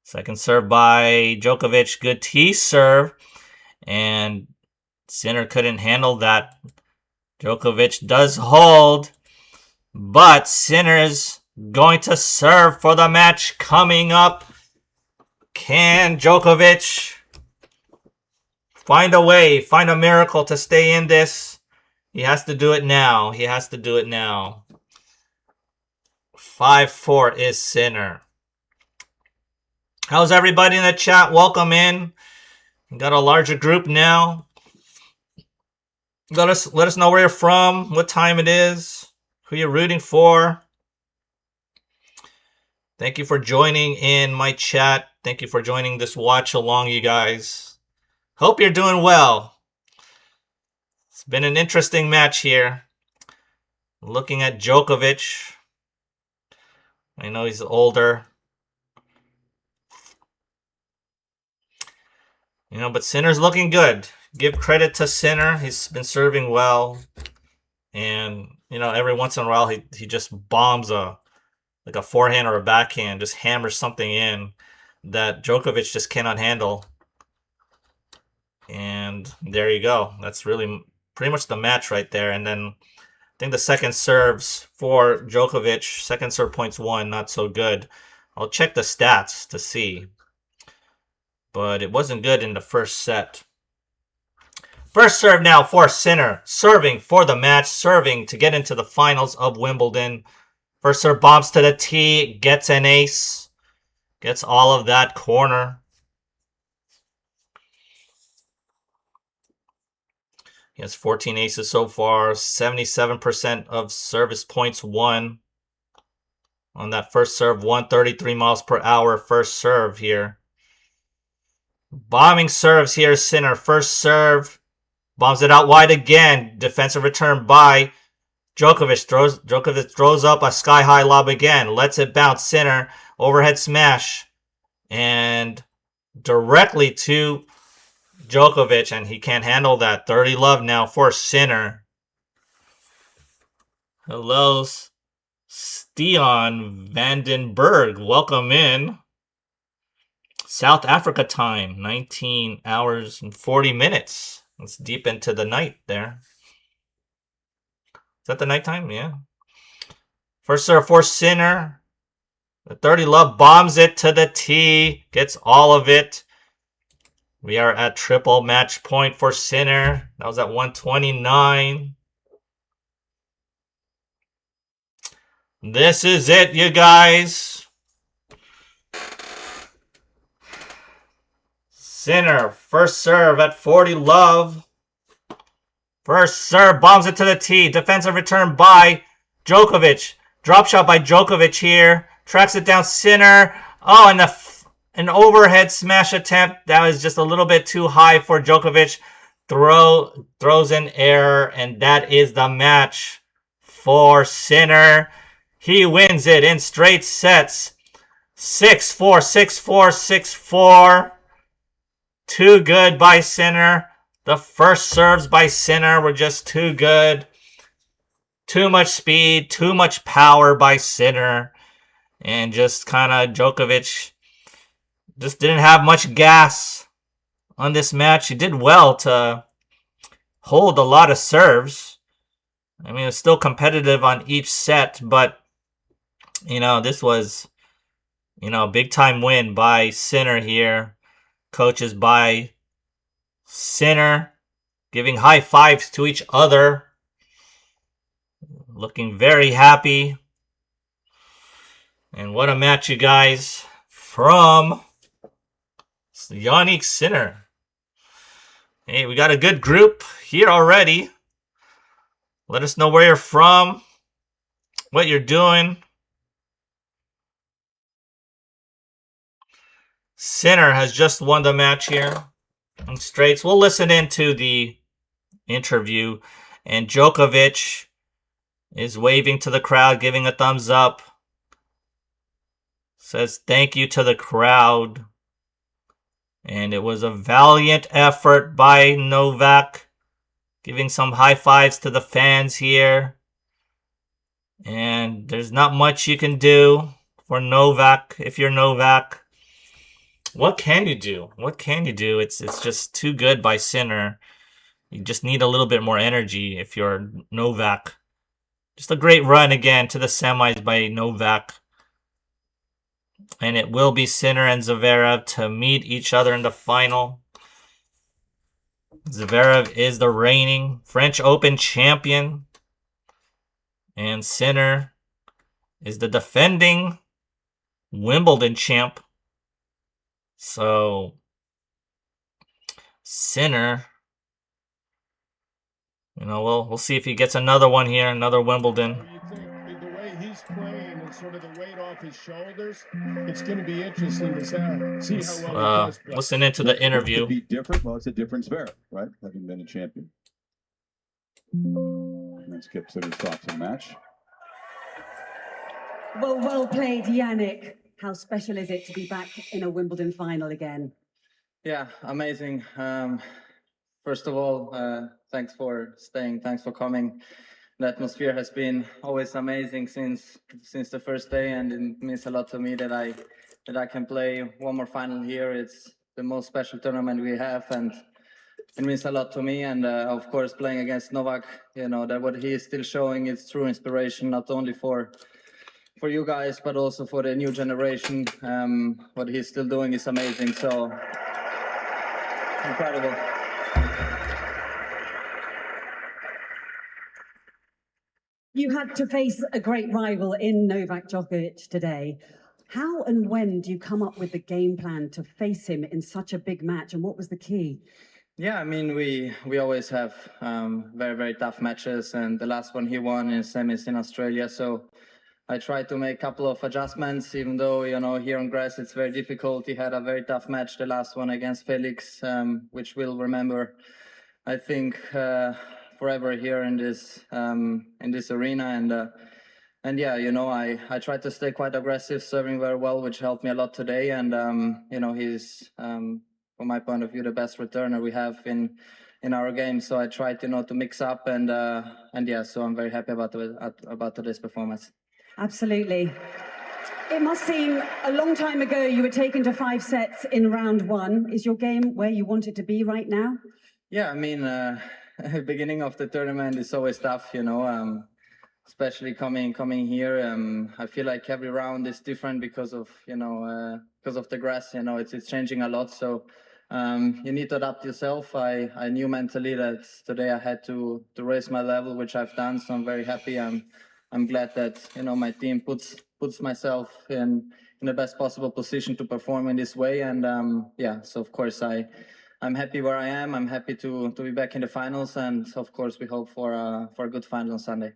A: Second serve by Djokovic. Good tee serve. And Sinner couldn't handle that. Djokovic does hold. But Sinner's going to serve for the match coming up. Can Djokovic find a way, find a miracle to stay in this? He has to do it now. He has to do it now. 5-4 is Sinner. How's everybody in the chat? Welcome in. We got a larger group now. Let us know where you're from, what time it is, who you're rooting for. Thank you for joining in my chat. Thank you for joining this watch along, you guys. Hope you're doing well. It's been an interesting match here. Looking at Djokovic. I know he's older. You know, but Sinner's looking good. Give credit to Sinner. He's been serving well. And, you know, every once in a while he just bombs like a forehand or a backhand, just hammers something in that Djokovic just cannot handle. And there you go. That's really pretty much the match right there. And then I think the second serves for Djokovic, second serve points won, not so good. I'll check the stats to see. But it wasn't good in the first set. First serve now for Sinner. Serving for the match. Serving to get into the finals of Wimbledon. First serve bombs to the tee. Gets an ace. Gets all of that corner. He has 14 aces so far. 77% of service points won. On that first serve. 133 miles per hour first serve here. Bombing serves here, Sinner. First serve. Bombs it out wide again. Defensive return by Djokovic. Djokovic throws up a sky-high lob again. Lets it bounce. Sinner. Overhead smash. And directly to Djokovic. And he can't handle that. 30 love now for Sinner. Hello, Stian Vandenberg. Welcome in. South Africa time, 19 hours and 40 minutes. It's deep into the night there. Is that the nighttime? Yeah. First serve for Sinner. The 30 love bombs it to the tee. Gets all of it. We are at triple match point for Sinner. That was at 129. This is it, you guys. Sinner, first serve at 40 love. First serve, bombs it to the tee. Defensive return by Djokovic. Drop shot by Djokovic here. Tracks it down Sinner. Oh, and an overhead smash attempt. That was just a little bit too high for Djokovic. Throws an error, and that is the match for Sinner. He wins it in straight sets. 6-4, 6-4, 6-4. Too good by Sinner. The first serves by Sinner were just too good. Too much speed, too much power by Sinner. And just kind of Djokovic just didn't have much gas on this match. He did well to hold a lot of serves. I mean, it's still competitive on each set, but, this was, a big-time win by Sinner here. Coaches by Sinner giving high fives to each other. Looking very happy. And what a match, you guys, from Jannik Sinner. Hey, we got a good group here already. Let us know where you're from, what you're doing. Sinner has just won the match here in straights. We'll listen into the interview. And Djokovic is waving to the crowd, giving a thumbs up. Says thank you to the crowd. And it was a valiant effort by Novak. Giving some high fives to the fans here. And there's not much you can do for Novak if you're Novak. What can you do? What can you do? It's just too good by Sinner. You just need a little bit more energy if you're Novak. Just a great run again to the semis by Novak. And it will be Sinner and Zverev to meet each other in the final. Zverev is the reigning French Open champion. And Sinner is the defending Wimbledon champ. So, Sinner, we'll see if he gets another one here, another Wimbledon.
B: The way he's playing and sort of the weight off his shoulders, it's going to be interesting to see how well he does play.
A: Listen into the interview.
C: Be different. Well, it's a different Zverev, right? Having been a champion. Let's get to the thoughts of the match.
D: Well played, Jannik. How special is it to be back in a Wimbledon final again?
E: Yeah, amazing. First of all, thanks for staying. Thanks for coming. The atmosphere has been always amazing since the first day, and it means a lot to me that I can play one more final here. It's the most special tournament we have, and it means a lot to me. And of course, playing against Novak, that what he is still showing is true inspiration, not only for you guys, but also for the new generation. What he's still doing is amazing. So incredible.
D: You had to face a great rival in Novak Djokovic today. How and when do you come up with the game plan to face him in such a big match, and what was the key?
E: Yeah, I mean, we always have very, very tough matches, and the last one he won in semis in Australia. So I tried to make a couple of adjustments, even though, here on grass it's very difficult. He had a very tough match, the last one against Felix, which we'll remember, I think, forever here in this arena. And yeah, I tried to stay quite aggressive, serving very well, which helped me a lot today. And he's from my point of view the best returner we have in our game. So I tried to mix up, and yeah, so I'm very happy about today's performance.
D: Absolutely. It must seem a long time ago you were taken to 5 sets in round 1. Is your game where you want it to be right now?
E: Yeah, I mean, beginning of the tournament is always tough, especially coming here. I feel like every round is different because of the grass. It's changing a lot. So you need to adapt yourself. I knew mentally that today I had to raise my level, which I've done. So I'm very happy. I'm glad that my team puts myself in the best possible position to perform in this way. And yeah, so of course I'm happy where I am. I'm happy to be back in the finals, and of course we hope for a good final on Sunday.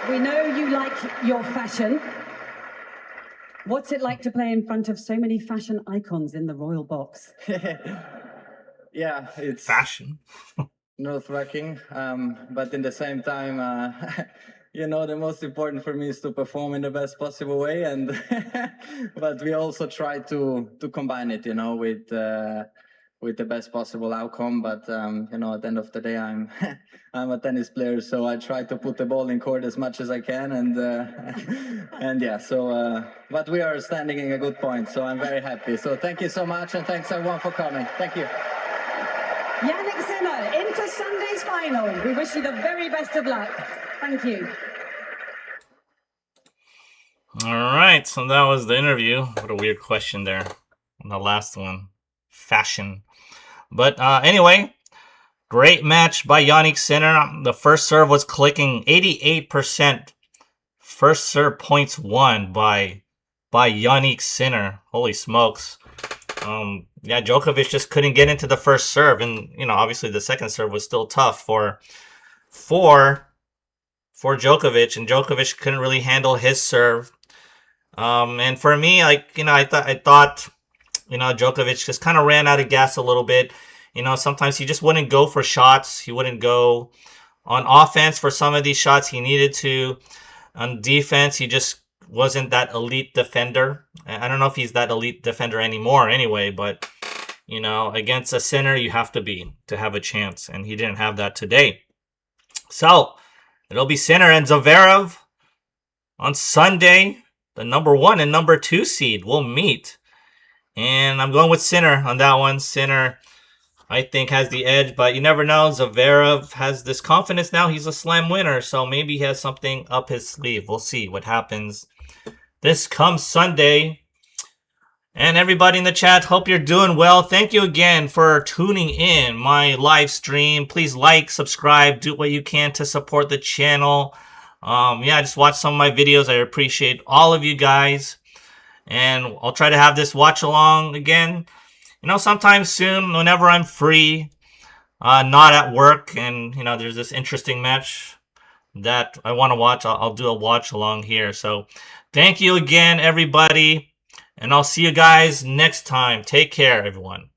D: We know you like your fashion. What's it like to play in front of so many fashion icons in the Royal Box?
E: Yeah, it's
A: fashion.
E: Nerve-wracking, but in the same time, the most important for me is to perform in the best possible way, and but we also try to combine it, with the best possible outcome. But you know, at the end of the day, I'm I'm a tennis player, so I try to put the ball in court as much as I can, and and yeah. So, but we are standing in a good point, so I'm very happy. So thank you so much, and thanks everyone for coming. Thank you.
D: Jannik Sinner into Sunday's final. We wish you the very best of luck. Thank you.
A: All right, so that was the interview. What a weird question there on the last one. Fashion. But anyway, great match by Jannik Sinner. The first serve was clicking. 88% first serve points won by Jannik Sinner. Holy smokes. Yeah, Djokovic just couldn't get into the first serve, and you know, obviously the second serve was still tough for Djokovic, and Djokovic couldn't really handle his serve. And for me, like, you know, I thought, you know, Djokovic just kind of ran out of gas a little bit. You know, sometimes he just wouldn't go for shots. He wouldn't go on offense for some of these shots he needed to. On defense, he just wasn't that elite defender. I don't know if he's that elite defender anymore anyway, but, you know, against a Sinner, you have to be to have a chance, and he didn't have that today. So, it'll be Sinner and Zverev on Sunday. The number 1 and number 2 seed will meet. And I'm going with Sinner on that one. Sinner, I think, has the edge, but you never know. Zverev has this confidence now. He's a slam winner, so maybe he has something up his sleeve. We'll see what happens. This comes Sunday. And everybody in the chat, hope you're doing well. Thank you again for tuning in my live stream. Please like, subscribe, do what you can to support the channel. Yeah, just watch some of my videos. I appreciate all of you guys. And I'll try to have this watch along again, you know, sometime soon, whenever I'm free, not at work. And, you know, there's this interesting match that I want to watch. I'll do a watch along here. So thank you again, everybody. And I'll see you guys next time. Take care, everyone.